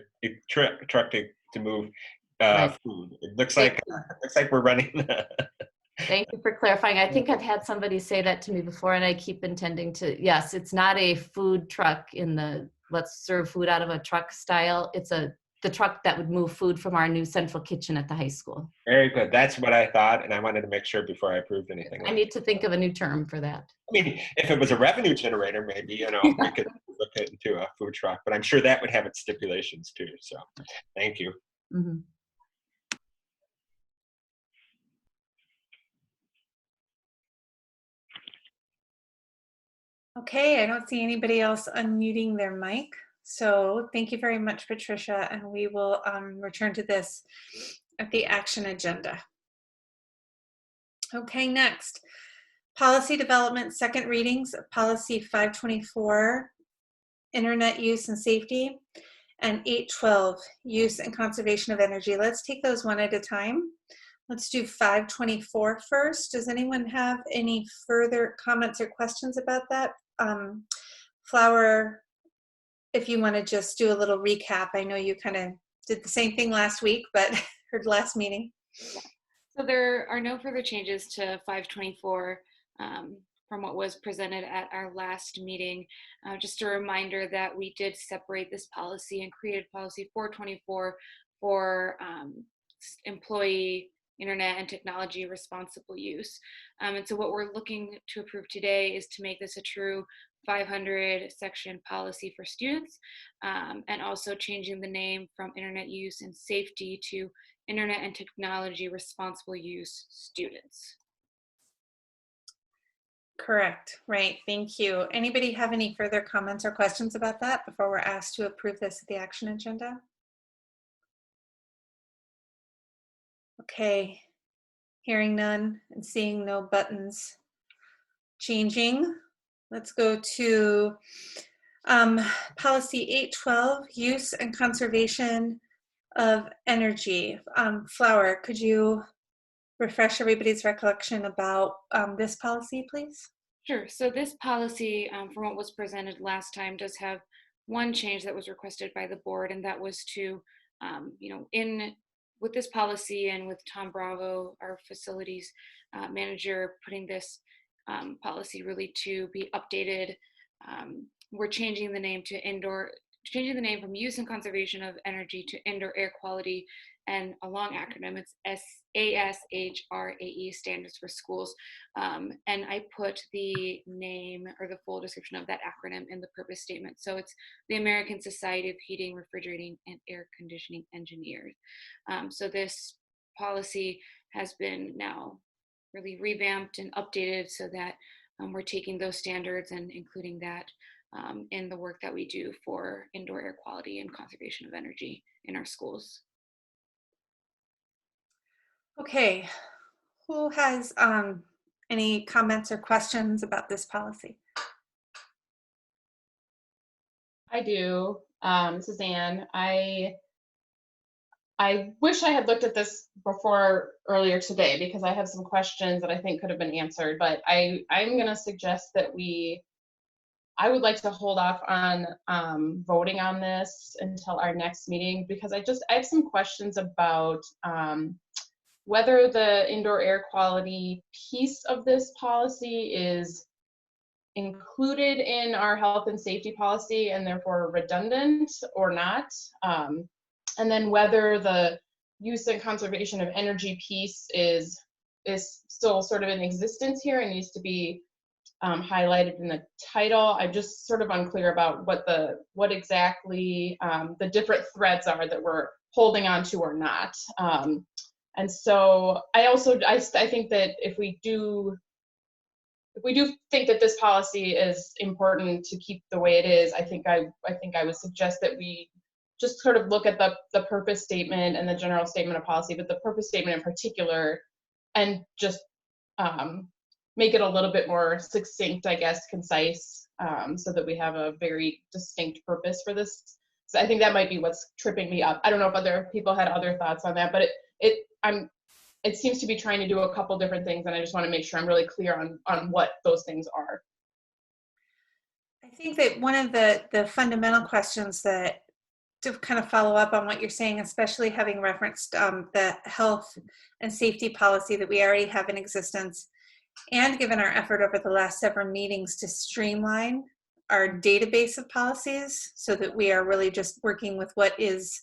Speaker 3: truck to move food? It looks like we're running.
Speaker 6: Thank you for clarifying. I think I've had somebody say that to me before, and I keep intending to. Yes, it's not a food truck in the let's serve food out of a truck style. It's the truck that would move food from our new central kitchen at the high school.
Speaker 3: Very good. That's what I thought, and I wanted to make sure before I approved anything.
Speaker 6: I need to think of a new term for that.
Speaker 3: I mean, if it was a revenue generator, maybe, we could look into a food truck, but I'm sure that would have its stipulations too. So thank you.
Speaker 6: Mm-hmm.
Speaker 2: Okay, I don't see anybody else unmuting their mic. So thank you very much, Patricia, and we will return to this at the action agenda. Okay, next, policy development, second readings of policy 524, internet use and safety, and 812, use and conservation of energy. Let's take those one at a time. Let's do 524 first. Does anyone have any further comments or questions about that? Flower, if you want to just do a little recap. I know you kind of did the same thing last week, but heard last meeting.
Speaker 1: So there are no further changes to 524 from what was presented at our last meeting. Just a reminder that we did separate this policy and created policy 424 for employee internet and technology responsible use. And so what we're looking to approve today is to make this a true 500 section policy for students, and also changing the name from internet use and safety to internet and technology responsible use students.
Speaker 2: Correct, right, thank you. Anybody have any further comments or questions about that before we're asked to approve this at the action agenda? Okay, hearing none and seeing no buttons changing. Let's go to policy 812, use and conservation of energy. Flower, could you refresh everybody's recollection about this policy, please?
Speaker 1: Sure. So this policy, from what was presented last time, does have one change that was requested by the board, and that was to, with this policy and with Tom Bravo, our facilities manager, putting this policy really to be updated. We're changing the name from use and conservation of energy to indoor air quality, and a long acronym, it's ASHRAE, standards for schools. And I put the name or the full description of that acronym in the purpose statement. So it's the American Society of Heating, Refrigerating, and Air Conditioning Engineers. So this policy has been now really revamped and updated so that we're taking those standards and including that in the work that we do for indoor air quality and conservation of energy in our schools.
Speaker 2: Okay, who has any comments or questions about this policy?
Speaker 4: I do. This is Anne. I wish I had looked at this before earlier today because I have some questions that I think could have been answered, but I'm going to suggest that I would like to hold off on voting on this until our next meeting because I have some questions about whether the indoor air quality piece of this policy is included in our health and safety policy and therefore redundant or not. And then whether the use and conservation of energy piece is still sort of in existence here and needs to be highlighted in the title. I'm just sort of unclear about what exactly the different threads are that we're holding on to or not. And so I think that if we do think that this policy is important to keep the way it is, I think I would suggest that we just sort of look at the purpose statement and the general statement of policy, but the purpose statement in particular, and just make it a little bit more succinct, I guess, concise, so that we have a very distinct purpose for this. So I think that might be what's tripping me up. I don't know if other people had other thoughts on that, but it seems to be trying to do a couple different things, and I just want to make sure I'm really clear on what those things are.
Speaker 2: I think that one of the fundamental questions that to kind of follow up on what you're saying, especially having referenced the health and safety policy that we already have in existence, and given our effort over the last several meetings to streamline our database of policies so that we are really just working with what is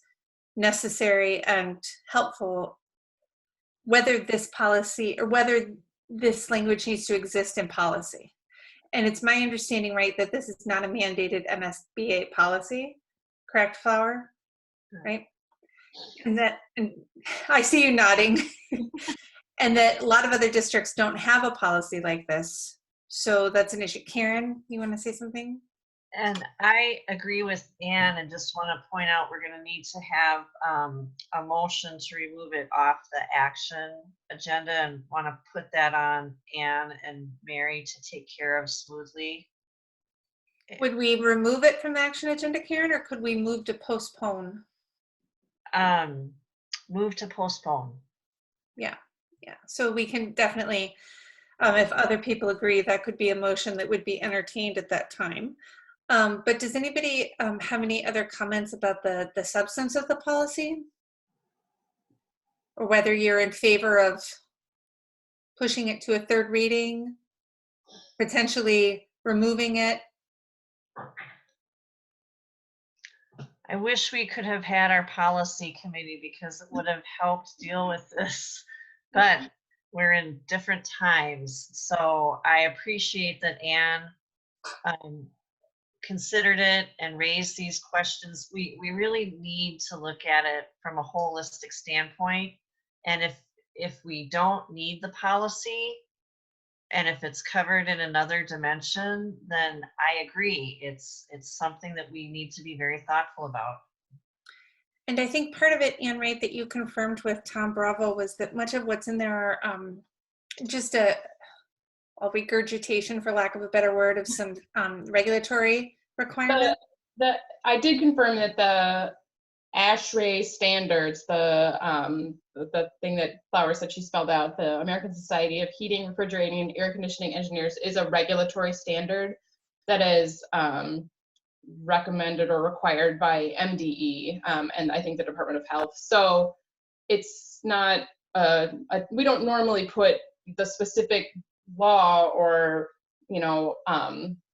Speaker 2: necessary and helpful, whether this policy or whether this language needs to exist in policy. And it's my understanding, right, that this is not a mandated MSBA policy, correct, Flower? Right? And I see you nodding. And that a lot of other districts don't have a policy like this. So that's an issue. Karen, you want to say something?
Speaker 17: And I agree with Anne and just want to point out we're going to need to have a motion to remove it off the action agenda and want to put that on Anne and Mary to take care of smoothly.
Speaker 2: Would we remove it from the action agenda, Karen, or could we move to postpone?
Speaker 17: Move to postpone.
Speaker 2: Yeah. So we can definitely, if other people agree, that could be a motion that would be entertained at that time. But does anybody have any other comments about the substance of the policy? Or whether you're in favor of pushing it to a third reading, potentially removing it?
Speaker 17: I wish we could have had our policy committee because it would have helped deal with this, but we're in different times. So I appreciate that Anne considered it and raised these questions. We really need to look at it from a holistic standpoint. And if we don't need the policy, and if it's covered in another dimension, then I agree. It's something that we need to be very thoughtful about.
Speaker 2: And I think part of it, Anne, right, that you confirmed with Tom Bravo was that much of what's in there are just a regurgitation, for lack of a better word, of some regulatory requirements.
Speaker 4: I did confirm that the ASHRAE standards, the thing that Flower said she spelled out, the American Society of Heating, Refrigerating, and Air Conditioning Engineers, is a regulatory standard that is recommended or required by MDE and I think the Department of Health. So it's not, we don't normally put the specific law or,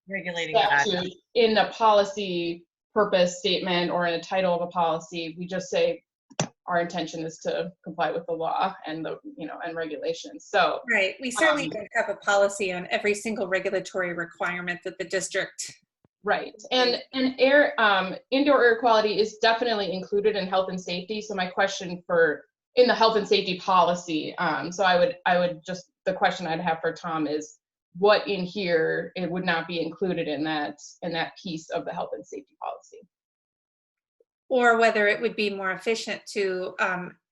Speaker 17: regulating
Speaker 4: statute in the policy purpose statement or in a title of a policy. We just say our intention is to comply with the law and the and regulations. So
Speaker 2: right, we certainly don't have a policy on every single regulatory requirement that the district.
Speaker 4: Right, and indoor air quality is definitely included in health and safety. So my question for in the health and safety policy. So I would just, the question I'd have for Tom is what in here it would not be included in that piece of the health and safety policy.
Speaker 2: Or whether it would be more efficient to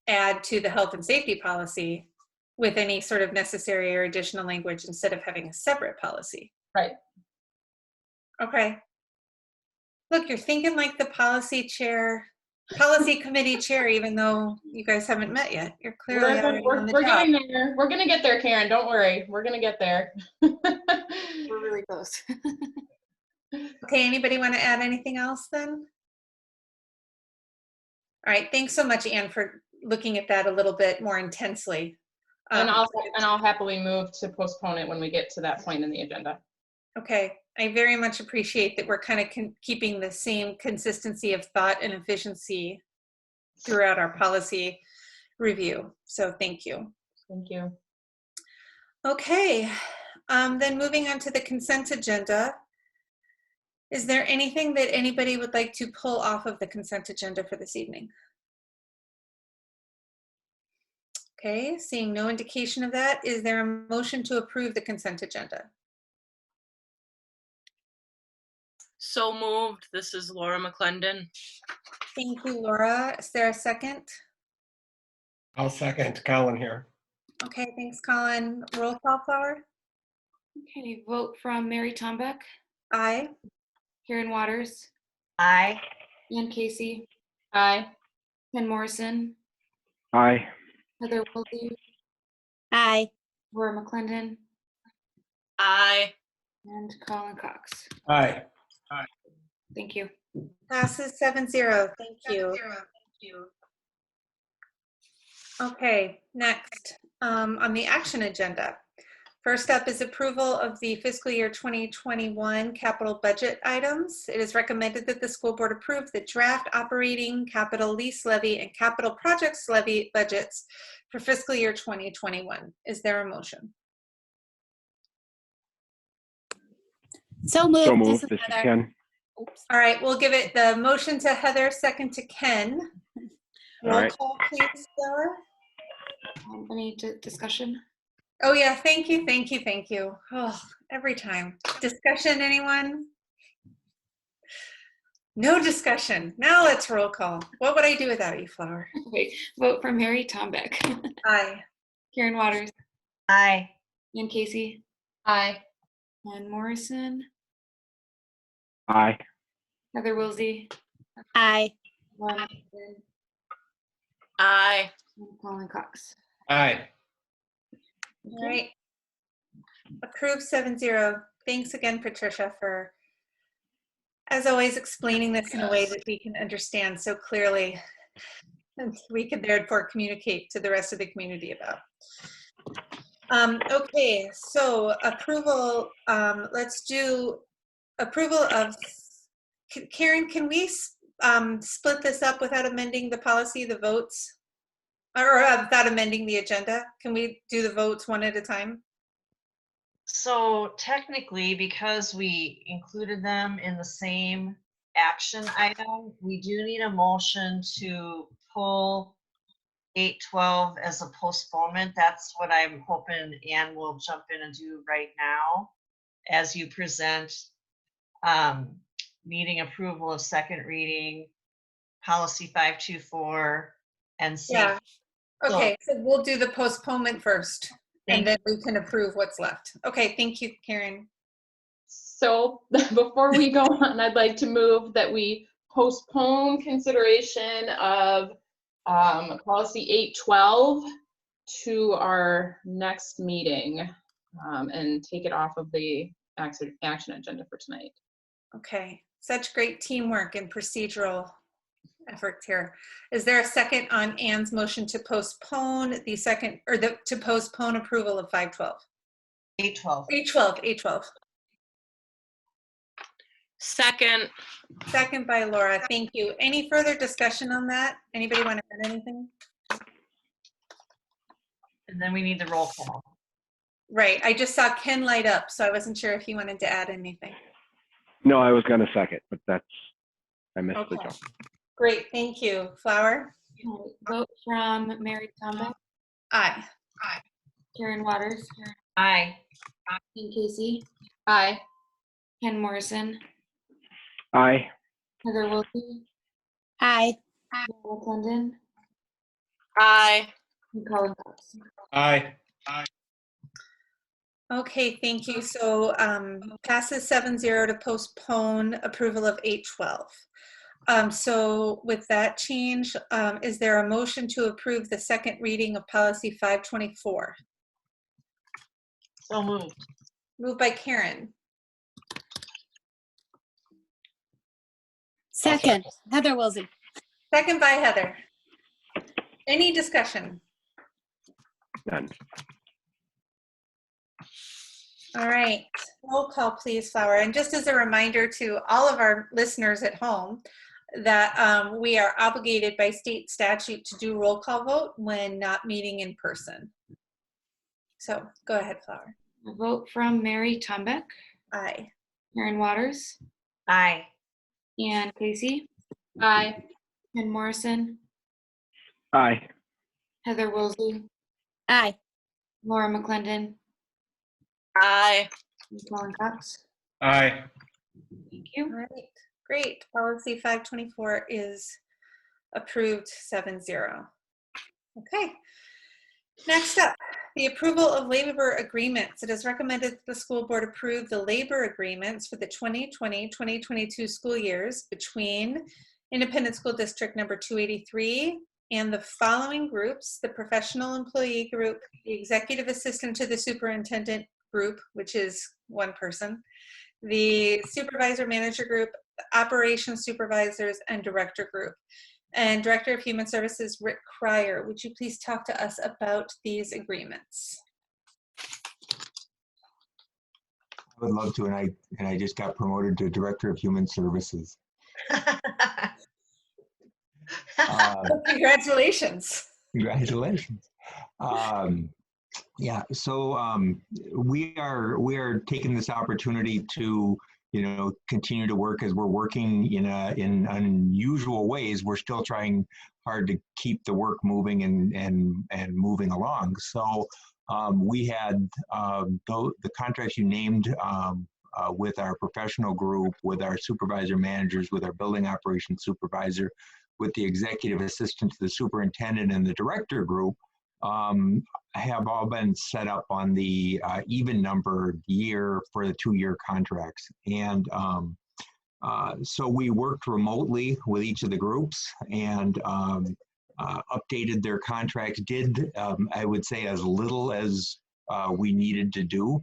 Speaker 2: add to the health and safety policy with any sort of necessary or additional language instead of having a separate policy.
Speaker 4: Right.
Speaker 2: Okay. Look, you're thinking like the policy committee chair, even though you guys haven't met yet. You're clearly already on the
Speaker 4: we're
Speaker 2: job.
Speaker 4: getting there. We're gonna get there, Karen. Don't worry. We're gonna get there.
Speaker 1: We're really close.
Speaker 2: Okay, anybody want to add anything else then? All right, thanks so much, Anne, for looking at that a little bit more intensely.
Speaker 4: And I'll happily move to postpone it when we get to that point in the agenda.
Speaker 2: Okay, I very much appreciate that we're kind of keeping the same consistency of thought and efficiency throughout our policy review. So thank you.
Speaker 4: Thank you.
Speaker 2: Okay, then moving on to the consent agenda. Is there anything that anybody would like to pull off of the consent agenda for this evening? Okay, seeing no indication of that, is there a motion to approve the consent agenda?
Speaker 5: So moved. This is Laura McClendon.
Speaker 2: Thank you, Laura. Is there a second?
Speaker 3: I'll second. Colin here.
Speaker 2: Okay, thanks, Colin. Roll call, Flower?
Speaker 1: Okay, vote from Mary Tombeck,
Speaker 2: Aye.
Speaker 1: Karen Waters,
Speaker 17: Aye.
Speaker 1: Ann Casey,
Speaker 4: Aye.
Speaker 1: Ken Morrison,
Speaker 7: Aye.
Speaker 1: Heather Wilde,
Speaker 19: Aye.
Speaker 1: Laura McClendon,
Speaker 5: Aye.
Speaker 1: and Colin Cox.
Speaker 3: Aye.
Speaker 1: Thank you.
Speaker 2: Passes 7-0. Thank you. Okay, next on the action agenda. First up is approval of the fiscal year 2021 capital budget items. It is recommended that the school board approve the draft operating capital lease levy and capital projects levy budgets for fiscal year 2021. Is there a motion?
Speaker 19: So moved.
Speaker 7: So moved. This is Ken.
Speaker 2: Oops. All right, we'll give it the motion to Heather, second to Ken.
Speaker 7: All
Speaker 2: Roll
Speaker 7: right.
Speaker 2: call, please, Laura.
Speaker 1: Any discussion?
Speaker 2: Oh yeah, thank you. Oh, every time. Discussion, anyone? No discussion. Now let's roll call. What would I do without you, Flower?
Speaker 1: Okay, vote from Mary Tombeck,
Speaker 2: Aye.
Speaker 1: Karen Waters,
Speaker 17: Aye.
Speaker 1: Ann Casey,
Speaker 4: Aye.
Speaker 1: Ken Morrison,
Speaker 7: Aye.
Speaker 1: Heather Wilde,
Speaker 19: Aye.
Speaker 1: Laura McClendon,
Speaker 5: Aye.
Speaker 1: and Colin Cox.
Speaker 3: Aye.
Speaker 2: All right. Approved 7-0. Thanks again, Patricia, for, as always, explaining this in a way that we can understand so clearly and we can therefore communicate to the rest of the community about. Okay, so approval, let's do approval of, Karen, can we split this up without amending the policy, the votes? Or without amending the agenda? Can we do the votes one at a time?
Speaker 17: So technically, because we included them in the same action item, we do need a motion to pull 812 as a postponement. That's what I'm hoping Ann will jump in and do right now as you present meeting approval of second reading, policy 524, and
Speaker 2: Yeah. Okay, so we'll do the postponement first, and then we can approve what's left. Okay, thank you, Karen.
Speaker 4: So before we go on, I'd like to move that we postpone consideration of policy 812 to our next meeting and take it off of the action agenda for tonight.
Speaker 2: Okay, such great teamwork and procedural efforts here. Is there a second on Ann's motion to postpone the second, or to postpone approval of 512?
Speaker 17: 812.
Speaker 2: 812.
Speaker 5: Second.
Speaker 2: Second by Laura, thank you. Any further discussion on that? Anybody want to add anything?
Speaker 17: And then we need the roll call.
Speaker 2: Right, I just saw Ken light up, so I wasn't sure if he wanted to add anything.
Speaker 7: No, I was going to second, but I missed the
Speaker 2: Okay.
Speaker 7: jump.
Speaker 2: Great, thank you. Flower?
Speaker 1: Vote from Mary Tombeck,
Speaker 2: Aye.
Speaker 1: Karen Waters,
Speaker 17: Aye.
Speaker 1: Ken Casey,
Speaker 4: Aye.
Speaker 1: Ken Morrison,
Speaker 7: Aye.
Speaker 1: Heather Wilkie,
Speaker 19: Aye.
Speaker 1: Laura Clendon,
Speaker 5: Aye.
Speaker 1: and Colin Cox.
Speaker 3: Aye.
Speaker 2: Okay, thank you. So passes 7-0 to postpone approval of 812. So with that change, is there a motion to approve the second reading of policy 524?
Speaker 17: So moved.
Speaker 2: Moved by Karen.
Speaker 19: Second, Heather Wilson.
Speaker 2: Second by Heather. Any discussion?
Speaker 7: None.
Speaker 2: All right, roll call please, Flower. And just as a reminder to all of our listeners at home that we are obligated by state statute to do roll call vote when not meeting in person. So go ahead, Flower.
Speaker 1: A vote from Mary Tombeck,
Speaker 2: Aye.
Speaker 1: Karen Waters,
Speaker 17: Aye.
Speaker 1: Ann Casey,
Speaker 4: Aye.
Speaker 1: Ken Morrison,
Speaker 7: Aye.
Speaker 1: Heather Wilsey,
Speaker 19: Aye.
Speaker 1: Laura McClendon,
Speaker 5: Aye.
Speaker 1: and Colin Cox.
Speaker 3: Aye.
Speaker 1: Thank you.
Speaker 2: All right, great. Policy 524 is approved 7-0. Okay. Next up, the approval of labor agreements. It is recommended that the school board approve the labor agreements for the 2020-2022 school years between Independent School District number 283 and the following groups: the professional employee group, the executive assistant to the superintendent group, which is one person, the supervisor manager group, the operations supervisors, and director group. And Director of Human Services, Rick Cryer, would you please talk to us about these agreements?
Speaker 8: I would love to, and I just got promoted to Director of Human Services.
Speaker 2: Congratulations.
Speaker 8: Congratulations. Yeah, so we are taking this opportunity to, you know, continue to work as we're working in unusual ways. We're still trying hard to keep the work moving and moving along. So we had the contracts you named with our professional group, with our supervisor managers, with our building operations supervisor, with the executive assistant to the superintendent and the director group, have all been set up on the even number year for the 2-year contracts. And so we worked remotely with each of the groups and updated their contracts, did, I would say, as little as we needed to do,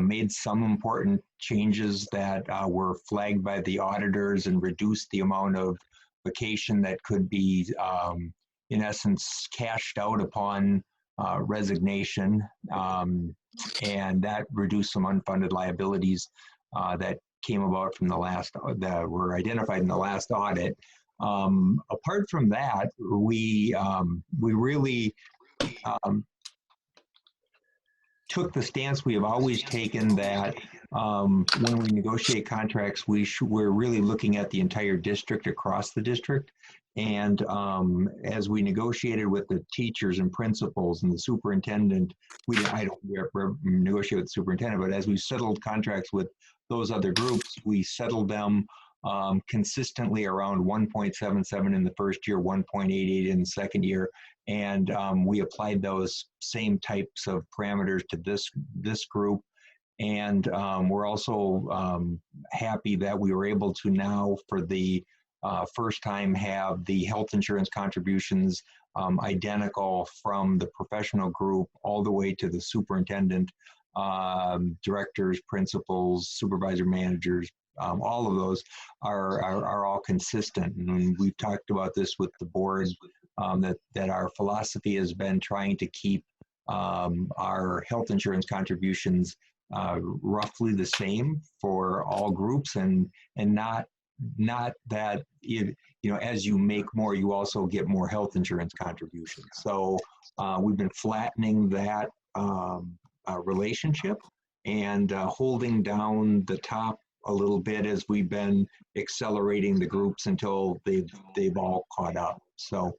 Speaker 8: made some important changes that were flagged by the auditors and reduced the amount of vacation that could be, in essence, cashed out upon resignation, and that reduced some unfunded liabilities that came about from the last, that were identified in the last audit. Apart from that, we really took the stance we have always taken that when we negotiate contracts, we're really looking at the entire district across the district. And as we negotiated with the teachers and principals and the superintendent, I don't negotiate with the superintendent, but as we settled contracts with those other groups, we settled them consistently around 1.77 in the first year, 1.88 in the second year. And we applied those same types of parameters to this group. And we're also happy that we were able to now, for the first time, have the health insurance contributions identical from the professional group all the way to the superintendent, directors, principals, supervisor managers. All of those are all consistent. And we've talked about this with the board, that our philosophy has been trying to keep our health insurance contributions roughly the same for all groups, and not that as you make more, you also get more health insurance contributions. So we've been flattening that relationship and holding down the top a little bit as we've been accelerating the groups until they've all caught up. So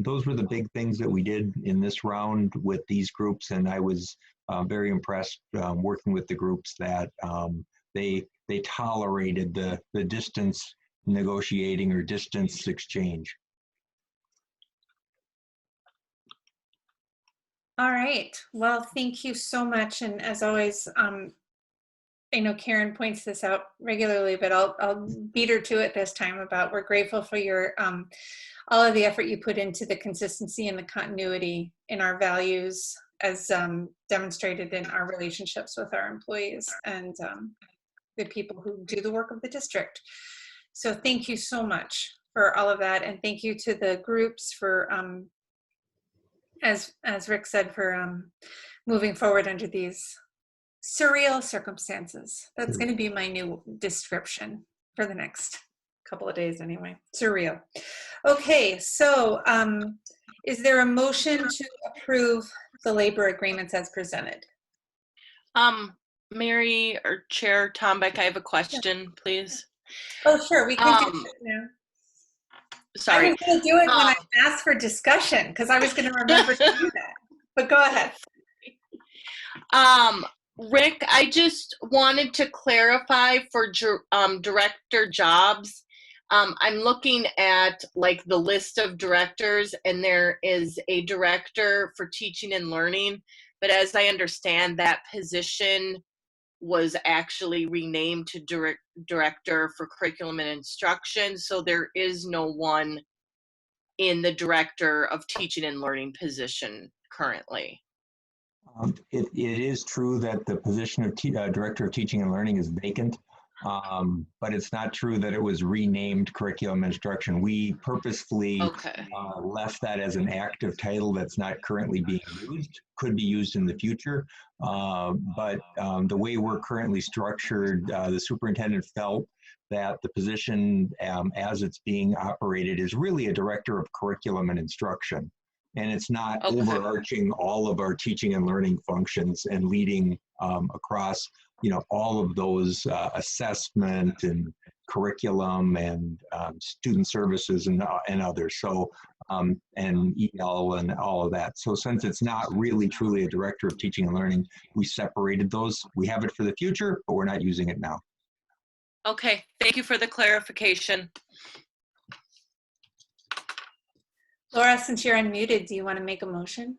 Speaker 8: Those were the big things that we did in this round with these groups, and I was very impressed working with the groups that they tolerated the distance negotiating or distance exchange.
Speaker 2: All right. Well, thank you so much. And as always, I know Karen points this out regularly, but I'll beat her to it this time about we're grateful for your all of the effort you put into the consistency and the continuity in our values as demonstrated in our relationships with our employees and the people who do the work of the district. So thank you so much for all of that. And thank you to the groups for, as Rick said, for moving forward under these surreal circumstances. That's going to be my new description for the next couple of days anyway. Surreal. Okay, so is there a motion to approve the labor agreements as presented?
Speaker 5: Mary or Chair Tombeck, I have a question, please.
Speaker 2: Oh, sure, we can do it now.
Speaker 5: Sorry.
Speaker 2: I was going to do it when I asked for discussion because I was going to remember to do that. But go ahead.
Speaker 5: Rick, I just wanted to clarify for director jobs. I'm looking at like the list of directors, and there is a director for teaching and learning, but as I understand, that position was actually renamed to director for curriculum and instruction, so there is no one in the director of teaching and learning position currently.
Speaker 8: It is true that the position of Director of Teaching and Learning is vacant, but it's not true that it was renamed Curriculum Instruction. We purposefully left that as an active title that's not currently being used, could be used in the future, but the way we're currently structured, the superintendent felt that the position as it's being operated is really a Director of Curriculum and Instruction. And it's not overarching all of our teaching and learning functions and leading across, all of those assessment and curriculum and student services and others. So, and EL and all of that. So since it's not really truly a director of teaching and learning, we separated those. We have it for the future, but we're not using it now.
Speaker 5: Okay, thank you for the clarification.
Speaker 2: Laura, since you're unmuted, do you want to make a motion?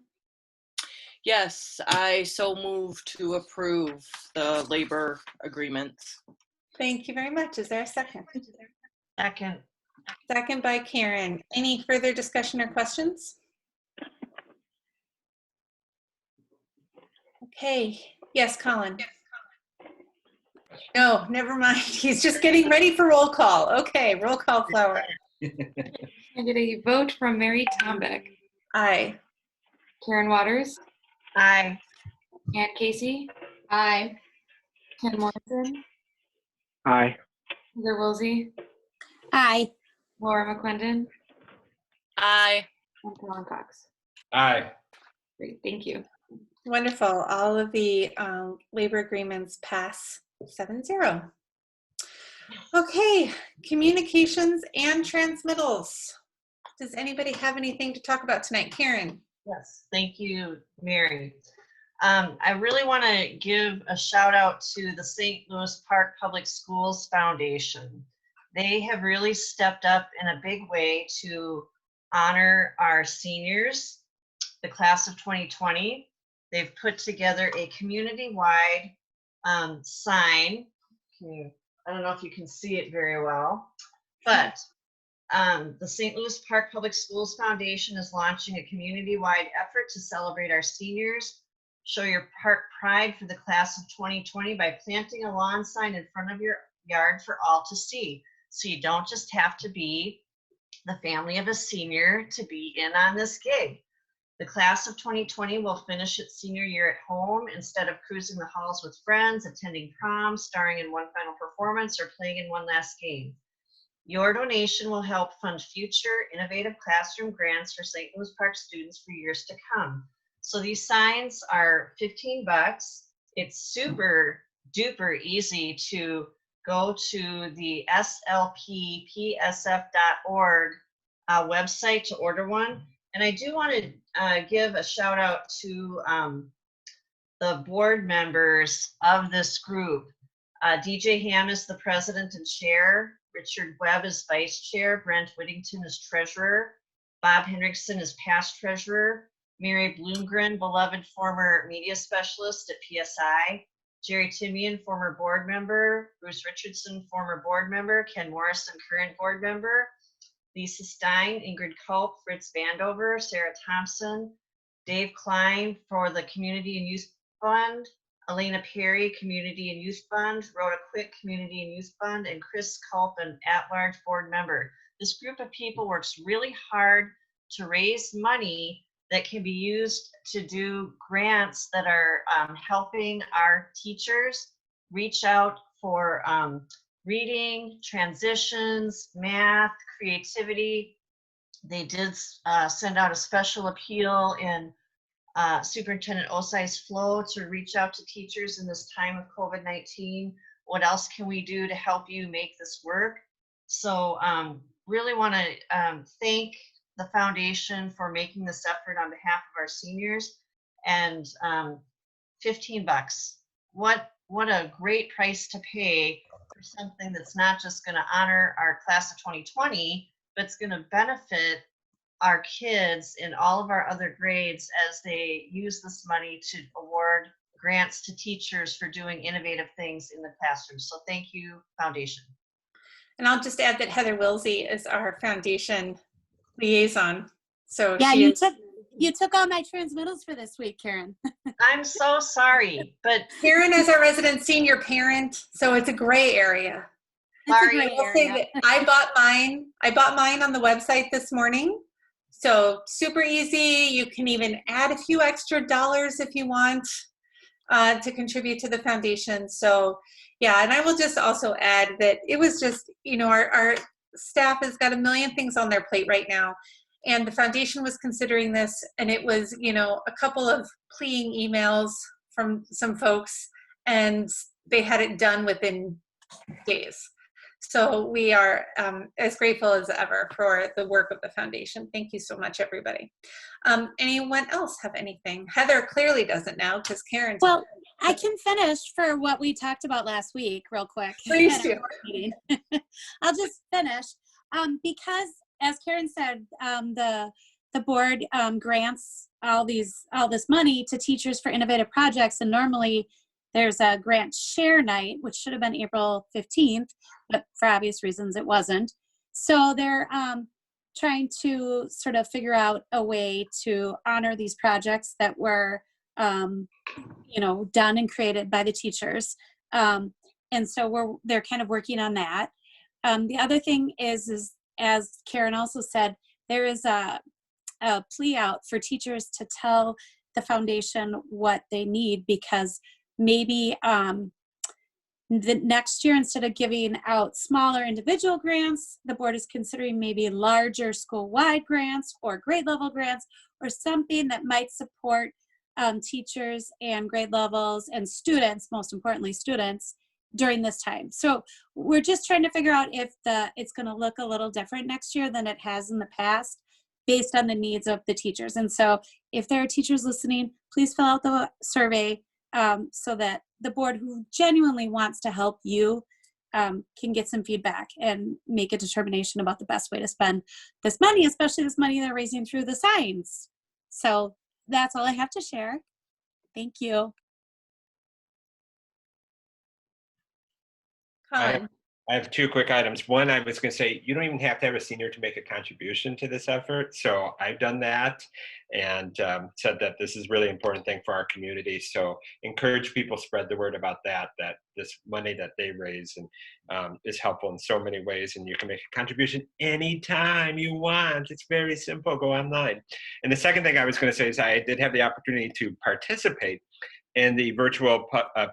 Speaker 5: Yes, I so move to approve the labor agreements.
Speaker 2: Thank you very much. Is there a second?
Speaker 17: Second.
Speaker 2: Second by Karen. Any further discussion or questions? Okay. Yes, Colin. No, never mind. He's just getting ready for roll call. Okay, roll call, Flower.
Speaker 1: I get a vote from Mary Tombeck.
Speaker 2: Aye.
Speaker 1: Karen Waters.
Speaker 17: Aye.
Speaker 1: Ann Casey.
Speaker 6: Aye.
Speaker 1: Ken Morrison.
Speaker 7: Aye.
Speaker 1: Heather Wilsey.
Speaker 19: Aye.
Speaker 1: Laura McClendon.
Speaker 5: Aye.
Speaker 1: And Colin Cox.
Speaker 3: Aye.
Speaker 1: Great, thank you.
Speaker 2: Wonderful. All of the labor agreements pass 7-0. Okay, communications and transmittals. Does anybody have anything to talk about tonight? Karen?
Speaker 17: Yes, thank you, Mary. I really want to give a shout out to the St. Louis Park Public Schools Foundation. They have really stepped up in a big way to honor our seniors, the class of 2020. They've put together a community-wide sign. I don't know if you can see it very well, but the St. Louis Park Public Schools Foundation is launching a community-wide effort to celebrate our seniors. Show your park pride for the class of 2020 by planting a lawn sign in front of your yard for all to see. So you don't just have to be the family of a senior to be in on this gig. The class of 2020 will finish its senior year at home instead of cruising the halls with friends, attending prom, starring in one final performance, or playing in one last game. Your donation will help fund future innovative classroom grants for St. Louis Park students for years to come. So these signs are $15. It's super duper easy to go to the slppsf.org website to order one. And I do want to give a shout out to the board members of this group. DJ Ham is the president and chair. Richard Webb is vice chair. Brent Whittington is treasurer. Bob Hendrickson is past treasurer. Mary Bloomgren, beloved former media specialist at PSI. Jerry Timian, former board member. Bruce Richardson, former board member. Ken Morrison, current board member. Lisa Stein, Ingrid Culp, Fritz Vandover, Sarah Thompson, Dave Klein for the Community and Youth Fund, Elena Perry, Community and Youth Fund, Rhoda Quick, Community and Youth Fund, and Chris Culp, an at-large board member. This group of people works really hard to raise money that can be used to do grants that are helping our teachers reach out for reading, transitions, math, creativity. They did send out a special appeal in Superintendent Osai's flow to reach out to teachers in this time of COVID-19. What else can we do to help you make this work? So really want to thank the foundation for making this effort on behalf of our seniors. And $15. What a great price to pay for something that's not just going to honor our class of 2020, but it's going to benefit our kids in all of our other grades as they use this money to award grants to teachers for doing innovative things in the classroom. So thank you, Foundation.
Speaker 2: And I'll just add that Heather Wilsey is our foundation liaison. So
Speaker 19: yeah,
Speaker 2: she
Speaker 19: you took all my transmittals for this week, Karen.
Speaker 17: I'm so sorry, but
Speaker 2: Karen is our resident senior parent, so it's a gray area.
Speaker 17: Sorry,
Speaker 2: I will say that I bought mine on the website this morning. So super easy. You can even add a few extra dollars if you want to contribute to the foundation. So yeah, and I will just also add that it was just, you know, our staff has got a million things on their plate right now. And the foundation was considering this, and it was, you know, a couple of pleading emails from some folks, and they had it done within days. So we are as grateful as ever for the work of the foundation. Thank you so much, everybody. Anyone else have anything? Heather clearly doesn't now because Karen's.
Speaker 19: Well, I can finish for what we talked about last week real quick.
Speaker 2: Please do.
Speaker 19: I'll just finish because, as Karen said, the board grants all this money to teachers for innovative projects, and normally there's a grant share night, which should have been April 15th, but for obvious reasons it wasn't. So they're trying to sort of figure out a way to honor these projects that were, you know, done and created by the teachers. And so they're kind of working on that. The other thing is as Karen also said, there is a plea out for teachers to tell the foundation what they need, because maybe the next year, instead of giving out smaller individual grants, the board is considering maybe larger school-wide grants or grade level grants or something that might support teachers and grade levels and students, most importantly students, during this time. So we're just trying to figure out if it's going to look a little different next year than it has in the past based on the needs of the teachers. And so if there are teachers listening, please fill out the survey so that the board, who genuinely wants to help you, can get some feedback and make a determination about the best way to spend this money, especially this money they're raising through the signs. So that's all I have to share. Thank you.
Speaker 2: Colin.
Speaker 3: I have two quick items. One, I was going to say, you don't even have to have a senior to make a contribution to this effort. So I've done that and said that this is a really important thing for our community. So encourage people, spread the word about that this money that they raise and is helpful in so many ways. And you can make a contribution anytime you want. It's very simple. Go online. And the second thing I was going to say is I did have the opportunity to participate in the virtual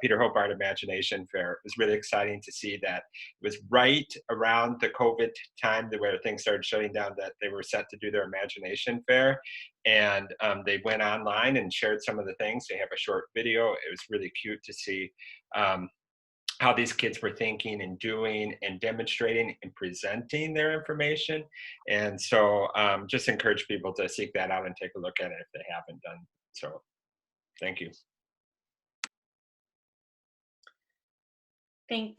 Speaker 3: Peter Hope Art Imagination Fair. It was really exciting to see that it was right around the COVID time where things started shutting down, that they were set to do their Imagination Fair. And they went online and shared some of the things. They have a short video. It was really cute to see how these kids were thinking and doing and demonstrating and presenting their information. And so just encourage people to seek that out and take a look at it if they haven't done so. Thank you.
Speaker 2: Thanks,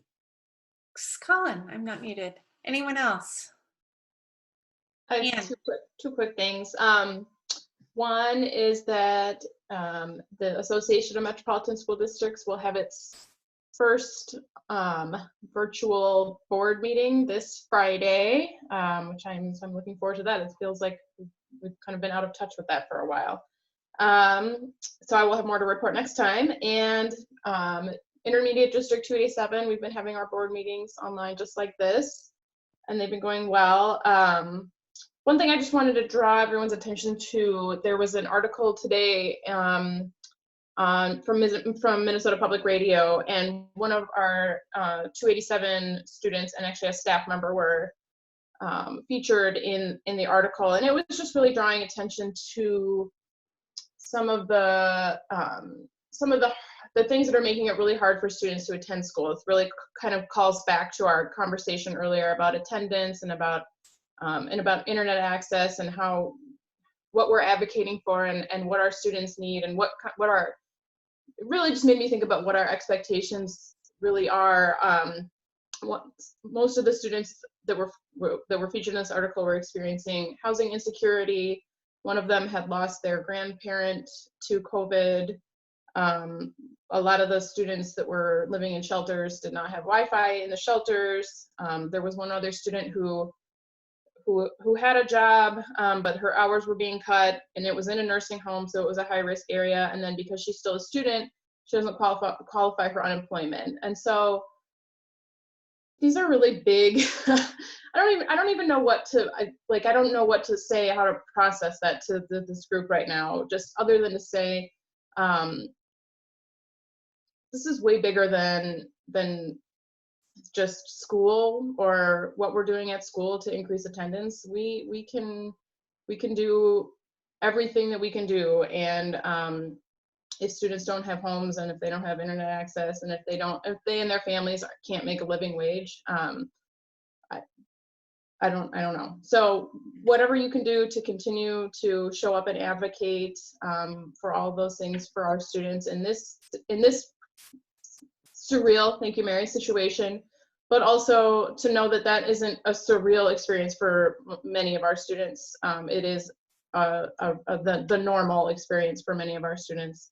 Speaker 2: Colin. I'm not muted. Anyone else?
Speaker 4: I have two quick things. One is that the Association of Metropolitan School Districts will have its first virtual board meeting this Friday, which I'm looking forward to that. It feels like we've kind of been out of touch with that for a while. So I will have more to report next time. And Intermediate District 287, we've been having our board meetings online just like this, and they've been going well. One thing I just wanted to draw everyone's attention to, there was an article today from Minnesota Public Radio, and one of our 287 students and actually a staff member were featured in the article, and it was just really drawing attention to some of the things that are making it really hard for students to attend school. It really kind of calls back to our conversation earlier about attendance and about internet access and what we're advocating for and what our students need and what our, it really just made me think about what our expectations really are. What most of the students that were featured in this article were experiencing housing insecurity. One of them had lost their grandparent to COVID. A lot of the students that were living in shelters did not have Wi-Fi in the shelters. There was one other student who had a job, but her hours were being cut, and it was in a nursing home, so it was a high-risk area. And then because she's still a student, she doesn't qualify for unemployment. And so these are really big. I don't even know what to I don't know what to say, how to process that to this group right now. Just other than to say, this is way bigger than just school or what we're doing at school to increase attendance. We can do everything that we can do, and if students don't have homes and if they don't have internet access and if they and their families can't make a living wage, I don't know. So whatever you can do to continue to show up and advocate for all those things for our students in this surreal, thank you, Mary, situation, but also to know that that isn't a surreal experience for many of our students. It is the normal experience for many of our students.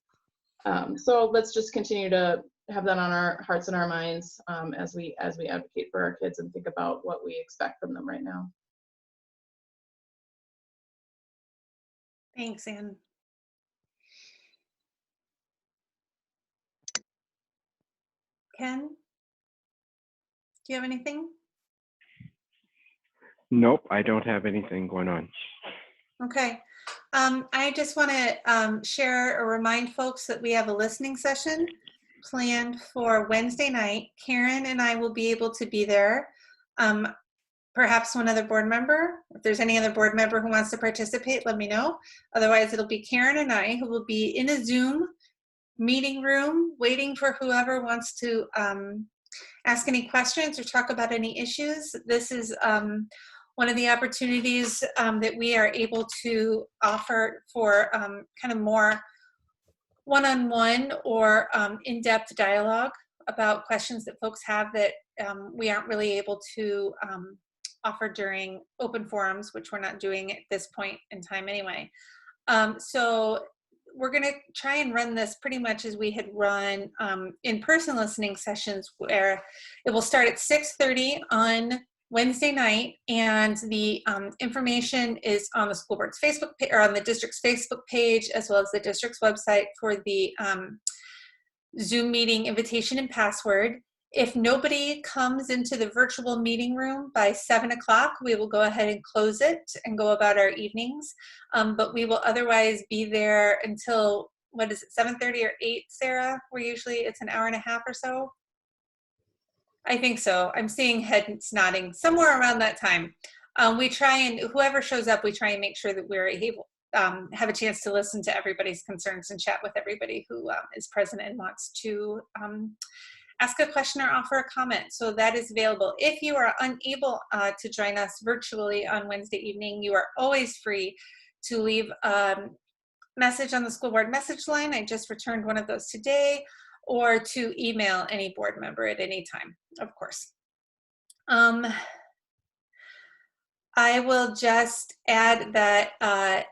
Speaker 4: So let's just continue to have that on our hearts and our minds as we advocate for our kids and think about what we expect from them right now.
Speaker 2: Thanks, Anne. Ken, do you have anything?
Speaker 7: Nope, I don't have anything going on.
Speaker 2: Okay. I just want to share or remind folks that we have a listening session planned for Wednesday night. Karen and I will be able to be there. Perhaps one other board member. If there's any other board member who wants to participate, let me know. Otherwise, it'll be Karen and I who will be in a Zoom meeting room waiting for whoever wants to ask any questions or talk about any issues. This is one of the opportunities that we are able to offer for kind of more one-on-one or in-depth dialogue about questions that folks have that we aren't really able to offer during open forums, which we're not doing at this point in time anyway. So we're going to try and run this pretty much as we had run in-person listening sessions, where it will start at 6:30 on Wednesday night, and the information is on the school board's Facebook page, or on the district's Facebook page, as well as the district's website for the Zoom meeting invitation and password. If nobody comes into the virtual meeting room by 7 o'clock, we will go ahead and close it and go about our evenings. But we will otherwise be there until, what is it, 7:30 or 8, Sarah? It's an hour and a half or so. I think so. I'm seeing heads nodding somewhere around that time. We try and, whoever shows up, we try and make sure that we're able have a chance to listen to everybody's concerns and chat with everybody who is present and wants to ask a question or offer a comment. So that is available. If you are unable to join us virtually on Wednesday evening, you are always free to leave a message on the school board message line. I just returned one of those today, or to email any board member at any time, of course. I will just add that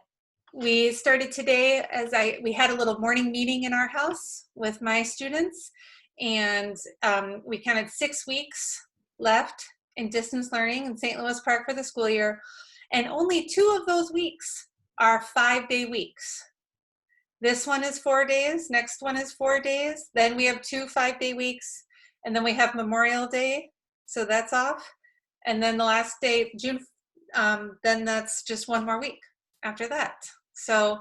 Speaker 2: we started today we had a little morning meeting in our house with my students, and we counted 6 weeks left in distance learning in St. Louis Park for the school year, and only 2 of those weeks are 5-day weeks. This one is 4 days, next one is 4 days, then we have 2 5-day weeks, and then we have Memorial Day, so that's off, and then the last day, June, then that's just 1 more week after that. So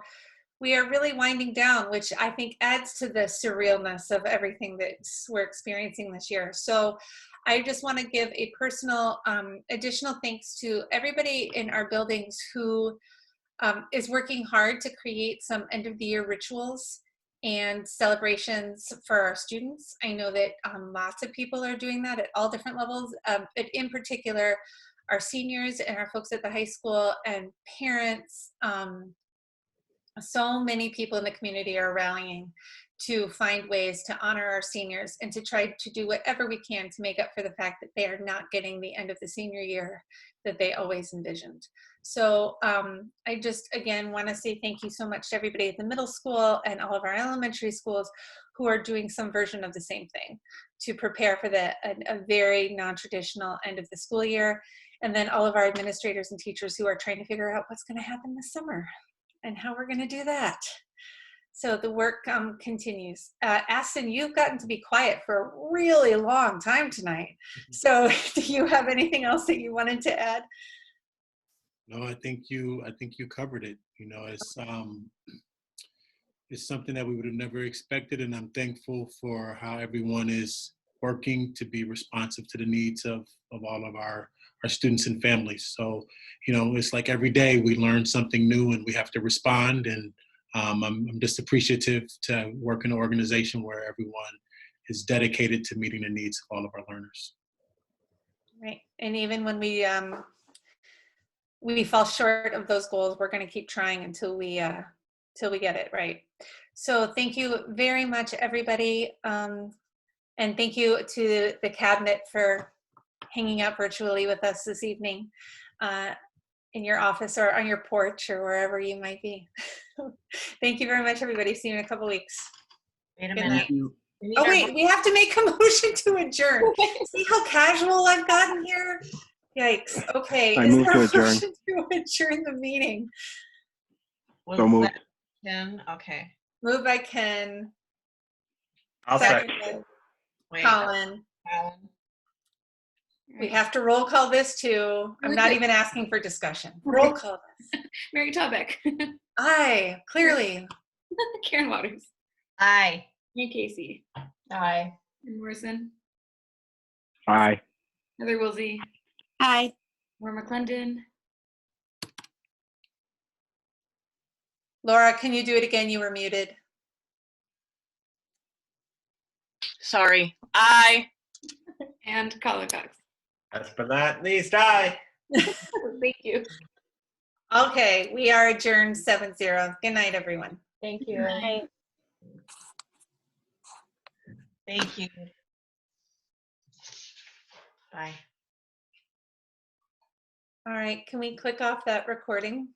Speaker 2: we are really winding down, which I think adds to the surrealness of everything that we're experiencing this year. So I just want to give a personal additional thanks to everybody in our buildings who is working hard to create some end of the year rituals and celebrations for our students. I know that lots of people are doing that at all different levels, but in particular, our seniors and our folks at the high school and parents. So many people in the community are rallying to find ways to honor our seniors and to try to do whatever we can to make up for the fact that they are not getting the end of the senior year that they always envisioned. So I just, again, want to say thank you so much to everybody at the middle school and all of our elementary schools who are doing some version of the same thing to prepare for a very non-traditional end of the school year. And then all of our administrators and teachers who are trying to figure out what's going to happen this summer and how we're going to do that. So the work continues. Aston, you've gotten to be quiet for a really long time tonight. So do you have anything else that you wanted to add?
Speaker 9: No, I think you covered it. You know, it's something that we would have never expected, and I'm thankful for how everyone is working to be responsive to the needs of all of our students and families. So, you know, it's like every day we learn something new and we have to respond. And I'm just appreciative to work in an organization where everyone is dedicated to meeting the needs of all of our learners.
Speaker 2: Right, and even when we fall short of those goals, we're going to keep trying until we get it right. So thank you very much, everybody. And thank you to the cabinet for hanging out virtually with us this evening in your office or on your porch or wherever you might be. Thank you very much, everybody. See you in a couple weeks.
Speaker 17: Wait a
Speaker 2: Good
Speaker 17: minute.
Speaker 2: night. Oh, wait, we have to make a motion to adjourn. See how casual I've gotten here? Yikes. Okay.
Speaker 7: I
Speaker 2: Is
Speaker 7: move
Speaker 2: there
Speaker 7: to
Speaker 2: a
Speaker 7: adjourn.
Speaker 2: motion to adjourn the meeting?
Speaker 7: So moved.
Speaker 17: Ken, okay.
Speaker 2: Moved by Ken.
Speaker 3: I'll second.
Speaker 2: Seconded.
Speaker 17: Wait.
Speaker 2: Colin. We have to roll call this too. I'm not even asking for discussion. Roll call this.
Speaker 1: Mary Tobeck.
Speaker 2: Aye, clearly.
Speaker 1: Karen Waters.
Speaker 17: Aye.
Speaker 1: Ian Casey.
Speaker 17: Aye.
Speaker 1: Ann Morrison.
Speaker 7: Aye.
Speaker 1: Heather Wilsey.
Speaker 19: Aye.
Speaker 1: Laura McClendon.
Speaker 2: Laura, can you do it again? You were muted.
Speaker 5: Sorry. Aye.
Speaker 1: And Colin Cox.
Speaker 3: Last but not least, aye.
Speaker 1: Thank you.
Speaker 2: Okay, we are adjourned 7-0. Good night, everyone.
Speaker 17: Thank you.
Speaker 19: Aye.
Speaker 17: Thank you. Bye.
Speaker 2: All right, can we click off that recording?